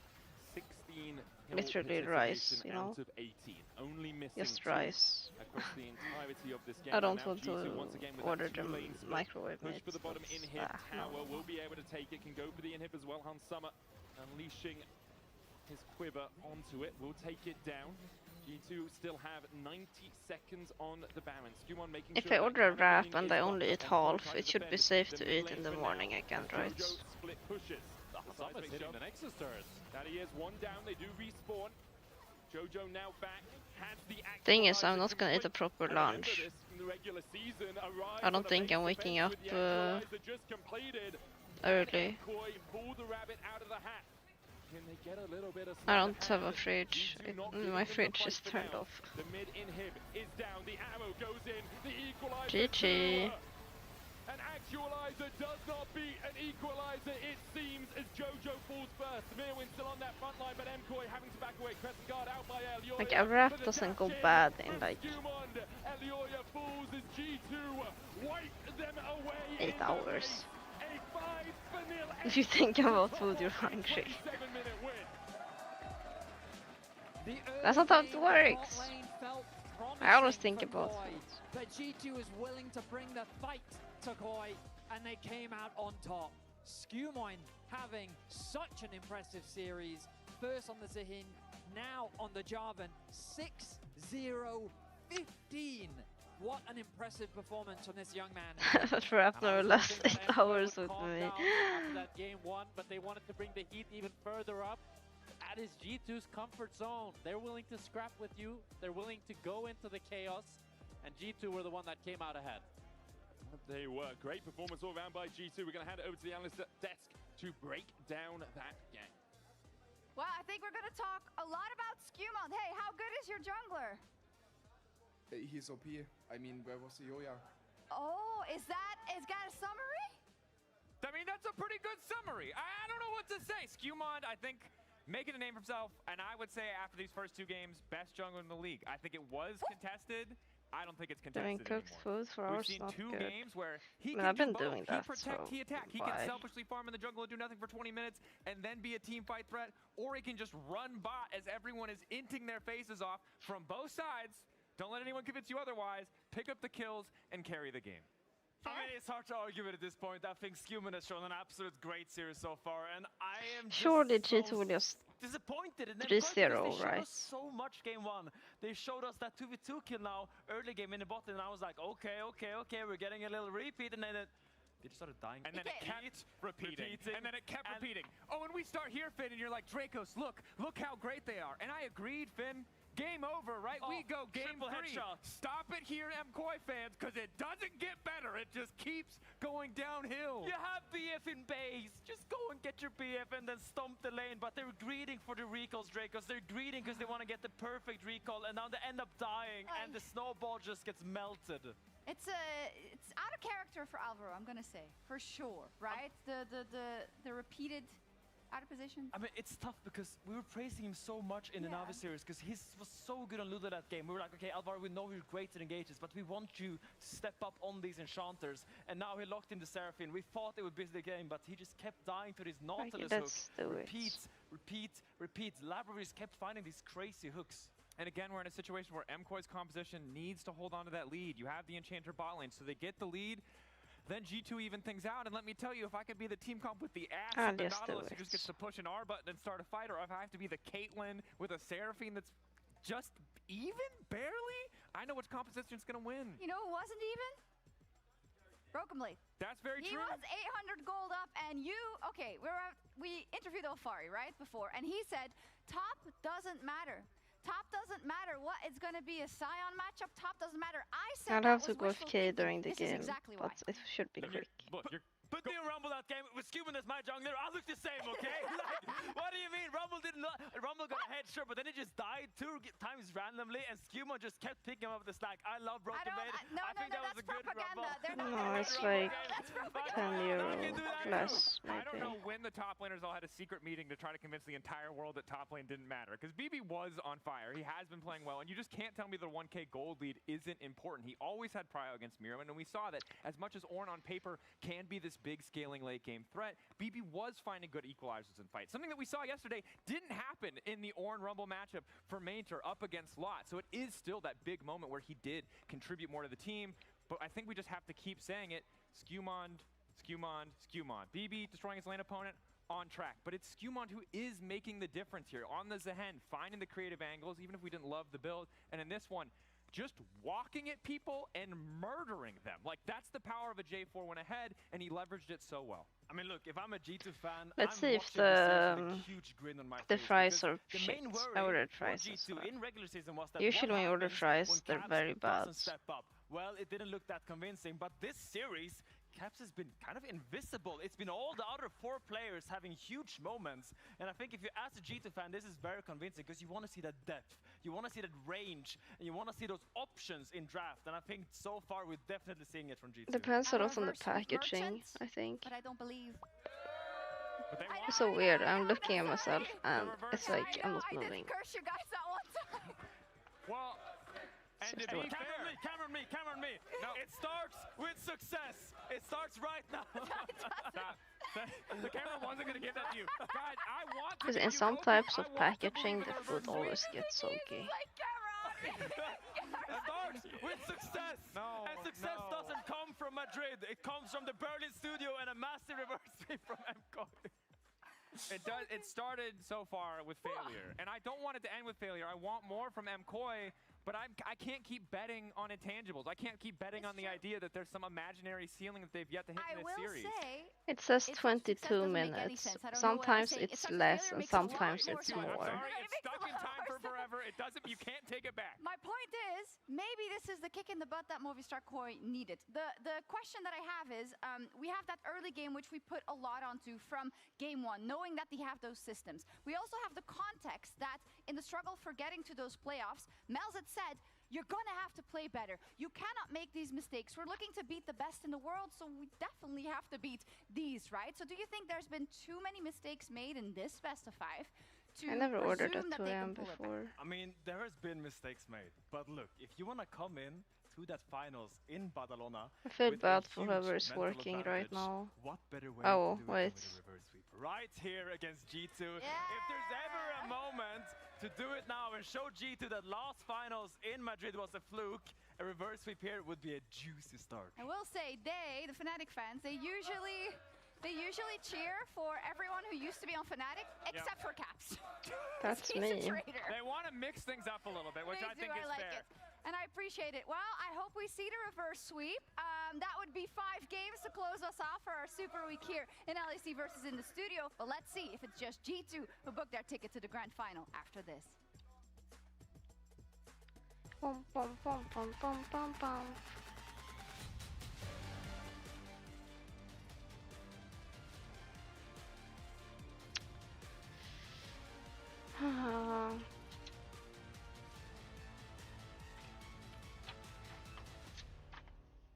60 16 literally Rice, you know? out of 18. Only missing Just 2 Rice. across the entirety of this game. I don't Now want G2 to once again with order that them two-lane split. microwave Push meats. for the bottom inhib. Tower No. will be able to take it. Can go for the inhib as well. Hans Summer unleashing his quiver onto it. Will take it down. G2 still have 90 seconds on the Baron. Skumon making If sure I that order a wrap everything and is I up. only eat MKOI half, tries it to should be defend safe the to mid eat lane in the for morning now. again, As right? Jojo split pushes. Someone's hitting the Nexus turret. That he is one down. They do respawn. Jojo now back. Has the Thing is, I'm actualizer not gonna eat a complete. proper And remember lunch. this from the regular season. Arrives I on don't a think base I'm waking defense up with the actualizer just completed. early. MKOI pull the rabbit out of the hat. Can they get a little bit of I don't sleight of have a hand? fridge. G2 not giving My them the fridge fight is for turned now. off. The mid inhib is down. The arrow goes in. The equalizer. GG. An actualizer does not beat an equalizer, it seems, as Jojo falls first. Mirwin still on that front line, but MKOI having to back away. Crescent guard out by Elioya. Like a wrap doesn't go bad in like Elioya falls as G2 wipe them away 8 hours. A 5-0 If you think about food, you're hungry. 27-minute win. That's not how it works. I always think about food. But G2 was willing to bring the fight to Koi, and they came out on top. Skumon having such an impressive series. First on the Zahin, now on the Jarvan. 6-0-15. What an impressive performance from this young man. Wrap never lasts 8 hours with Calmed me. down after that game 1, but they wanted to bring the heat even further up. That is G2's comfort zone. They're willing to scrap with you. They're willing to go into the chaos. And G2 were the one that came out ahead. They were. Great performance all around by G2. We're going to hand it over to the analyst desk to break down that game. Well, I think we're going to talk a lot about Skumon. Hey, how good is your jungler? He's OP. I mean, where was the Yoya? Oh, is that a summary? I mean, that's a pretty good summary. I don't know what to say. Skumon, I think, making a name for himself, and I would say after these first 2 games, best jungler in the league. I think it was contested. I don't think it's contested Doing cooked anymore. food for hours We've seen not 2 good. games where he I mean, can I've been do both. doing that, He protect, so he attack. He why? can selfishly farm in the jungle and do nothing for 20 minutes and then be a team fight threat, or he can just run bot as everyone is inting their faces off from both sides. Don't let anyone convince you otherwise. Pick up the kills and carry the game. I mean, it's hard to argue with at this point. I think Skumon has shown an absolute great series so far, and I am just Surely so G2 will just disappointed. And 3-0, they showed right? us so much game 1. They showed us that 2v2 kill now, early game in the bot, and I was like, okay, we're getting a little repeat, and then they just started dying. And then it kept repeating. And then it kept repeating. Oh, and we start here, Finn, and you're like, Dracos, look how great they are. And I agreed, Finn. Game over, right? We go game 3. Headshot. Stop it here, MKOI fans, because it doesn't get better. It just keeps going downhill. You have BF in base. Just go and get your BF and then stomp the lane. But they're greeting for the recalls, Dracos. They're greeting because they want to get the perfect recall, and now they end up dying, and the snowball just gets melted. It's out of character for Alvaro, I'm gonna say, for sure, right? The repeated out of position. I mean, it's tough because we were praising him so much in the Navi series because he was so good on Ludo that game. We were like, okay, Alvaro, we know you're great at engages, but we want you to step up on these enchanters. And now he locked in the Seraphine. We thought it would be the game, but he just kept dying to this Nautilus hook. Repeats. Labraries kept finding these crazy hooks. And again, we're in a situation where MKOI's composition needs to hold on to that lead. You have the Enchanter bot lane, so they get the lead. Then G2 even things out, and let me tell you, if I could be the team comp with the ass of the Nautilus who just gets to push an R button and start a fight, or if I have to be the Caitlyn with a Seraphine that's just even, barely, I know which composition's gonna win. You know who wasn't even? Broken Blade. That's very true. He was 800 gold up, and we interviewed Alfari, right, before, and he said, top doesn't matter. Top doesn't matter what it's going to be, a Scion matchup, top doesn't matter. I said I'll have to go FK during the game, exactly but it should be quick. Put me in Rumble that game with Skumon as my jungler. I look the same, okay? Like, what do you mean? Rumble got a headshot, but then he just died 2 times randomly, and Skumon just kept picking him up the slack. I love Broken Blade. I think that was a good Rumble. No, it's like 10 euro less, I don't know maybe. when the top laners all had a secret meeting to try to convince the entire world that top lane didn't matter. Because BB was on fire. He has been playing well, and you just can't tell me the 1K gold lead isn't important. He always had prio against Miriam, and we saw that as much as Ornn on paper can be this this big scaling late game threat, BB was finding good equalizers in fights. Something that we saw yesterday didn't happen in the Ornn Rumble matchup for Mainter up against Lot. So it is still that big moment where he did contribute more to the team. But I think we just have to keep saying it. Skewmond, Skewmond, Skewmond. BB destroying his lane opponent, on track. But it's Skewmond who is making the difference here. On the Zehen, finding the creative angles, even if we didn't love the build. And in this one, just walking at people and murdering them. Like, that's the power of a J4 went ahead, and he leveraged it so well. I mean, look, if I'm a G2 fan, Let's I'm see if watching this with a huge grin on my the face, fries because are the shit. main worry I ordered for fries. G2 in regular season was that Usually what when you order happens fries, when they're Caps very bad. doesn't step up. Well, it didn't look that convincing, but this series, Caps has been kind of invisible. It's been all the other 4 players having huge moments. And I think if you as a G2 fan, this is very convincing because you want to see that depth. You want to see that range. And you want to see those options in draft. And I think so far we're definitely seeing it from G2. Depends a lot on the Reverse sweep packaging, merchants, I think. But I don't believe. It's so weird. I'm looking at myself and it's like I'm not I moving. didn't curse you guys that one time. Well, and to be fair, Camera on me. No. It starts with success. It starts right now. the camera wasn't going to give that to you. Guys, I want to Because give in you some Goku. types I of want to packaging, believe the in food reverse always sweep. gets soggy. Like camera on me. It starts with success. No, and success no. doesn't come from Madrid. It comes from the Berlin studio and a massive reverse sweep from MKOI. It does. It started so far with failure, and I don't want it to end with failure. I want more from MKOI, but I can't keep betting on intangibles. I can't keep betting on the idea that there's some imaginary ceiling that they've yet to hit in this series. Say, It says if 22 success doesn't make any minutes. sense, I don't know what I'm Sometimes saying. it's such less failure and makes a lot sometimes more it's sense. I'm more. sorry, It it's makes stuck a in lot time more for forever. It doesn't. You can't take it back. My point is, maybe this is the kick in the butt that Movistar Koi needed. The question that I have is, we have that early game which we put a lot onto from game 1, knowing that they have those systems. We also have the context that in the struggle for getting to those playoffs, Melzit said, you're gonna have to play better. You cannot make these mistakes. We're looking to beat the best in the world, so we definitely have to beat these, right? So do you think there's been too many mistakes made in this best of 5? I never ordered a presume that they can 2M pull it back? before. I mean, there has been mistakes made. But look, if you want to come in to that finals in Badalona, I feel with bad a for huge whoever is mental working right advantage, now. what better way Oh, to do wait. it than with a reverse sweep? Right here against G2. If there's ever a moment to do it now and show G2 that last finals in Madrid was a fluke, a reverse sweep here would be a juicy start. I will say, the Fnatic fans, they usually cheer for everyone who used to be on Fnatic, except for Caps. That's He's me. a traitor. They want to mix things up a little bit, which They I think do, is I like fair. it. And I appreciate it. Well, I hope we see the reverse sweep. That would be 5 games to close us off for our Super Week here in LEC versus in the studio. But let's see if it's just G2 who booked their ticket to the grand final after this. Bum, bum, bum, bum, bum, bum, bum.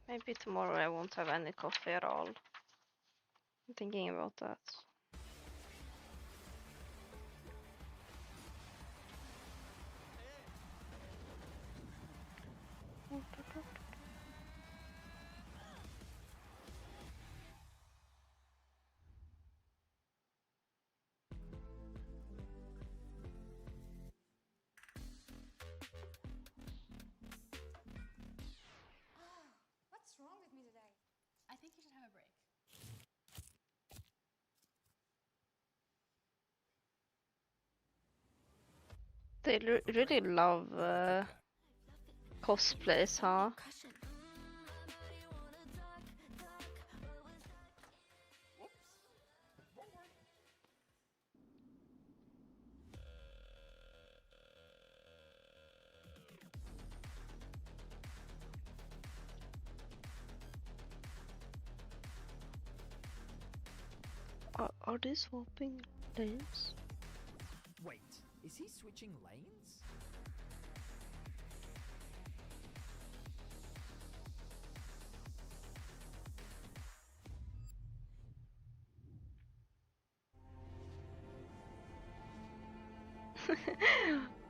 Maybe tomorrow I won't have any coffee at all. I'm thinking about that. What's wrong with me today? I think you should have a break. They really love cosplays, huh? Are they swapping lanes? Wait, is he switching lanes?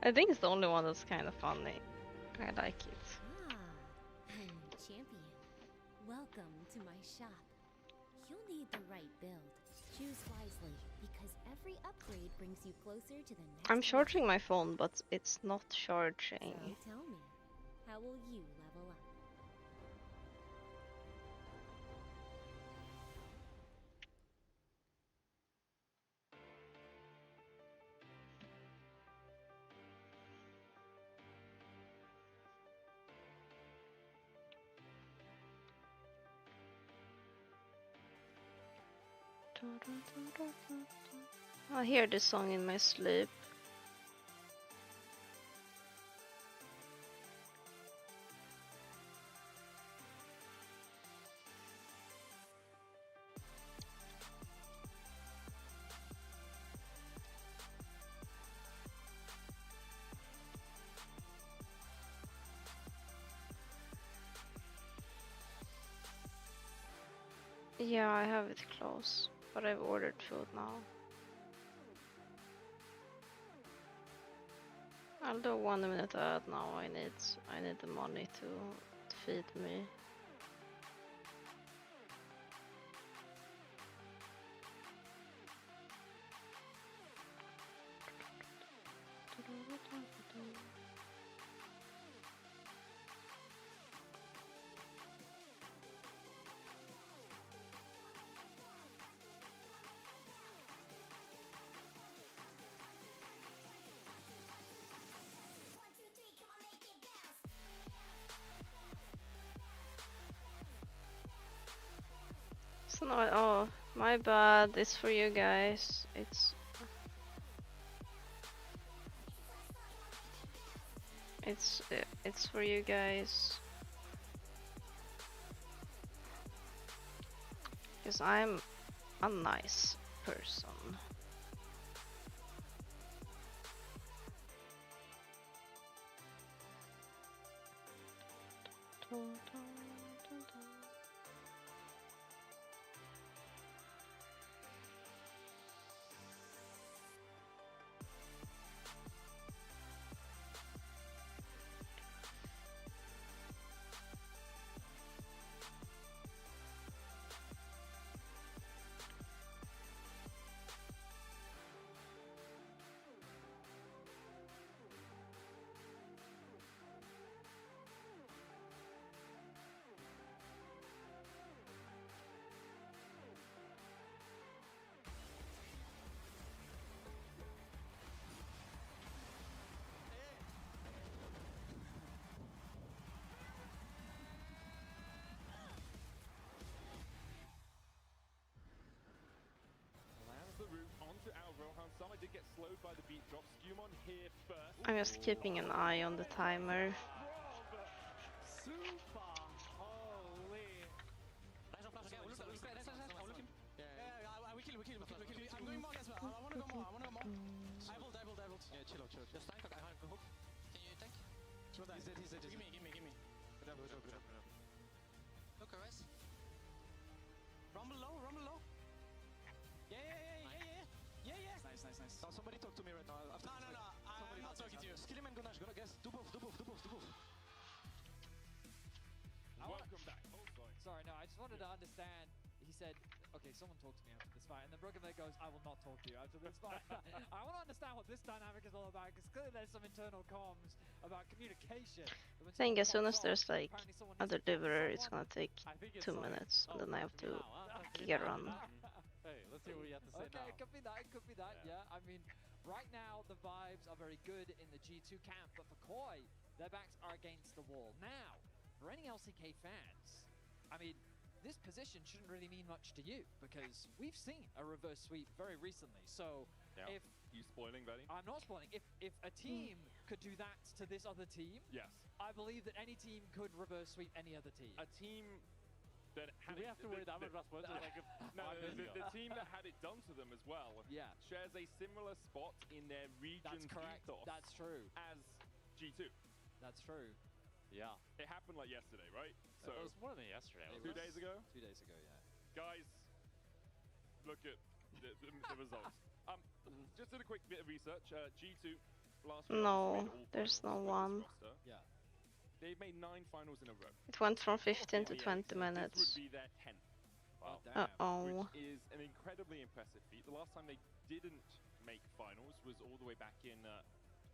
I think it's the only one that's kind of funny. I like it. Ah, I'm champion. Welcome to my shop. You'll need the right build. Choose wisely, because every upgrade brings you closer to the next I'm charging level. my phone, but it's not charging. So tell me, how will you level up? I hear this song in my sleep. Yeah, I have it close, but I've ordered food now. I'll do 1 minute ad now. I need the money to feed me. So no, oh, my bad. It's for you guys. It's for you guys. Because I'm a nice person. The route onto Alvaro. Hansama did get slowed by the beat drop. Skewmon here first. I'm just keeping an eye on the timer. Super! Holy! Nice on flash again. Nice. I will look him. Yeah, we kill. I'm going more as well. I wanna go more. I will. Yeah, chill. Just tank. I have a hook. Can you tank? He's dead. Give me. Good up. Look, Ares. Rumble low. Yeah. Nice. Now somebody talk to me right now. No. I'm not talking to you. Skill him and go Nash. Go guys. Do both. Welcome back. Oh, Sorry, no, I just wanted to understand. He said, okay, someone talk to me after this fight. And then Bruggemed goes, I will not talk to you after this fight. I want to understand what this dynamic is all about, because clearly there's some internal comms about communication. I think as soon as there's like a deliverer, it's gonna take 2 minutes, and then I have to get around. Hey, let's see what you have to say now. Okay, it could be that, yeah. I mean, right now, the vibes are very good in the G2 camp, but for KOI, their backs are against the wall. Now, for any LCK fans, I mean, this position shouldn't really mean much to you, because we've seen a reverse sweep very recently. So, if... You spoiling, Betty? I'm not spoiling. If a team could do that to this other team, yes, I believe that any team could reverse sweep any other team. A team that had we have to worry that much about spoilers like the team that had it done to them as well shares a similar spot in their region's ethos. That's true. As G2. That's true. Yeah. It happened like yesterday, right? So it was more than yesterday. 2 days ago? 2 days ago, yeah. Guys, look at the results. Just did a quick bit of research. G2 last year No, there's no one. Yeah. They've made 9 finals in a row. It went from 15 to 20 minutes. This would be their 10th. Wow. Uh-oh. Which is an incredibly impressive feat. The last time they didn't make finals was all the way back in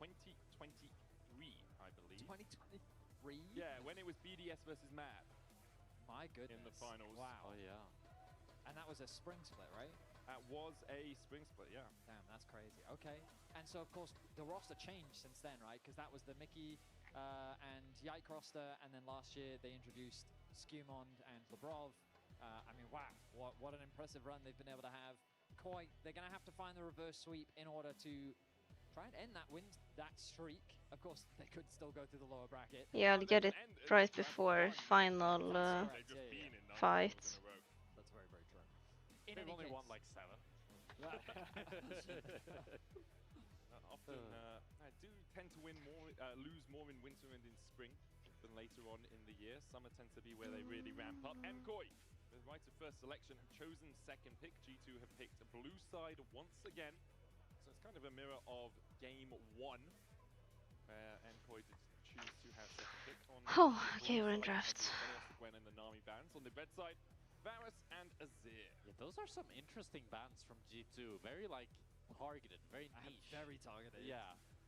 2023, I believe. 2023? Yeah, when it was BDS versus Mad. My goodness. In the finals. Wow. Oh yeah. And that was a spring split, right? That was a spring split, yeah. Damn, that's crazy. Okay. And so, of course, the roster changed since then, right? Because that was the Mickey and Yike roster, and then last year they introduced Skumond and Lebrov. I mean, wow, what an impressive run they've been able to have. Koi, they're going to have to find the reverse sweep in order to try and end that streak. Of course, they could still go through the lower bracket. Yeah, I'll get it right before final fight. That's very, very true. They've only won like 7. Often I do tend to lose more in winter and in spring than later on in the year. Summer tends to be where they really ramp up. MKOI, the right of first selection, have chosen second pick. G2 have picked a blue side once again. So it's kind of a mirror of game 1. MKOI did choose to have second pick on. Oh, okay, we're in draft. Gwen and the Nami bans. On the red side, Varus and Azir. Yeah, those are some interesting bans from G2. Very like targeted, very niche. Very targeted. Yeah.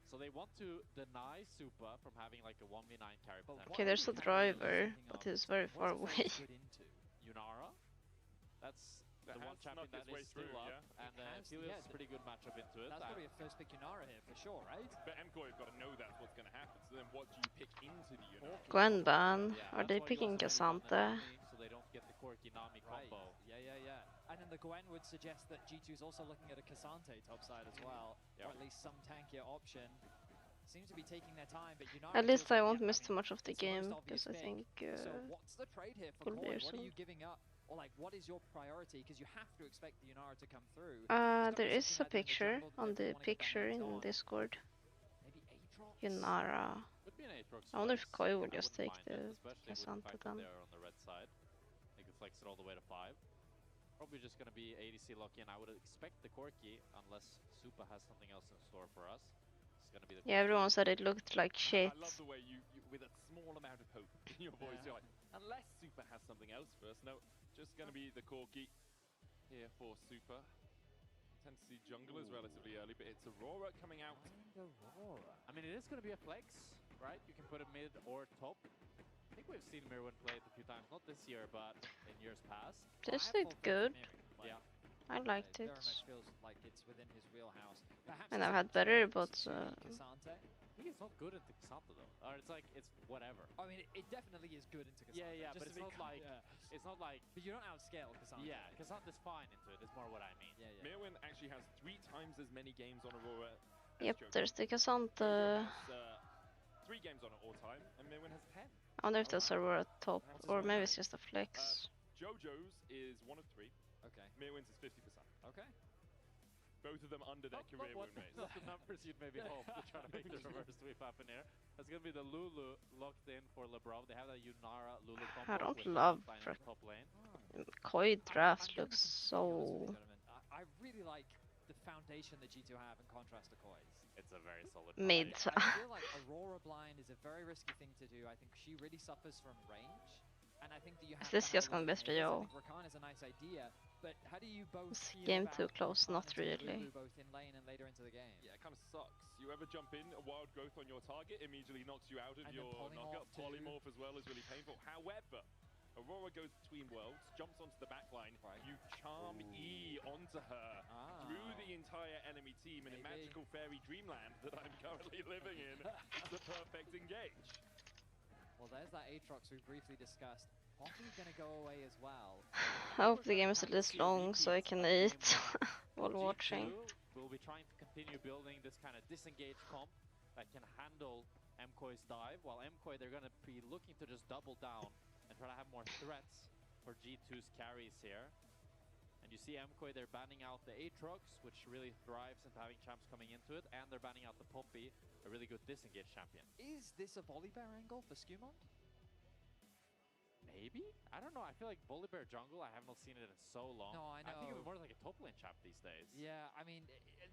So they want to deny Supa from having like a 1v9 carry potential. Okay, there's a driver, but he's very far away. Yunara? That's the one champion that is still up, and Helios is a pretty good matchup into it. That's going to be a first pick Yunara here for sure, right? But MKOI have got to know that's what's going to happen. So then what do you pick into the Yunara? Gwen ban. Are they picking Cassante? So they don't get the Corki Nami combo. Yeah. And then the Gwen would suggest that G2 is also looking at a Cassante topside as well, or at least some tankier option. Seems to be taking their time, but Yunara... At least I won't miss too much of the game, because I think so what's the trade here for Koi? What are you giving up? Or like, what is your priority? Because you have to expect the Yunara to come through. There is a picture on the picture in Discord. Maybe Aatrox? Yunara. Could be an Aatrox. I wonder if Koi will just take the Cassante then. There on the red side. They could flex it all the way to 5. Probably just going to be ADC Lucky, and I would expect the Corki, unless Supa has something else in store for us. It's going to be the Yeah, everyone said it looked like shit. I love the way you with a small amount of hope in your voice, you're like, unless Supa has something else for us. No, just going to be the Corki here for Supa. Tend to see junglers relatively early, but it's Aurora coming out. Aurora. I mean, it is going to be a flex, right? You can put it mid or top. I think we've seen Mirwin play it a few times, not this year, but in years past. This looked good. Yeah. I liked it. Very much feels like it's within his wheelhouse. And I've had better, but... Cassante. I think it's not good into Cassante though. Or it's like, it's whatever. I mean, it definitely is good into Cassante. Yeah, but it's not like... It's not like... But you don't outscale Cassante. Yeah, Cassante's fine into it, is more what I mean. Yeah. Mirwin actually has 3 times as many games on Aurora. Yep, there's the Cassante. 3 games on it all time, and Mirwin has 10. I wonder if there's Aurora top, or maybe it's just a flex. Jojo's is 1 of 3. Okay. Mirwin's is 50%. Okay. Both of them under their career win rates. Not the numbers you'd maybe hope to try to make this reverse sweep happen here. That's going to be the Lulu locked in for Lebrov. They have that Yunara Lulu combo. I don't love top lane. Koi draft looks so... I really like the foundation that G2 have in contrast to Koi's. It's a very solid mid. I feel like Aurora blind is a very risky thing to do. I think she really suffers from range. And I think that you have This just gonna be Rio. Rakan is a nice idea, but how do you both Game too close, not really. both in lane and later into the game? Yeah, it kind of sucks. You ever jump in, a wild growth on your target immediately knocks you out of your knockup. Polymorph as well is really painful. However, Aurora goes between worlds, jumps onto the backline. You charm E onto her through the entire enemy team in a magical fairy dreamland that I'm currently living in. It's the perfect engage. Well, there's that Aatrox we briefly discussed. Poppy's gonna go away as well. I hope the game is at least long so I can eat while watching. We'll be trying to continue building this kind of disengaged comp that can handle MKOI's dive, while MKOI, they're gonna be looking to just double down and try to have more threats for G2's carries here. And you see MKOI, they're banning out the Aatrox, which really thrives into having champs coming into it, and they're banning out the Poppy, a really good disengage champion. Is this a Volibear angle for Skumond? Maybe? I don't know. I feel like Bully Bear jungle, I haven't seen it in so long. No, I I think of know. it more like a top lane champ these days. Yeah, I mean,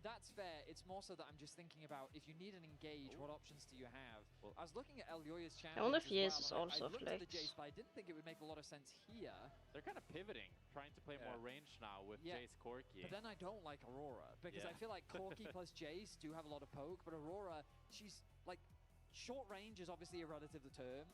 that's fair. It's more so that I'm just thinking about if you need an engage, what options do you have? I was looking at Elyoya's champions I wonder if as Jace well, is and also I looked at the flex. Jace, but I didn't think it would make a lot of sense here. They're kind of pivoting, trying to play more range now with Jace Corki. But then I don't like Aurora, because I feel like Corki plus Jace do have a lot of poke, but Aurora, she's like, short range is obviously a relative term,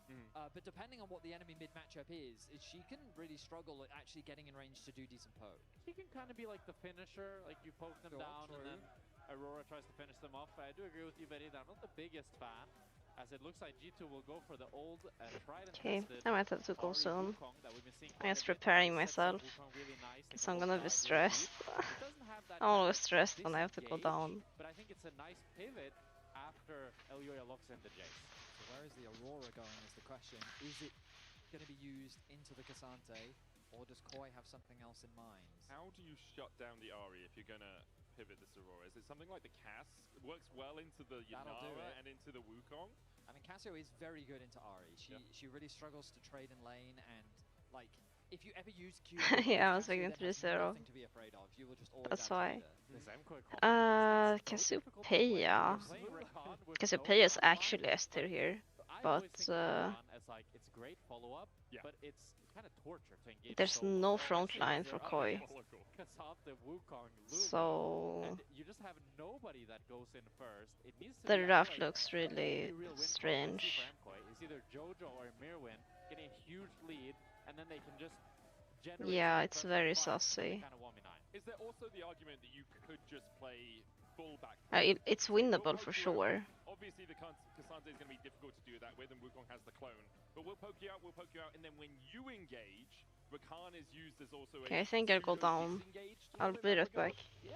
but depending on what the enemy mid matchup is, she can really struggle at actually getting in range to do decent poke. He can kind of be like the finisher, like you poke them down and then Aurora tries to finish them off. But I do agree with you, Betty, that I'm not the biggest fan, as it looks like G2 will go for the old tried and Okay, tested I might have to go Ahri soon. Wukong that we've been seeing I'm quite just a bit. preparing He sets up myself, Wukong really nice, because they I'm can gonna both be dive really stressed. deep. It doesn't have that I'm kind always of stressed when I have to go disengage, down. but I think it's a nice pivot after Elyoya locks in the Jace. So where is the Aurora going is the question. Is it going to be used into the Cassante, or does Koi have something else in mind? How do you shut down the Ahri if you're going to pivot this Aurora? Is it something like the Cass? It works well into the Yanara and into the Wukong? I mean, Cassio is very good into Ahri. She really struggles to trade in lane, and like, if you ever use Q, Yeah, I was Cassio thinking then has 3-0. nothing to be afraid of. You will just always That's why. This MKOI Cassiopeia. Cassiopeia is actually S tier here, but it's like it's great follow-up, but it's kind of torture to engage. there's no front line for Koi. So and you just have nobody that goes in first. It needs to the be draft like looks really strange. It's either Jojo or Mirwin getting a huge lead, and then they can just generate. Yeah, it's very sussy. Is there also the argument that you could just play full back? It's winnable for sure. Obviously, the Cassante is going to be difficult to do that with, and Wukong has the clone. But we'll poke you out, and then when you engage, Rakan is used as also a... Okay, I think I'll go down. I'll be right back. Yeah,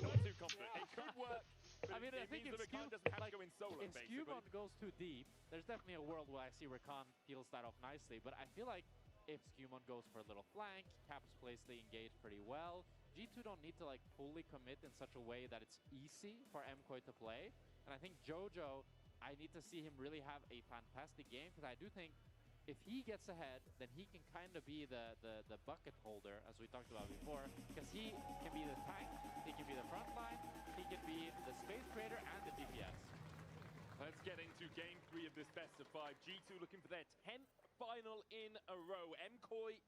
not too confident. It could work. I mean, I think if Rakan doesn't have to go in solo, if Skewbon goes too deep, there's definitely a world where I see Rakan peels that off nicely. But I feel like if Skewbon goes for a little flank, Caps plays the engage pretty well. G2 don't need to like fully commit in such a way that it's easy for MKOI to play. And I think Jojo, I need to see him really have a fantastic game, because I do think if he gets ahead, then he can kind of be the bucket holder, as we talked about before, because he can be the tank, he can be the front line, he can be the space creator and the DPS. Let's get into game 3 of this best of 5. G2 looking for their 10th final in a row. MKOI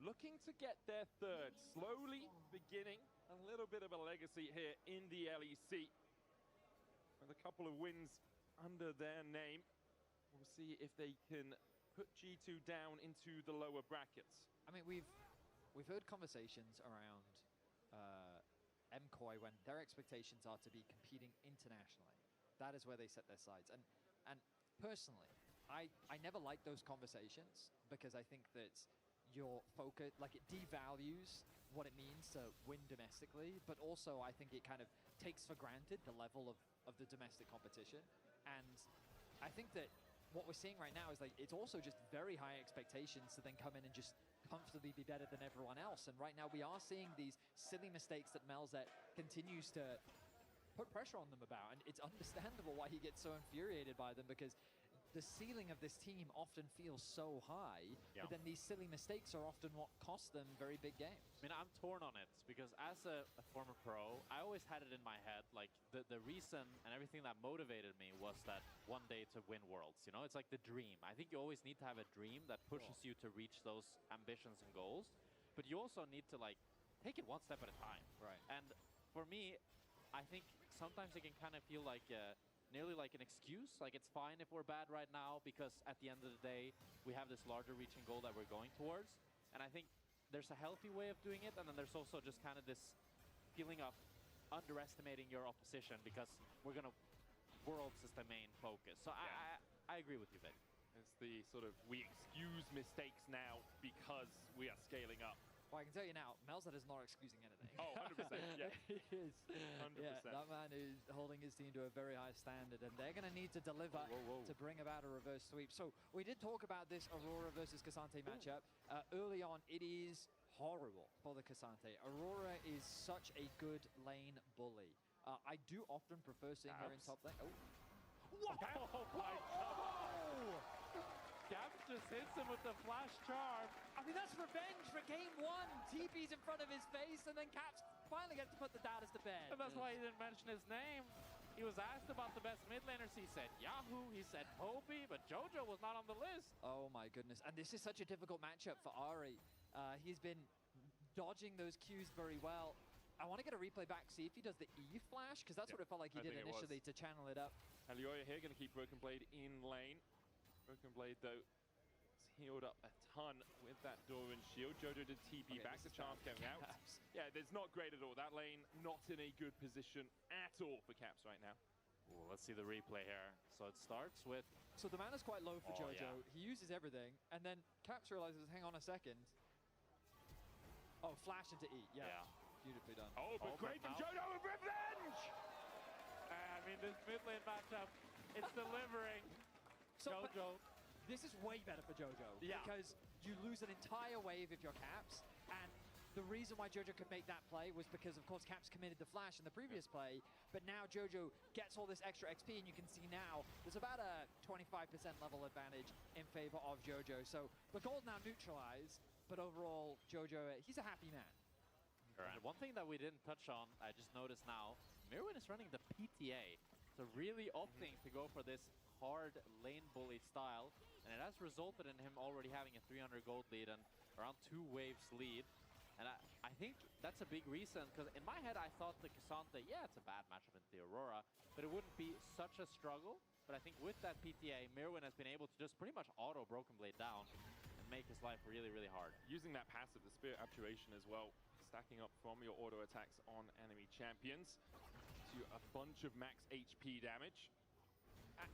looking to get their 3rd, slowly beginning a little bit of a legacy here in the LEC. With a couple of wins under their name, we'll see if they can put G2 down into the lower brackets. I mean, we've heard conversations around MKOI when their expectations are to be competing internationally. That is where they set their sights. And personally, I never like those conversations, because I think that your focus, like, it devalues what it means to win domestically, but also I think it kind of takes for granted the level of the domestic competition. And I think that what we're seeing right now is like, it's also just very high expectations to then come in and just comfortably be better than everyone else. And right now we are seeing these silly mistakes that Melzet continues to put pressure on them about. And it's understandable why he gets so infuriated by them, because the ceiling of this team often feels so high, but then these silly mistakes are often what cost them very big games. I mean, I'm torn on it, because as a former pro, I always had it in my head, like, the reason and everything that motivated me was that one day to win Worlds, you know? It's like the dream. I think you always need to have a dream that pushes you to reach those ambitions and goals, but you also need to, like, take it one step at a time. Right. And for me, I think sometimes it can kind of feel like nearly like an excuse, like it's fine if we're bad right now, because at the end of the day, we have this larger reaching goal that we're going towards. And I think there's a healthy way of doing it, and then there's also just kind of this feeling of underestimating your opposition, because we're gonna, Worlds is the main focus. So I agree with you, Ben. It's the sort of, we excuse mistakes now because we are scaling up. Well, I can tell you now, Melzet is not excusing anything. Oh, 100%, yeah. He is. 100%. Yeah, that man is holding his team to a very high standard, and they're going to need to deliver to bring about a reverse sweep. So we did talk about this Aurora versus Cassante matchup. Early on, it is horrible for the Cassante. Aurora is such a good lane bully. I do often prefer seeing her in top lane. Oh. What? Oh my god! Gab just just hits him with the flash charm. I mean, that's revenge for game one. TP's in front of his face, and then Caps finally gets to put the doubters to bed. And that's why he didn't mention his name. He was asked about the best mid laners. He said Yahoo, he said Popey, but Jojo was not on the list. Oh my goodness. And this is such a difficult matchup for Ari. He's been dodging those Qs very well. I want to get a replay back, see if he does the E flash, because that's what it felt like he did initially to channel it up. Elioya here going to keep Broken Blade in lane. Broken Blade, though, has healed up a ton with that Doran shield. Jojo did TP back, the charm going out. Yeah, there's not great at all. That lane not in a good position at all for Caps right now. Ooh, let's see the replay here. So it starts with... So the mana's quite low for Jojo. Yeah. He uses everything, and then Caps realizes, hang on a second. Oh, flash into E, yeah. Beautifully done. Oh, but great from Jojo with revenge! I mean, this mid lane matchup, it's delivering. Jojo. This is way better for Jojo. Yeah. Because you lose an entire wave if you're Caps, and the reason why Jojo could make that play was because, of course, Caps committed the flash in the previous play, but now Jojo gets all this extra XP, and you can see now there's about a 25% level advantage in favor of Jojo. So the gold now neutralized, but overall, Jojo, he's a happy man. And one thing that we didn't touch on, I just noticed now, Mirwin is running the PTA. So really opting to go for this hard lane bully style, and it has resulted in him already having a 300 gold lead and around 2 waves lead. And I think that's a big reason, because in my head I thought the Cassandra, yeah, it's a bad matchup in the Aurora, but it wouldn't be such a struggle. But I think with that PTA, Mirwin has been able to just pretty much auto Broken Blade down and make his life really, really hard. Using that passive, the Spirit Abjuration as well, stacking up from your auto attacks on enemy champions to a bunch of max HP damage.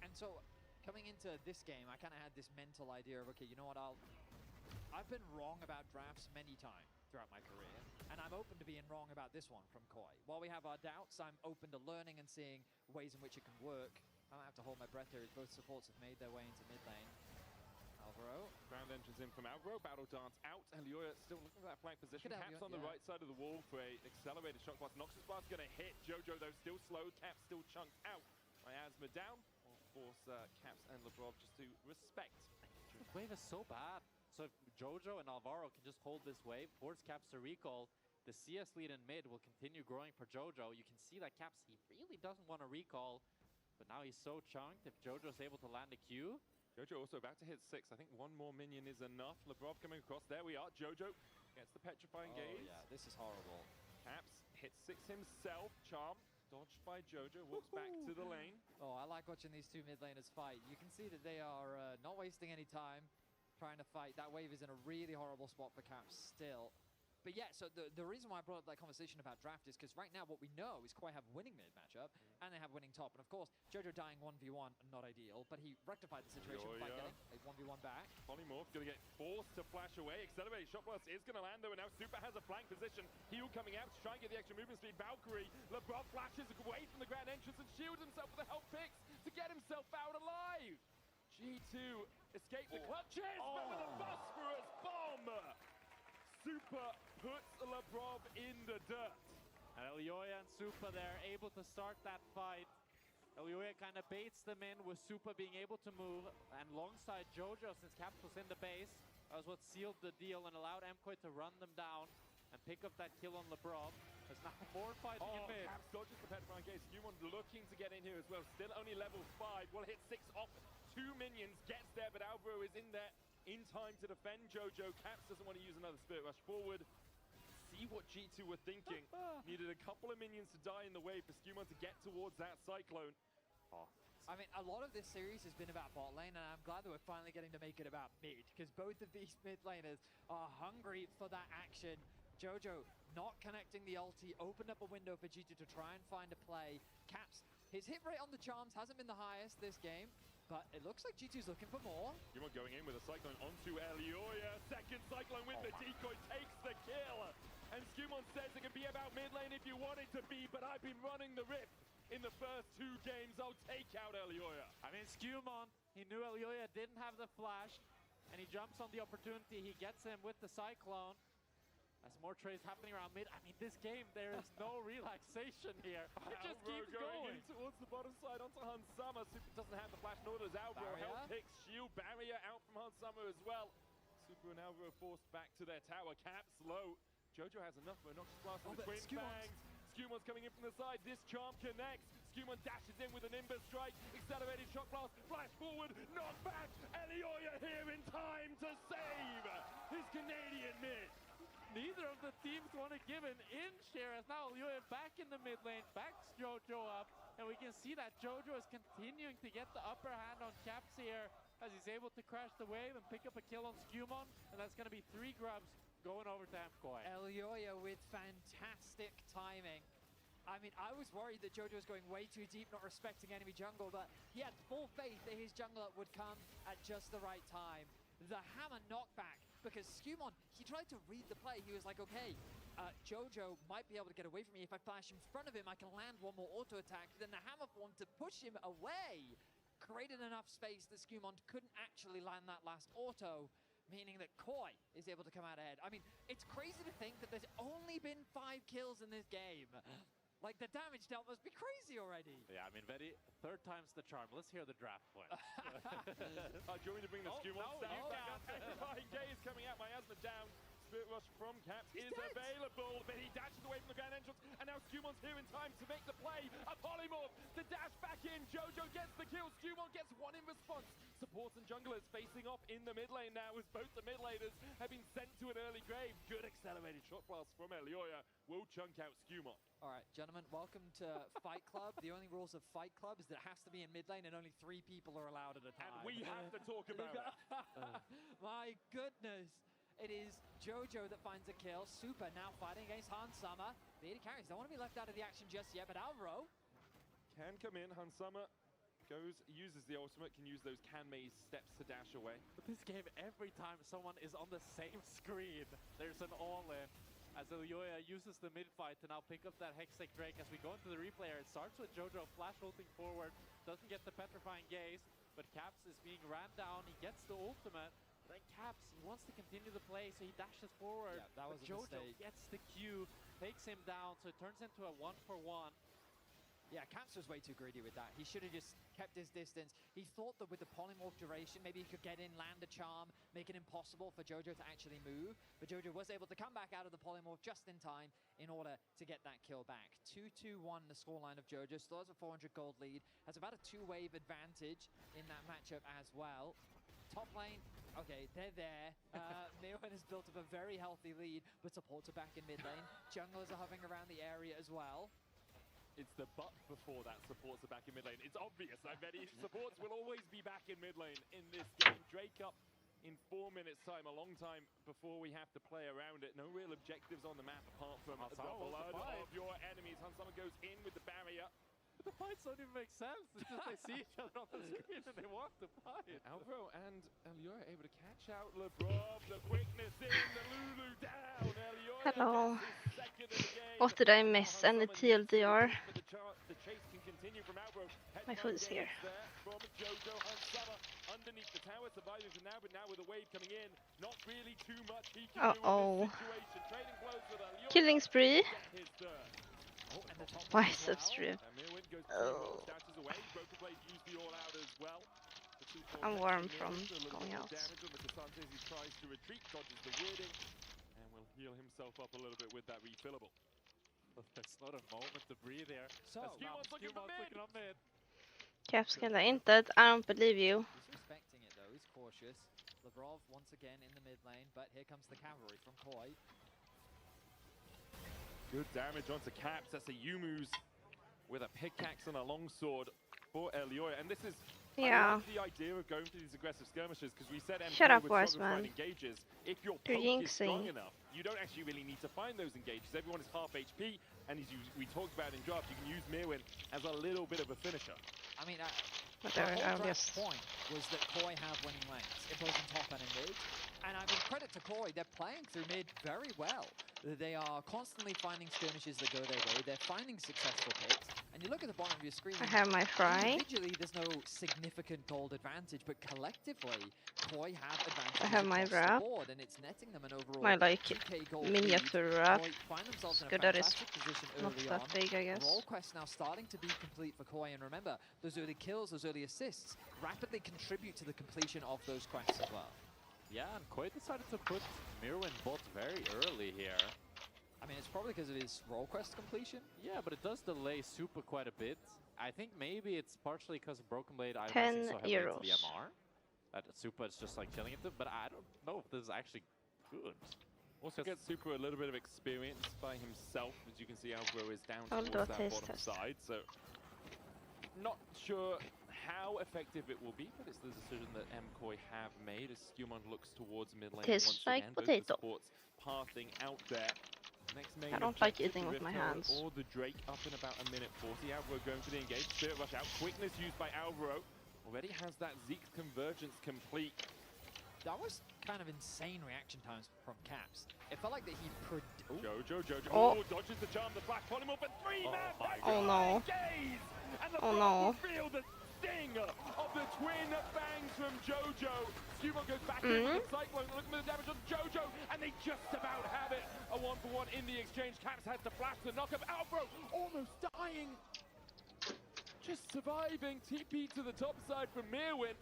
And so, coming into this game, I kind of had this mental idea of, okay, you know what, I've been wrong about drafts many times throughout my career, and I'm open to being wrong about this one from KOI. While we have our doubts, I'm open to learning and seeing ways in which it can work. I might have to hold my breath here as both supports have made their way into mid lane. Alvaro. Ground entrance in from Alvaro, battle dance out. Elioya still looking for that flank position. Caps on the right side of the wall for a accelerated shock blast. Noxus blast going to hit. Jojo, though, still slow. Caps still chunked out. Miasma down. Will force Caps and Lebrov just to respect. This wave is so bad. So if Jojo and Alvaro can just hold this wave, force Caps to recall, the CS lead in mid will continue growing for Jojo. You can see that Caps, he really doesn't want to recall, but now he's so chunked. If Jojo's able to land a Q, Jojo also about to hit 6. I think one more minion is enough. Lebrov coming across. There we are. Jojo gets the petrifying gaze. Yeah, this is horrible. Caps hits 6 himself. Charm dodged by Jojo. Walks back to the lane. Oh, I like watching these two mid laners fight. You can see that they are not wasting any time trying to fight. That wave is in a really horrible spot for Caps still. But yeah, so the reason why I brought up that conversation about draft is because right now what we know is KOI have winning mid matchup, and they have winning top. And of course, Jojo dying 1v1, not ideal, but he rectified the situation by getting a 1v1 back. Polymorph going to get forced to flash away. Accelerated shot blast is going to land though, and now Super has a flank position. Heal coming out to try and get the extra movement speed. Valkyrie, Lebrov flashes away from the grand entrance and shields himself with the help picks to get himself out alive. G2 escaped the clutches, but with a phosphorus bomb. Super puts Lebrov in the dirt. and Elioya and Supa there able to start that fight. Elioya kind of baits them in with Supa being able to move, and alongside Jojo, since Caps was in the base, that was what sealed the deal and allowed MKOI to run them down and pick up that kill on Lebrov. There's now more fighting in mid. Caps dodges the petrifying gaze. Human looking to get in here as well. Still only level 5. Will hit 6 off 2 minions. Gets there, but Alvaro is in there in time to defend Jojo. Caps doesn't want to use another Spirit Rush forward. See what G2 were thinking. Needed a couple of minions to die in the way for Skewman to get towards that Cyclone. I mean, a lot of this series has been about bot lane, and I'm glad that we're finally getting to make it about mid, because both of these mid laners are hungry for that action. Jojo not connecting the ulti, opened up a window for G2 to try and find a play. Caps, his hit rate on the charms hasn't been the highest this game, but it looks like G2's looking for more. Skewman going in with a Cyclone onto Elioya. Second Cyclone with the decoy takes the kill. And Skewman says it can be about mid lane if you want it to be, but I've been running the Rift in the first 2 games. I'll take out Elioya. I mean, Skewman, he knew Elioya didn't have the flash, and he jumps on the opportunity. He gets him with the Cyclone. As more trades happening around mid, I mean, this game, there is no relaxation here. It just keeps going. In towards the bottom side onto Hansama. Super doesn't have the flash, nor does Alvaro. Help picks shield barrier out from Hansama as well. Super and Alvaro forced back to their tower. Caps low. Jojo has enough for a Noxious Blast from the Twin Fangs. Scumon's coming in from the side. This charm connects. Scumon dashes in with an Ember Strike. Accelerated Shock Blast. Flash forward. Knock back. Elioya here in time to save his Canadian mid. Neither of the teams want to give an inch here, as now Elioya back in the mid lane, backs Jojo up, and we can see that Jojo is continuing to get the upper hand on Caps here, as he's able to crash the wave and pick up a kill on Scumon, and that's going to be 3 grubs going over to MKOI. Elioya with fantastic timing. I mean, I was worried that Jojo was going way too deep, not respecting enemy jungle, but he had full faith that his jungler would come at just the right time. The hammer knockback, because Scumon, he tried to read the play. He was like, okay, Jojo might be able to get away from me. If I flash in front of him, I can land one more auto attack. Then the hammer formed to push him away, created enough space that Scumon couldn't actually land that last auto, meaning that KOI is able to come out ahead. I mean, it's crazy to think that there's only been 5 kills in this game. Like, the damage dealt must be crazy already. Yeah, I mean, Vetty, 3rd time's the charm. Let's hear the draft point. Do you want me to bring the Scumon sound back up? Everybody Gaze coming out. Miasma down. Spirit Rush from Caps is available, but he dashes away from the grand entrance, and now Scumon's here in time to make the play. A polymorph, the dash back in. Jojo gets the kill. Scumon gets 1 in response. Supports and junglers facing off in the mid lane now, as both the mid laners have been sent to an early grave. Good accelerated shot blast from Elioya will chunk out Scumon. All right, gentlemen, welcome to Fight Club. The only rules of Fight Club is that it has to be in mid lane and only 3 people are allowed at a time. And we have to talk about it. My goodness. It is Jojo that finds a kill. Super now fighting against Hansama. The AD carries don't want to be left out of the action just yet, but Alvaro can come in. Hansama uses the ultimate, can use those Kanmei steps to dash away. But this game, every time someone is on the same screen, there's an all-in. As Elioya uses the mid-fight to now pick up that Hextech Drake. As we go into the replay, it starts with Jojo flash ulting forward, doesn't get the Petrifying Gaze, but Caps is being ran down. He gets the ultimate. Then Caps, he wants to continue the play, so he dashes forward. Yeah, that was a Jojo mistake. gets the Q, takes him down, so it turns into a 1-for-1. Yeah, Caps was way too greedy with that. He should have just kept his distance. He thought that with the polymorph duration, maybe he could get in, land a charm, make it impossible for Jojo to actually move. But Jojo was able to come back out of the polymorph just in time in order to get that kill back. 2-2-1 the scoreline of Jojo. Still has a 400 gold lead. Has about a 2-wave advantage in that matchup as well. Top lane, okay, they're there. Meowin has built up a very healthy lead, but supports are back in mid lane. Junglers are hovering around the area as well. It's the but before that supports are back in mid lane. It's obvious, I bet supports will always be back in mid lane in this game. Drake up in 4 minutes time, a long time before we have to play around it. No real objectives on the map apart from the blood of your enemies. Hansama goes in with the barrier. But the fights don't even make sense. It's just they see each other on the screen and they want to fight. Alvaro and Elioya able to catch out Lebrov. The quickness in, the Lulu down. Elioya Hello. gets his 2nd of the game. What did I miss? Any TLDR? The chase can continue from Alvaro. My food is here. From Jojo, Hansama underneath the tower, surviving for now, but now with a wave coming in, not really too much he can do in this situation. Trading blows with Elioya. Killing spree. His third. Bicep strip. I'm warm from going out. He tries to retreat, dodges the warding, and will heal himself up a little bit with that refillable. There's not a moment to breathe here. So, Scumon's looking for mid. Caps killed intet. I don't believe you. He's respecting it though, he's cautious. Lebrov once again in the mid lane, but here comes the cavalry from KOI. Good damage onto Caps. That's a Yumu's with a pickaxe and a longsword for Elioya. And this is I like the idea of going for these aggressive skirmishes because we said Shut up, would struggle to Wiseman. find engages. If your You're poke is strong jinxing. enough, you don't actually really need to find those engages. Everyone is half HP, and as we talked about in draft, you can use Meowin as a little bit of a finisher. I mean, Whatever, the I'll whole just... point was that KOI have winning lanes, in both in top and in mid. And I mean, credit to KOI, they're playing through mid very well. They are constantly finding skirmishes that go their way. They're finding successful picks. And you look at the bottom of your screen. I have my fry. Individually, there's no significant gold advantage, but collectively, KOI have advantages I have my across the wrap. board, and it's netting them an overall My like 2K gold miniature lead. wrap. KOI find themselves in a Good that is fantastic position not early that on. big, I guess. Role quest now starting to be complete for KOI, and remember, those early kills, those early assists, rapidly contribute to the completion of those quests as well. Yeah, and KOI decided to put Mirwin bot very early here. I mean, it's probably because of his role quest completion. Yeah, but it does delay Super quite a bit. I think maybe it's partially because of Broken Blade 10 so heavily into the euros. MR. That Super is just like killing it, but I don't know if this is actually good. Also gets Super a little bit of experience by himself. As you can see, Alvaro is down I'll towards do a that taste bottom test. side. So not sure how effective it will be, but it's the decision that MKOI have made as Skewmon looks towards mid lane Tastes once like again. potato. Both the supports pathing out there. Next main I don't like objective, eating the with my Rift Turret hands. or the Drake up in about a minute 40. Alvaro going for the engage. Spirit Rush out. Quickness used by Alvaro. Already has that Zeke convergence complete. That was kind of insane reaction times from Caps. It felt like that he Jojo. Oh. Dodges the charm, the flash polymorph, and three-man Oh no. gaze! And the Oh Frog no. will feel the sting of the twin bangs from Jojo. Skewmon goes back in with the Cyclone, looking for the damage on Jojo, and they just about have it. A 1-for-1 in the exchange. Caps has to flash the knock-up. Alvaro almost dying. Just surviving. TP to the top side from Mirwin.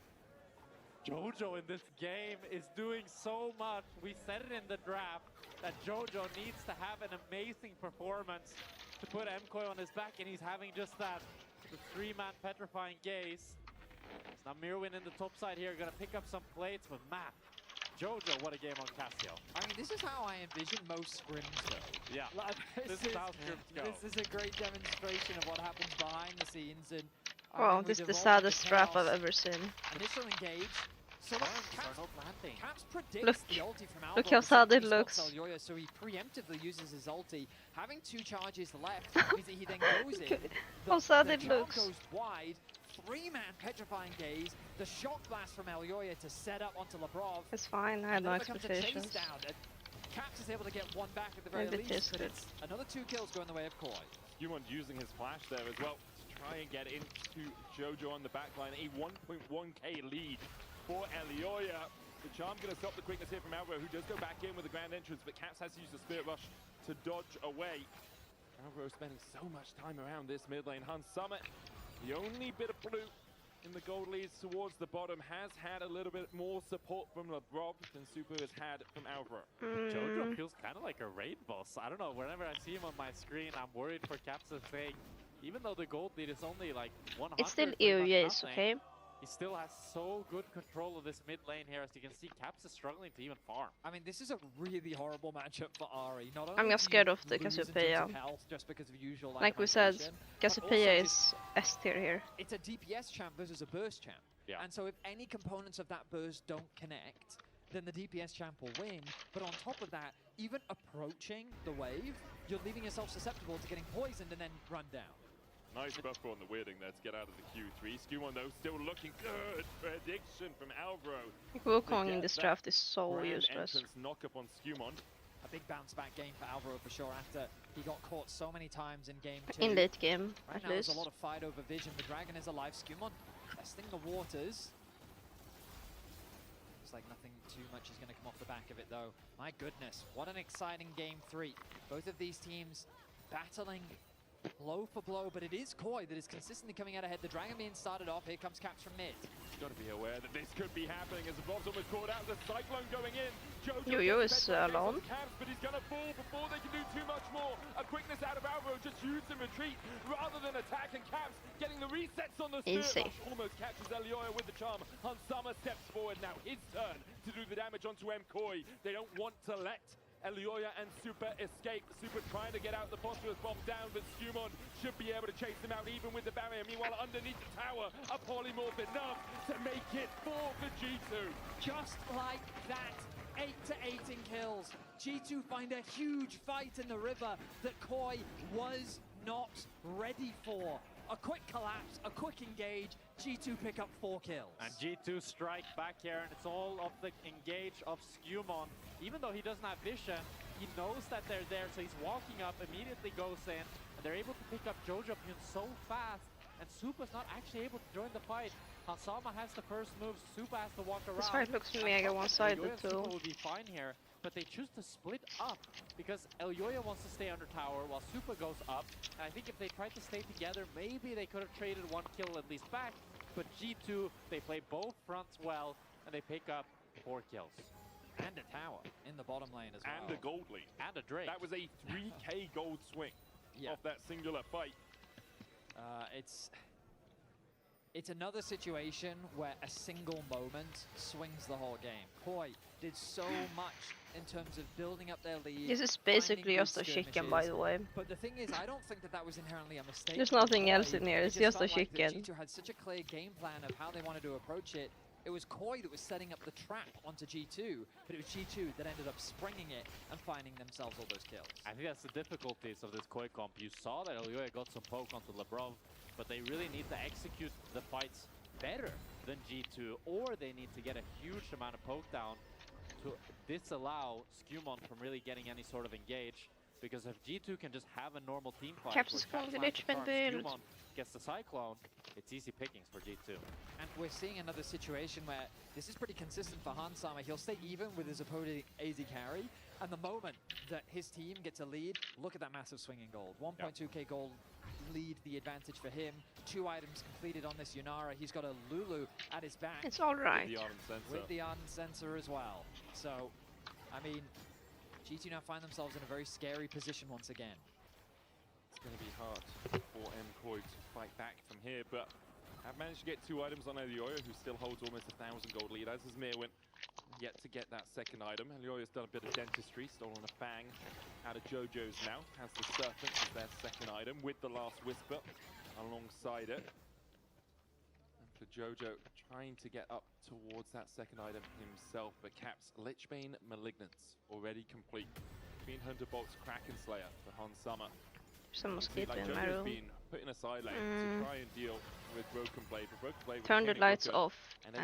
Jojo in this game is doing so much. We said it in the draft that Jojo needs to have an amazing performance to put MKOI on his back, and he's having just that. The three-man petrifying gaze. It's now Mirwin in the top side here, gonna pick up some plates, but man, Jojo, what a game on Cassio. I mean, this is how I envision most scrims go. Yeah, Like, this is how scrims go. This is a great demonstration of what happens behind the scenes. And Wow, this is the saddest trap I've ever seen. Initial engage. So Caps predicts Look. the ulti from Alvaro. Look how sad it He looks. spots Alyoya, so he preemptively uses his ulti. Having 2 charges left means that he then goes in. How sad the it charm looks. goes wide. 3-man petrifying gaze. The shock blast from Alyoya to set up onto Labrov. It's fine, I had And no then it becomes a chase expectations. down. And Caps is able to get 1 back at the very Maybe least, but tasted. it's another 2 kills go in the way of KOI. Skewmon using his flash there as well to try and get into Jojo on the backline. A 1.1k lead for Elioya. The charm going to stop the quickness here from Alvaro, who does go back in with the grand entrance, but Caps has to use the Spirit Rush to dodge away. Alvaro spending so much time around this mid lane. Hans Summit, the only bit of blue in the gold leads towards the bottom, has had a little bit more support from Labrov than Super has had from Alvaro. Jojo feels kind of like a raid boss. I don't know, whenever I see him on my screen, I'm worried for Cap's sake. Even though the gold lead is only like 100. It's still pretty much EOEs, nothing, okay? he still has so good control of this mid lane here. As you can see, Caps is struggling to even farm. I mean, this is a really horrible matchup for Ari. Not only I'm do just scared you of the lose in terms Cassiopeia. of health just because of usual Like we said, itemization, but also Cassiopeia just- is S tier here. It's a DPS champ versus a burst champ. Yeah. And so if any components of that burst don't connect, then the DPS champ will win. But on top of that, even approaching the wave, you're leaving yourself susceptible to getting poisoned and then run down. Nice buffer on the weirding there to get out of the Q3. Skewmon though still looking good. Prediction from Alvaro. Wukong in this draft is so Grand useless. entrance knock up on Skewmon. A big bounce back game for Alvaro for sure after he got caught so many times in game 2. In late game, Right at now there's least. a lot of fight over vision. The dragon is alive. Skewmon testing the waters. Looks like nothing too much is going to come off the back of it though. My goodness, what an exciting game 3. Both of these teams battling blow for blow, but it is KOI that is consistently coming out ahead. The dragon being started off. Here comes Caps from mid. Got to be aware that this could be happening as the Bob's almost caught out. The Cyclone going in. Jojo Yo-Yo gets is fed back alone. against Caps, but he's going to fall before they can do too much more. A quickness out of Alvaro, just use and retreat rather than attack, and Caps getting the resets on the Spirit Easy. Rush. Almost catches Elioya with the charm. Hansama steps forward now. His turn to do the damage onto MKOI. They don't want to let Elioya and Super escape. Super trying to get out the phosphorus bomb down, but Skewmon should be able to chase them out even with the barrier. Meanwhile, underneath the tower, a polymorph enough to make it for the G2. Just like that, 8 to 18 kills. G2 find a huge fight in the river that KOI was not ready for. A quick collapse, a quick engage, G2 pick up 4 kills. And G2 strike back here, and it's all of the engage of Skewmon. Even though he doesn't have vision, he knows that they're there, so he's walking up, immediately goes in. and they're able to pick up Jojo so fast, and Supa's not actually able to join the fight. Hansama has the first move, Supa has to walk around. This fight looks mega one-sided too. Supa will be fine here, but they choose to split up because Elyoya wants to stay under tower while Supa goes up. And I think if they tried to stay together, maybe they could have traded one kill at least back. But G2, they play both fronts well, and they pick up 4 kills. And a tower in the bottom lane as well. And a gold lead. And a Drake. That was a 3k gold swing off that singular fight. It's another situation where a single moment swings the whole game. KOI did so much in terms of building up their lead. This is basically just a chicken, by the way. But the thing is, I don't think that was inherently a mistake. There's nothing else in here, it's just a chicken. G2 had such a clear game plan of how they wanted to approach it. It was KOI that was setting up the trap onto G2, but it was G2 that ended up springing it and finding themselves all those kills. I think that's the difficulties of this KOI comp. You saw that Elyoya got some poke onto Lebrov, but they really need to execute the fights better than G2, or they need to get a huge amount of poke down to disallow Skumon from really getting any sort of engage. Because if G2 can just have a normal team fight, Caps is going to Richmond build. Skumon gets the Cyclone, it's easy pickings for G2. And we're seeing another situation where this is pretty consistent for Hansama. He'll stay even with his opposing AZ carry, and the moment that his team gets a lead, look at that massive swinging gold. 1.2k gold lead, the advantage for him. 2 items completed on this Yunara. He's got a Lulu at his back. It's all right. With the Ardent Sensor as well. So, I mean, G2 now find themselves in a very scary position once again. It's going to be hard for MKOI to fight back from here, but have managed to get 2 items on Elyoya, who still holds almost 1,000 gold lead, as is Mirwin. Yet to get that second item. Elyoya's done a bit of dentistry, stolen a fang out of Jojo's mouth. Has the Serpent as their second item with the last Whisper alongside it. And for Jojo, trying to get up towards that second item himself, but Caps Lichbane Malignance already complete. Fiend Hunter Bolt's Kraken Slayer for Hansama. Some mosquito in my room. Been put in a side lane to try and deal with Broken Blade. But Broken Blade turn the lights off and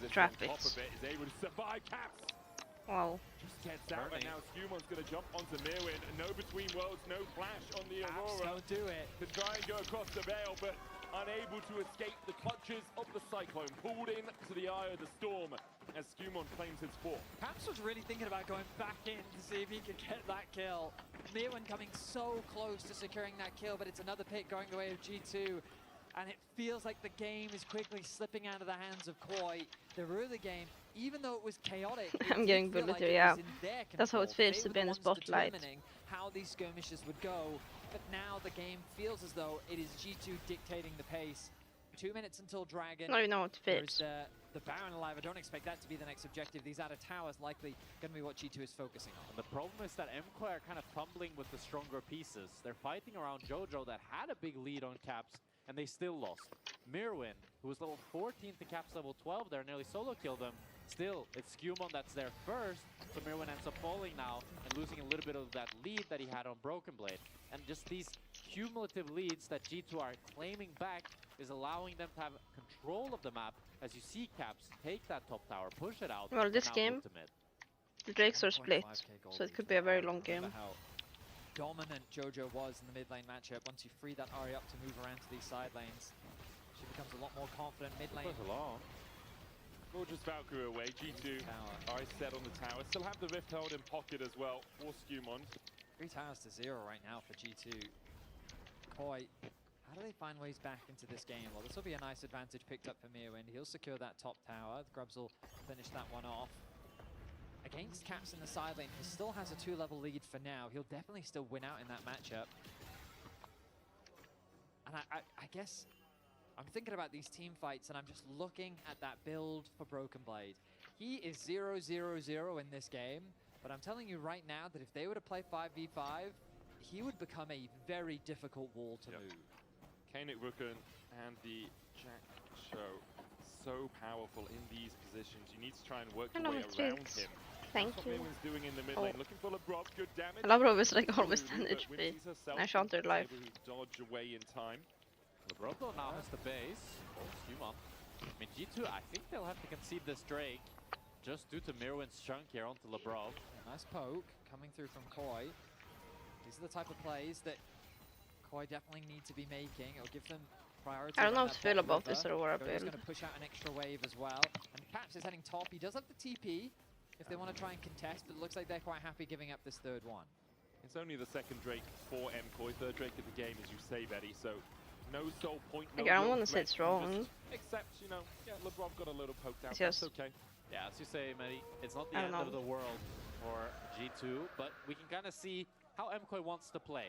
trap it. Is able to survive Caps. Wow. Just gets out, and now Skumon's going to jump onto Mirwin. No Between Worlds, no flash on the Aurora. Don't do it. To try and go across the veil, but unable to escape the clutches of the Cyclone. Pulled in to the eye of the storm as Skumon claims his 4. Caps was really thinking about going back in to see if he could get that kill. Mirwin coming so close to securing that kill, but it's another pick going the way of G2. And it feels like the game is quickly slipping out of the hands of KOI. The early game, even though it was chaotic, I'm getting bullied here, yeah. That's how it feels to be in the spotlight. How these skirmishes would go, but now the game feels as though it is G2 dictating the pace. 2 minutes until Dragon. No, you know what fits. The Baron alive. I don't expect that to be the next objective. These outer towers likely going to be what G2 is focusing on. And the problem is that MKOI are kind of fumbling with the stronger pieces. They're fighting around Jojo that had a big lead on Caps, and they still lost. Mirwin, who was level 14 to Caps level 12 there, nearly solo killed them. Still, it's Skumon that's there first, so Mirwin ends up falling now and losing a little bit of that lead that he had on Broken Blade. And just these cumulative leads that G2 are claiming back is allowing them to have control of the map. As you see Caps take that top tower, push it out. Well, this game, the Drakes are split, so it could be a very long game. How dominant Jojo was in the mid lane matchup. Once you free that Ahri up to move around to these side lanes, she becomes a lot more confident mid lane. Gorgeous Valkyrie away. G2 eyes set on the tower. Still have the Rift held in pocket as well for Skumon. 3 towers to 0 right now for G2. KOI, how do they find ways back into this game? Well, this will be a nice advantage picked up for Mirwin. He'll secure that top tower. The Grubs will finish that one off. Against Caps in the side lane, he still has a 2-level lead for now. He'll definitely still win out in that matchup. And I guess I'm thinking about these team fights, and I'm just looking at that build for Broken Blade. He is 0-0-0 in this game, but I'm telling you right now that if they were to play 5v5, he would become a very difficult wall to move. Kanik Rukun and the Jack Show, so powerful in these positions. You need to try and work your way around him. Thank That's you. what Mirwin's doing in the mid lane, looking for Lebrov, good damage. Lebrov is like almost 10 HP. I shot their life. Dodge away in time. Lebrov now has the base. Oh, Skumon. I mean, G2, I think they'll have to concede this Drake just due to Mirwin's chunk here onto Lebrov. Nice poke coming through from KOI. These are the type of plays that Koi definitely need to be making. It'll give them priority. I don't know on how to that feel bot about river. this Aurora Jojo's build. going to push out an extra wave as well. And Caps is heading top. He does have the TP if they want to try and contest, but it looks like they're quite happy giving up this third one. It's only the second Drake for MKOI, third Drake of the game, as you say, Betty. So no soul point, no Like, I don't real want to say threat, it's wrong. just Except, you know, yeah, LeBron got a little poked out. It's That's just- okay. Yeah, as you say, Mehdi, it's not the I end don't of the world for G2, but we can kind of see how MKOI wants to play.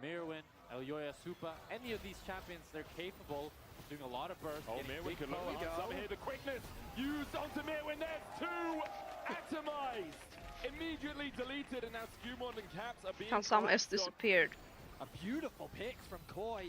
Mirwin, Elyoya, Supa, any of these champions, they're capable of doing a lot of burst. Oh, getting Mirwin big could look poke. on some here. The quickness used onto Mirwin. There's two atomized. Immediately deleted, and now Skewmon and Caps are being Kansam has focused on. disappeared. A beautiful pick from Koi.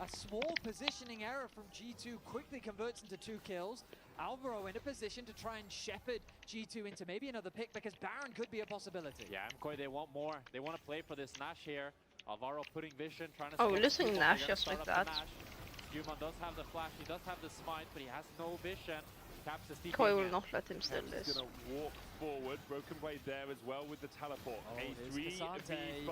A small positioning error from G2 quickly converts into 2 kills. Alvaro in a position to try and shepherd G2 into maybe another pick because Baron could be a possibility. Yeah, MKOI, they want more. They want to play for this Nash here. Alvaro putting vision, trying to Oh, stop losing Skewmon. Nash They're gonna just start like up the that. Nash. Skewmon does have the flash, he does have the smite, but he has no vision. Caps is Koi TPing will in. not let him steal Caps this. is gonna walk forward. Broken blade there as well with the teleport. Oh, A there's 3v5.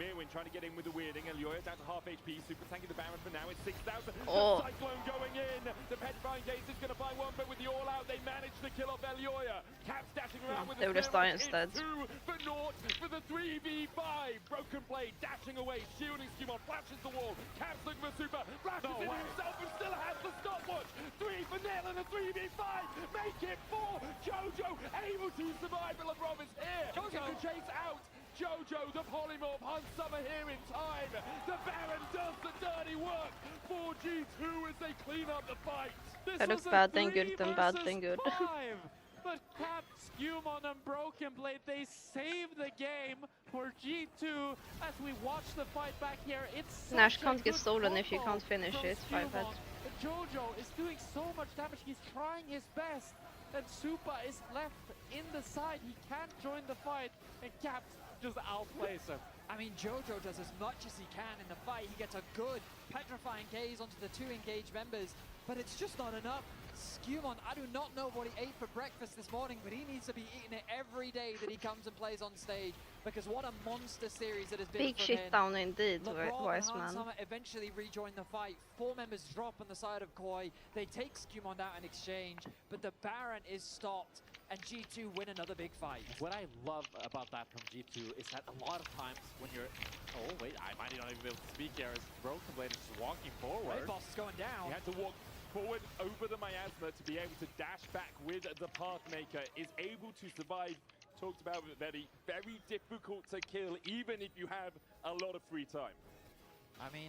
Mirwin trying to get in with the weirding. Elyoya down to half HP. Super tanking the Baron for now. It's 6,000. Oh. The Cyclone going in. The Petrifying Gaze is going to buy one, but with the all out, they manage to kill off Elyoya. Caps dashing around with they the would just spear. die instead. It's 2 for naught for the 3v5. Broken blade dashing away. Shielding Skewmon. Flashes the wall. Caps looking for Super. Flashes it himself and still has the stopwatch. 3 for Nell and a 3v5. Make it 4. Jojo able to survive, but LeBron is here. Jojo. To chase out. Jojo, the polymorph, hunts Summer here in time. The Baron does the dirty work for G2 as they clean up the fight. This That was looks a bad then 3 good, then bad versus then good. 5. But Caps, Skewmon, and Broken Blade, they save the game for G2 as we watch the fight back here. It's Nash such a can't get good stolen if you combo can't finish from it. 5 head. Skewmon. But Jojo is doing so much damage, he's trying his best. And Supa is left in the side, he can't join the fight, and Caps just outplays him. I mean, Jojo does as much as he can in the fight. He gets a good petrifying gaze onto the 2 engaged members, but it's just not enough. Skewmon, I do not know what he ate for breakfast this morning, but he needs to be eating it every day that he comes and plays on stage, because what a monster series it has been Big for shit him. down indeed, LeBron wise and man. Hansama eventually rejoin the fight. 4 members drop on the side of Koi. They take Skewmon out in exchange, but the Baron is stopped, and G2 win another big fight. What I love about that from G2 is that a lot of times when you're... Oh, wait, I might not even be able to speak here as Broken Blade is just walking forward. Red Boss is going down. He had to walk forward over the miasma to be able to dash back with the Pathmaker. Is able to survive. Talked about it very, very difficult to kill, even if you have a lot of free time. I mean,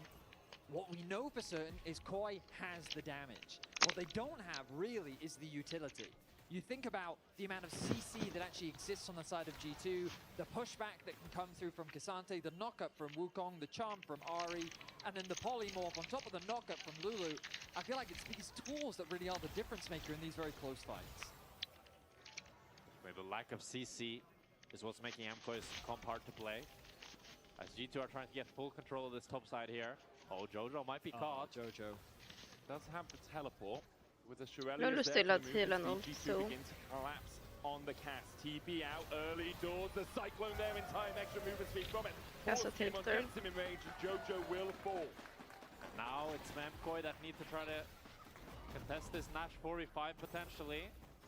what we know for certain is Koi has the damage. What they don't have, really, is the utility. You think about the amount of CC that actually exists on the side of G2, the pushback that can come through from K'Sante, the knockup from Wukong, the charm from Ari, and then the polymorph on top of the knockup from Lulu. I feel like it's these tools that really are the difference maker in these very close fights. Where the lack of CC is what's making MKOI's comp hard to play. As G2 are trying to get full control of this top side here. Oh, Jojo might be caught. Jojo does have the teleport with the Shirelli. Lulu's still at heal and ult, G2 so... begin to collapse on the cast. TP out early doors. The Cyclone there in time. Extra movement speed from it. That's a Skewmon tilter. gets him in range. Jojo will fall. And now it's MKOI that need to try to contest this Nash 4v5 potentially.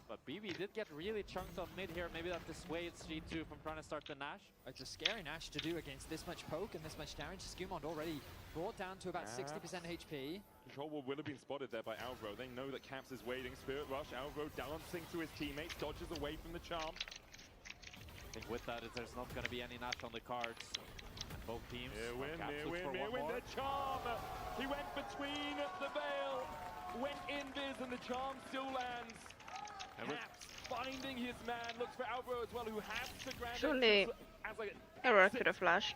But BB did get really chunked on mid here. Maybe that dissuades G2 from trying to start the Nash. It's a scary Nash to do against this much poke and this much damage. Skewmon already brought down to about 60% HP. Control wall will have been spotted there by Alvaro. They know that Caps is waiting. Spirit Rush. Alvaro dancing to his teammates. Dodges away from the charm. I think with that, there's not going to be any Nash on the cards. And both teams. Mirwin, the charm. He went between the veil. Went invis and the charm still lands. Caps finding his man. Looks for Alvaro as well, who has the grand Surely Aurora could have flashed.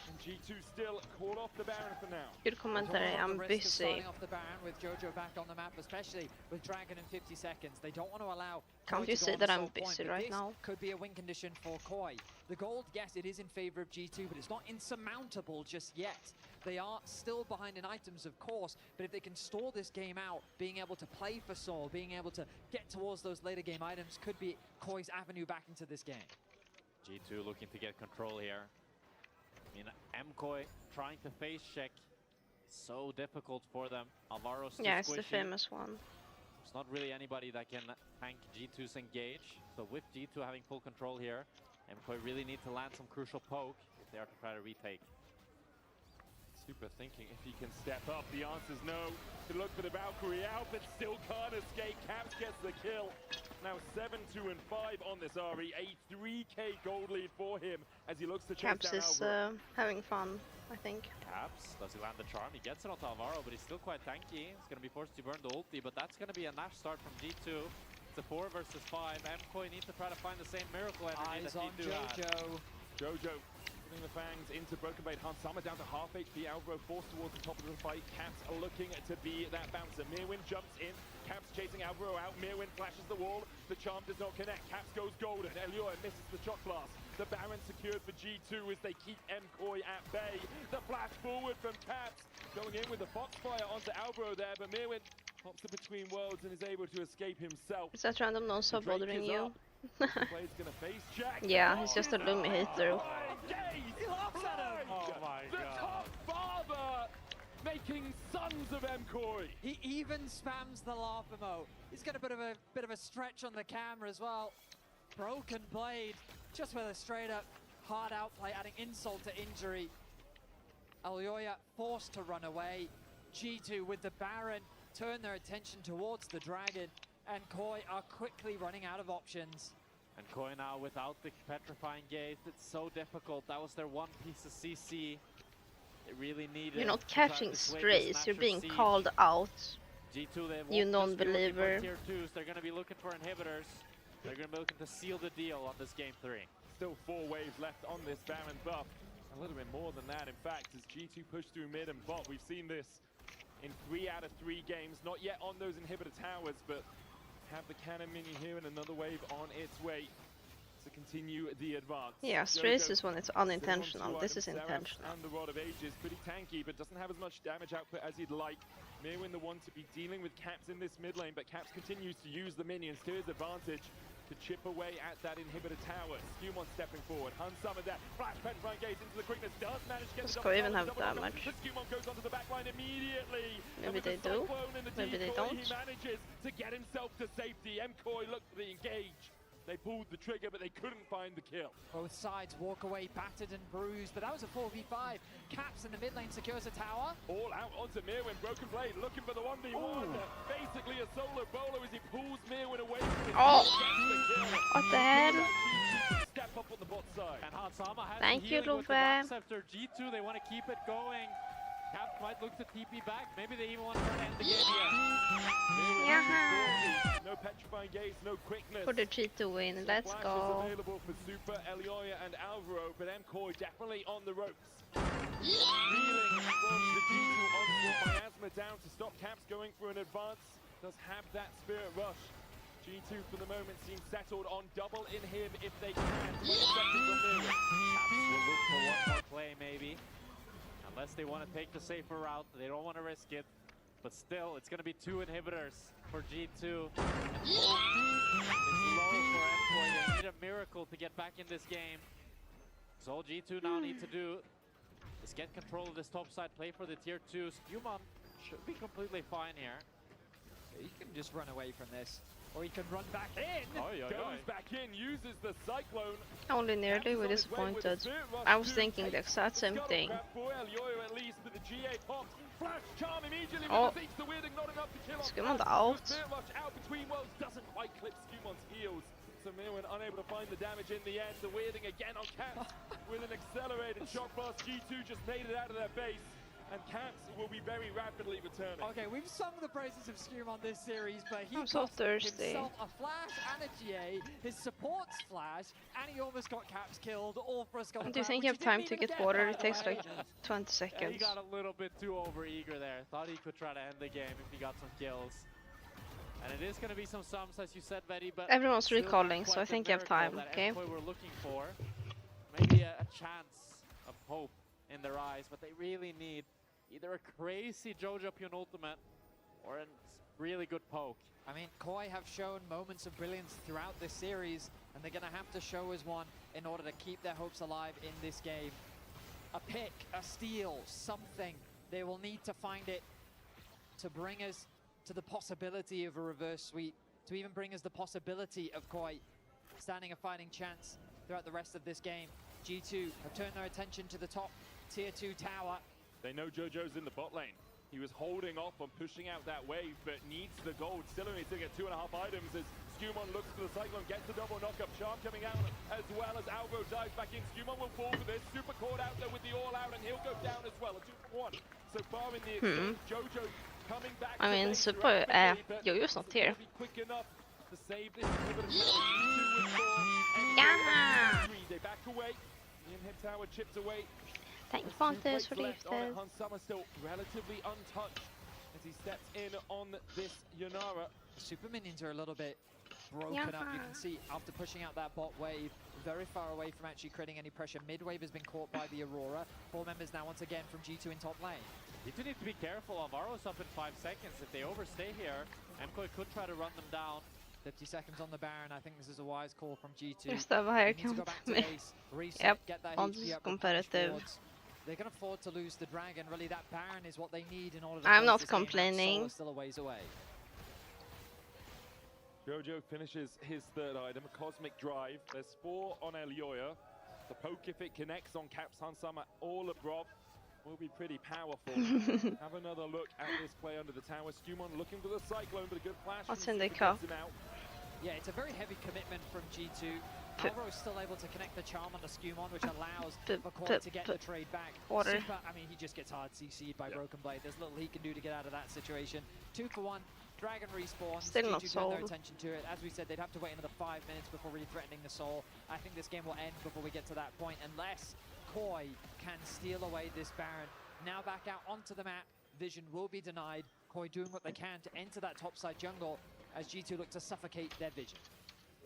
And G2 still caught off the Baron for now. Good commentary, I'm busy. Starting off the Baron with Jojo back on the map, especially with Dragon in 50 seconds. They don't want to allow Can't Koi you to go see on that the I'm sole point, busy but right this now? could be a win condition for Koi. The gold, yes, it is in favor of G2, but it's not insurmountable just yet. They are still behind in items, of course, but if they can stall this game out, being able to play for Soul, being able to get towards those later game items could be Koi's avenue back into this game. G2 looking to get control here. I mean, MKOI trying to face check is so difficult for them. Alvaro's too Yeah, it's the squishy. famous one. There's not really anybody that can tank G2's engage. So with G2 having full control here, MKOI really need to land some crucial poke if they are to try to retake. Super thinking if he can step up. The answer's no. To look for the Valkyrie out, but still can't escape. Caps gets the kill. Now 7-2 and 5 on this RE. A 3k gold lead for him as he looks to chase Caps down is Alvaro. having fun, I think. Caps, does he land the charm? He gets it onto Alvaro, but he's still quite tanky. He's going to be forced to burn the ulti, but that's going to be a Nash start from G2. It's a 4 versus 5. MKOI needs to try to find the same miracle energy Eyes that on G2 had. Jojo. Jojo putting the fangs into Broken Blade. Hans Sama down to half HP. Alvaro forced towards the top of the fight. Caps are looking to be that bouncer. Mirwin jumps in. Caps chasing Alvaro out. Mirwin flashes the wall. The charm does not connect. Caps goes golden. Elioa misses the shot blast. The Baron secured for G2 as they keep MKOI at bay. The flash forward from Caps. Going in with the Foxfire onto Alvaro there, but Mirwin pops it between worlds and is able to escape himself. Is that random non-sub bothering you? Blade's gonna face Jack. Yeah, he's just a Lumi hater. He laughs at him! Oh my god. The top father making sons of MKOI. He even spams the laugh emote. He's got a bit of a stretch on the camera as well. Broken Blade, just with a straight up hard outplay, adding insult to injury. Elioya forced to run away. G2 with the Baron turn their attention towards the Dragon, and KOI are quickly running out of options. And KOI now without the petrifying gaze, it's so difficult. That was their one piece of CC. They really needed. You're not to try to catching dissuade strays, this you're Nashor being siege. called out. G2, they won't You just be looking non-believer. for tier 2s, they're going to be looking for inhibitors. They're going to be looking to seal the deal on this game 3. Still 4 waves left on this Baron buff. A little bit more than that, in fact, as G2 push through mid and bot. We've seen this in 3 out of 3 games. Not yet on those inhibitor towers, but have the cannon mini here and another wave on its way to continue the advance. Yeah, strays is when it's unintentional. This is Seraph intentional. And the Rod of Ages, pretty tanky, but doesn't have as much damage output as he'd like. Mirwin the one to be dealing with Caps in this mid lane, but Caps continues to use the minions to his advantage to chip away at that inhibitor tower. Skewmon stepping forward. Hun summoned that. Flash petrifying gaze into the quickness. Does manage to get Does the KOI even have double knock. damage? The Skewmon goes onto the back line immediately. Maybe And with they the do. cyclone and the Maybe they decoy, don't. He manages to get himself to safety. MKOI looked for the engage. They pulled the trigger, but they couldn't find the kill. Both sides walk away battered and bruised, but that was a 4v5. Caps in the mid lane secures a tower. All out onto Mirwin. Broken Blade looking for the 1v1. Basically a solo bolo as he pulls Mirwin away from his Oh. gets the kill. What the hell? Step up on the bot side. And Hansama has Thank the you, healing with the Lupe. box after G2. They want to keep it going. Caps might look to TP back. Maybe they even want to try to end the game here. Yeah. No petrifying gaze, no quickness. For the G2 win, let's Flash go. is available for Super, Elioya and Alvaro, but MKOI definitely on the ropes. Reeling from the G2 onslaught. Miasma down to stop Caps going for an advance. Does have that spirit rush. G2 for the moment seems settled on double in him if they can. 20 seconds on Mirwin. Caps will look for one more play maybe. Unless they want to take the safer route. They don't want to risk it. But still, it's going to be 2 inhibitors for G2. And hope is low for MKOI. They need a miracle to get back in this game. So all G2 now need to do is get control of this top side, play for the tier 2. Skewmon should be completely fine here. He can just run away from this. Or he can run back in. Goes back in, uses the cyclone. Only nearly, we're disappointed. I was thinking the exact same thing. At least with the GA popped. Flash charm immediately Oh. with the Weirding not enough to kill off. Skewmon out. Spirit rush out between worlds doesn't quite clip Skewmon's heels. So Mirwin unable to find the damage in the end. The Weirding again on Caps with an accelerated shock blast. G2 just made it out of their base. And Caps will be very rapidly returning. Okay, we've sung the praises of Skewmon this series, but he I'm so cost thirsty. himself a flash and a GA, his support's flash, and he almost got Caps killed, all for a skull. Do you think you have time to get water? It takes like 20 Yeah, he seconds. got a little bit too over-eager there. Thought he could try to end the game if he got some kills. And it is going to be some sums, as you said, Betty, but Everyone's still not recalling, so quite I the think you have time, miracle that okay? MKOI were looking for. Maybe a chance of hope in their eyes, but they really need either a crazy Jojo Pion ultimate or a really good poke. I mean, KOI have shown moments of brilliance throughout this series, and they're going to have to show us one in order to keep their hopes alive in this game. a pick, a steal, something. They will need to find it to bring us to the possibility of a reverse sweep, to even bring us the possibility of MKOI standing a fighting chance throughout the rest of this game. G2 have turned their attention to the top tier 2 tower. They know Jojo's in the bot lane. He was holding off on pushing out that wave, but needs the gold. Still only to get 2.5 items as Skumon looks for the Cyclone, gets the double knockup. Charm coming out as well as Alvo dives back in. Skumon will fall for this. Super caught out there with the all-out, and he'll go down as well. A 2-for-1 so far in the exchange. Jojo coming back. I mean, Super Jojo's not here. Quick enough to save this inhibitor. Yeah! They back away. The inhib tower chips away. Thanks, Pontus, for left gifted. Hansama still relatively untouched as he steps in on this Yanara. The super minions are a little bit broken up. You can see after pushing out that bot wave, very far away from actually creating any pressure. Mid wave has been caught by the Aurora. 4 members now once again from G2 in top lane. G2 need to be careful. Alvaro's up in 5 seconds. If they overstay here, MKOI could try to run them down. 50 seconds on the Baron. I think this is a wise call from G2. Just have a higher count than me. Reset, get that on HP up, competitive. They can afford to lose the Dragon. Really, that Baron is what they need in order to I'm close not this game out. complaining. Solo's still a ways away. Jojo finishes his 3rd item, a Cosmic Drive. There's 4 on Elioya. The poke, if it connects on Caps Hansama, all abroad, will be pretty powerful. Have another look at this play under the tower. Skumon looking for the Cyclone, but a good flash. What's in the cup? Yeah, it's a very heavy commitment from G2. Alvaro is still able to connect the charm on the Skumon, which allows MKOI to get the trade back. Water. Super, I mean, he just gets hard CC'd by Broken Blade. There's little he can do to get out of that situation. 2-for-1. Dragon respawns. Still not G2 turn sold. their attention to it. As we said, they'd have to wait another 5 minutes before really threatening the soul. I think this game will end before we get to that point, unless MKOI can steal away this Baron. Now back out onto the map. Vision will be denied. MKOI doing what they can to enter that topside jungle as G2 look to suffocate their vision.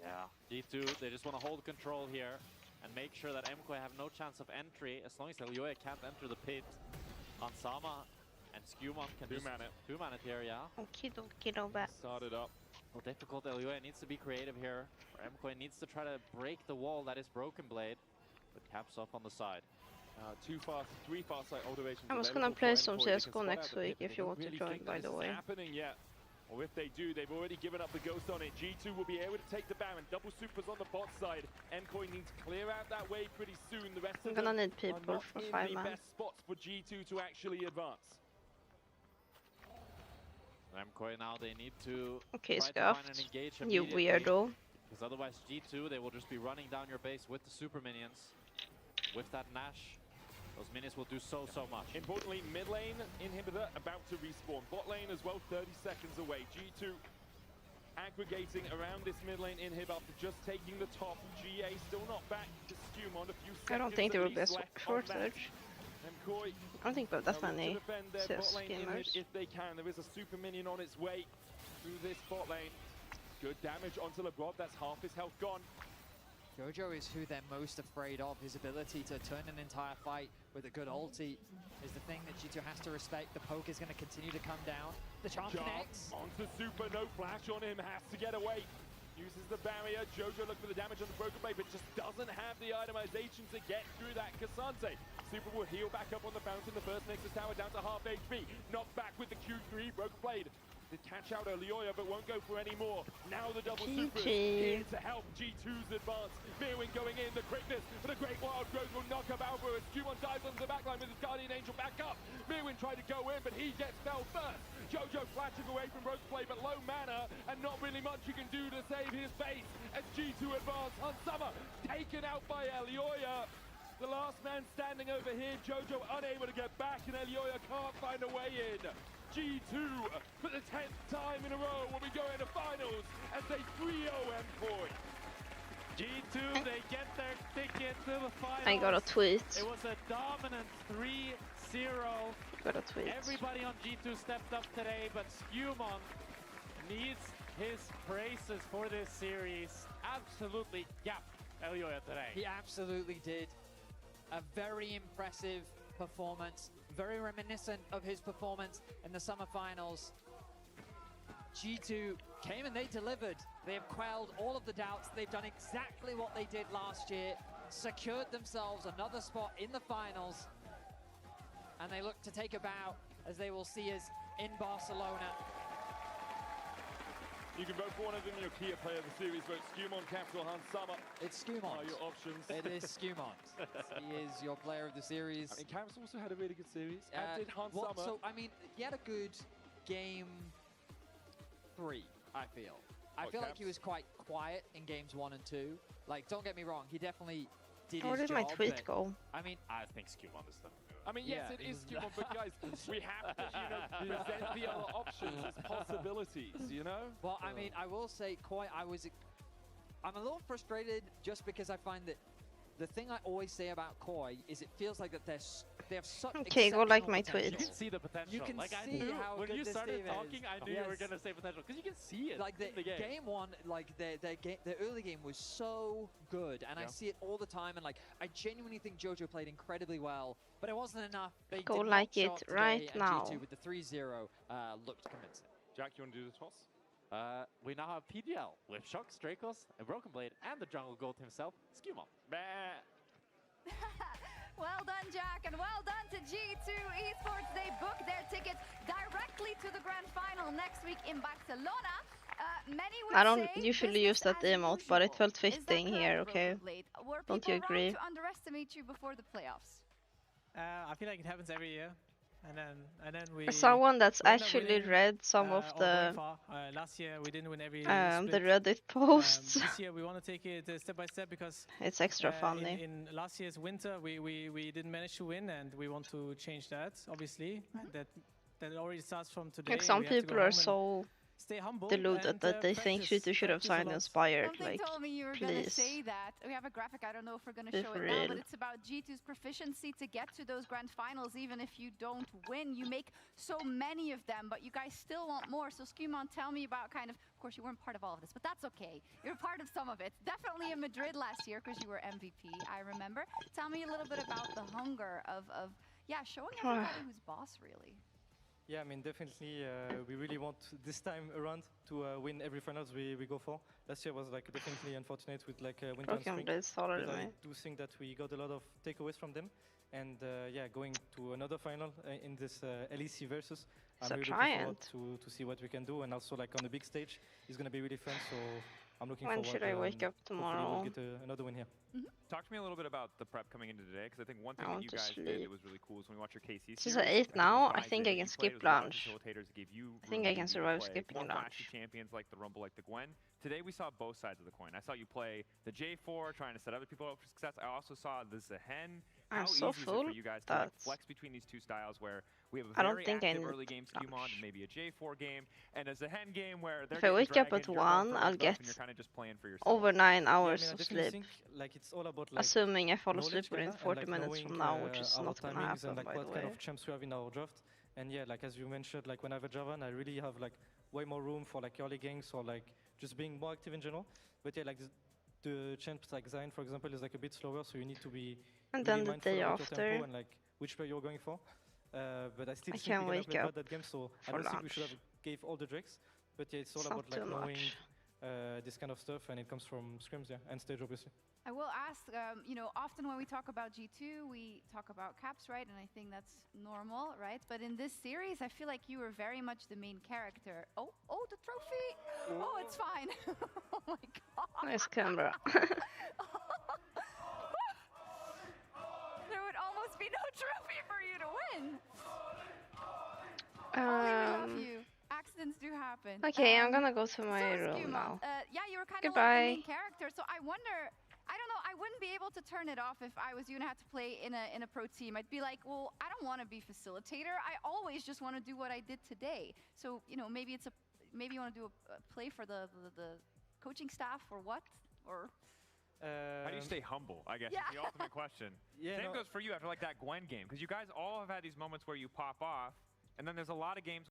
Yeah, G2, they just want to hold control here and make sure that MKOI have no chance of entry. As long as Elioya can't enter the pit, Hansama and Skumon can two-man it here, yeah. Okie dokie, no bad. Started up. Well, difficult. Elioya needs to be creative here. MKOI needs to try to break the wall that is Broken Blade, but Caps up on the side. 3 fast side alterations. I was gonna play some CSGO next week if you want to join, by the way. Happening yet. Or if they do, they've already given up the ghost on it. G2 will be able to take the Baron. Double supers on the bot side. MKOI needs to clear out that wave pretty soon. The rest I'm of them gonna need are people not for in 5 the man. best spots for G2 to actually advance. MKOI now, they need to Okay, try to find Scuffed. an engage You immediately, weirdo. because otherwise G2, they will just be running down your base with the super minions. With that Nash, those minions will do so much. Importantly, mid lane inhibitor about to respawn. Bot lane as well, 30 seconds away. G2 aggregating around this mid lane inhib after just taking the top. GA still not back to Skumon. A few seconds I don't think there will be a left on that. shortage. MKOI I don't think we have that many defend their bot CS lane inhib gamers. if they can. There is a super minion on its way through this bot lane. Good damage onto LeBron. That's half his health gone. Jojo is who they're most afraid of. His ability to turn an entire fight with a good ulti is the thing that G2 has to respect. The poke is going to continue to come down. The charm connects. Onto super, no flash on him, has to get away. Uses the barrier. Jojo looks for the damage on the Broken Blade, but just doesn't have the itemization to get through that Cassante. Super will heal back up on the fountain. The first Nexus Tower down to half HP. Knocked back with the Q3. Broken Blade did catch out Elioya, but won't go for any more. Now the double supers here to help G2's advance. Mirwin going in, the quickness for the Great Wild Growth will knock up Alvaro as Skumon dives onto the backline with his Guardian Angel back up. Mirwin tried to go in, but he gets fell first. Jojo flashing away from Broken Blade, but low mana, and not really much he can do to save his base as G2 advance. Hansama taken out by Elioya. The last man standing over here, Jojo unable to get back, and Elioya can't find a way in. G2, for the 10th time in a row, will be going to finals as they 3-0 MKOI. G2, they get their ticket to the finals. I got a tweet. It was a dominant 3-0. Got a tweet. Everybody on G2 stepped up today, but Skumon needs his praises for this series. Absolutely yapped Elioya today. He absolutely did. A very impressive performance, very reminiscent of his performance in the summer finals. G2 came and they delivered. They have quelled all of the doubts. They've done exactly what they did last year, secured themselves another spot in the finals, and they look to take a bow as they will see us in Barcelona. You can vote for one of them, your Kia player of the series. Vote Skumont, Caps, or Hans Sommer. It's Skumont. Are your options. It is Skumont. He is your player of the series. And Caps also had a really good series. As did Hans Sommer. So, I mean, he had a good game 3, I feel. I feel like he was quite quiet in games 1 and 2. Like, don't get me wrong, he definitely did his job. Where did my tweet go? I mean, I think Skumont is the I mean, yes, it is Skumont, but guys, we have to, present the other options as possibilities, you know? Well, I mean, I will say, Koi, I'm a little frustrated just because I find that the thing I always say about Koi is it feels like that they have such Okay, go like my potential. tweet. You can see the potential. You can like see I knew how when good you this started team talking, is. I knew you were gonna say potential because you can see it. Like in the game. game 1, like the early game was so good, and I see it all the time. And like I genuinely think Jojo played incredibly well, but it wasn't enough. They Go did not like show it up today, right and now. G2 with the 3-0 looked convincing. Jack, you want to do the toss? We now have PDL with Shock, Strakos, a Broken Blade, and the jungle goat himself, Skumont. Well done, Jack, and well done to G2 Esports. They booked their tickets directly to the grand final next week in Barcelona. Many would I don't say usually use that emote, but it felt fitting here, okay? Were Don't you people agree? wrong to underestimate you before the playoffs? I feel like it happens every year, and then we. Someone that's we end up actually winning, read some of or the going far. Last year we didn't win every split. the Reddit posts. This year we want to take it step by step because It's extra funny. In last year's winter we didn't manage to win, and we want to change that. Obviously, that already starts from today. Like some We have to go people home are and so stay humble deluded and, that they think practice- G2 should have practice a signed lot. Inspired. Something Like, told me you were going to please. say that. We have a graphic. I don't know if we're going to Be show for it now, but real. it's about G2's proficiency to get to those grand finals. Even if you don't win, you make so many of them, but you guys still want more. So Skumont, tell me about kind of course, you weren't part of all of this, but that's okay. You're part of some of it. Definitely in Madrid last year because you were MVP, I remember. Tell me a little bit about the hunger of yeah, showing everybody who's boss, really. Yeah, I mean, definitely, we really want this time around to win every finals we go for. Last year was like definitely unfortunate with like winter and spring. But I do think that we got a lot of takeaways from them. And yeah, going to another final in this LEC versus, I'm really looking forward to see what we can do. And also like on the big stage, it's going to be really fun. So I'm looking forward. When should I wake up tomorrow? We'll get another win here. Talk to me a little bit about the prep coming into today, because I think one thing that you guys did that was really cool is when we watch your KC This is at 8 now. I think I can skip lunch. I think I can survive skipping lunch. Champions like the Rumble, like the Gwen. Today we saw both sides of the coin. I saw you play the J4, trying to set other people up for success. I also saw the Zehen. How easy is it for you guys to like flex between these two styles where we have a very active early game Skumont and maybe a J4 game and a Zehen game where they're if I wake up at 1, I'll get over 9 hours of sleep. Like it's all about like assuming I fall asleep within 40 like minutes from now, which is not gonna happen, and like by what the kind way. of champs we have in our draft. And yeah, like as you mentioned, like when I have a Javan, I really have like way more room for like early ganks or like just being more active in general. But yeah, like the champs like Zayn, for example, is like a bit slower, so you need to be and really then the mindful day about after, your tempo and like which player you're going for. But I still think can't we're gonna wake play up bad that game, so I for don't think we lunch. should have gave all the drakes. But yeah, it's all It's about not like too knowing much. this kind of stuff, and it comes from scrims, yeah, and stage obviously. I will ask, you know, often when we talk about G2, we talk about caps, right? And I think that's normal, right? But in this series, I feel like you were very much the main character. Oh, the trophy! Oh, it's fine. Oh my god. Nice camera. There would almost be no trophy for you to win. We love you. Accidents do happen. Okay, I'm gonna go to my room Skumont, now. yeah, you were kind of Goodbye. like the main character, so I wonder, I don't know, I wouldn't be able to turn it off if I was you and had to play in a pro team. I'd be like, well, I don't want to be facilitator. I always just want to do what I did today. So, you know, maybe maybe you want to do a play for the coaching staff or what? Or how do you stay humble, I guess, is the ultimate question. Same goes for you after like that Gwen game, because you guys all have had these moments where you pop off, and then there's a lot of games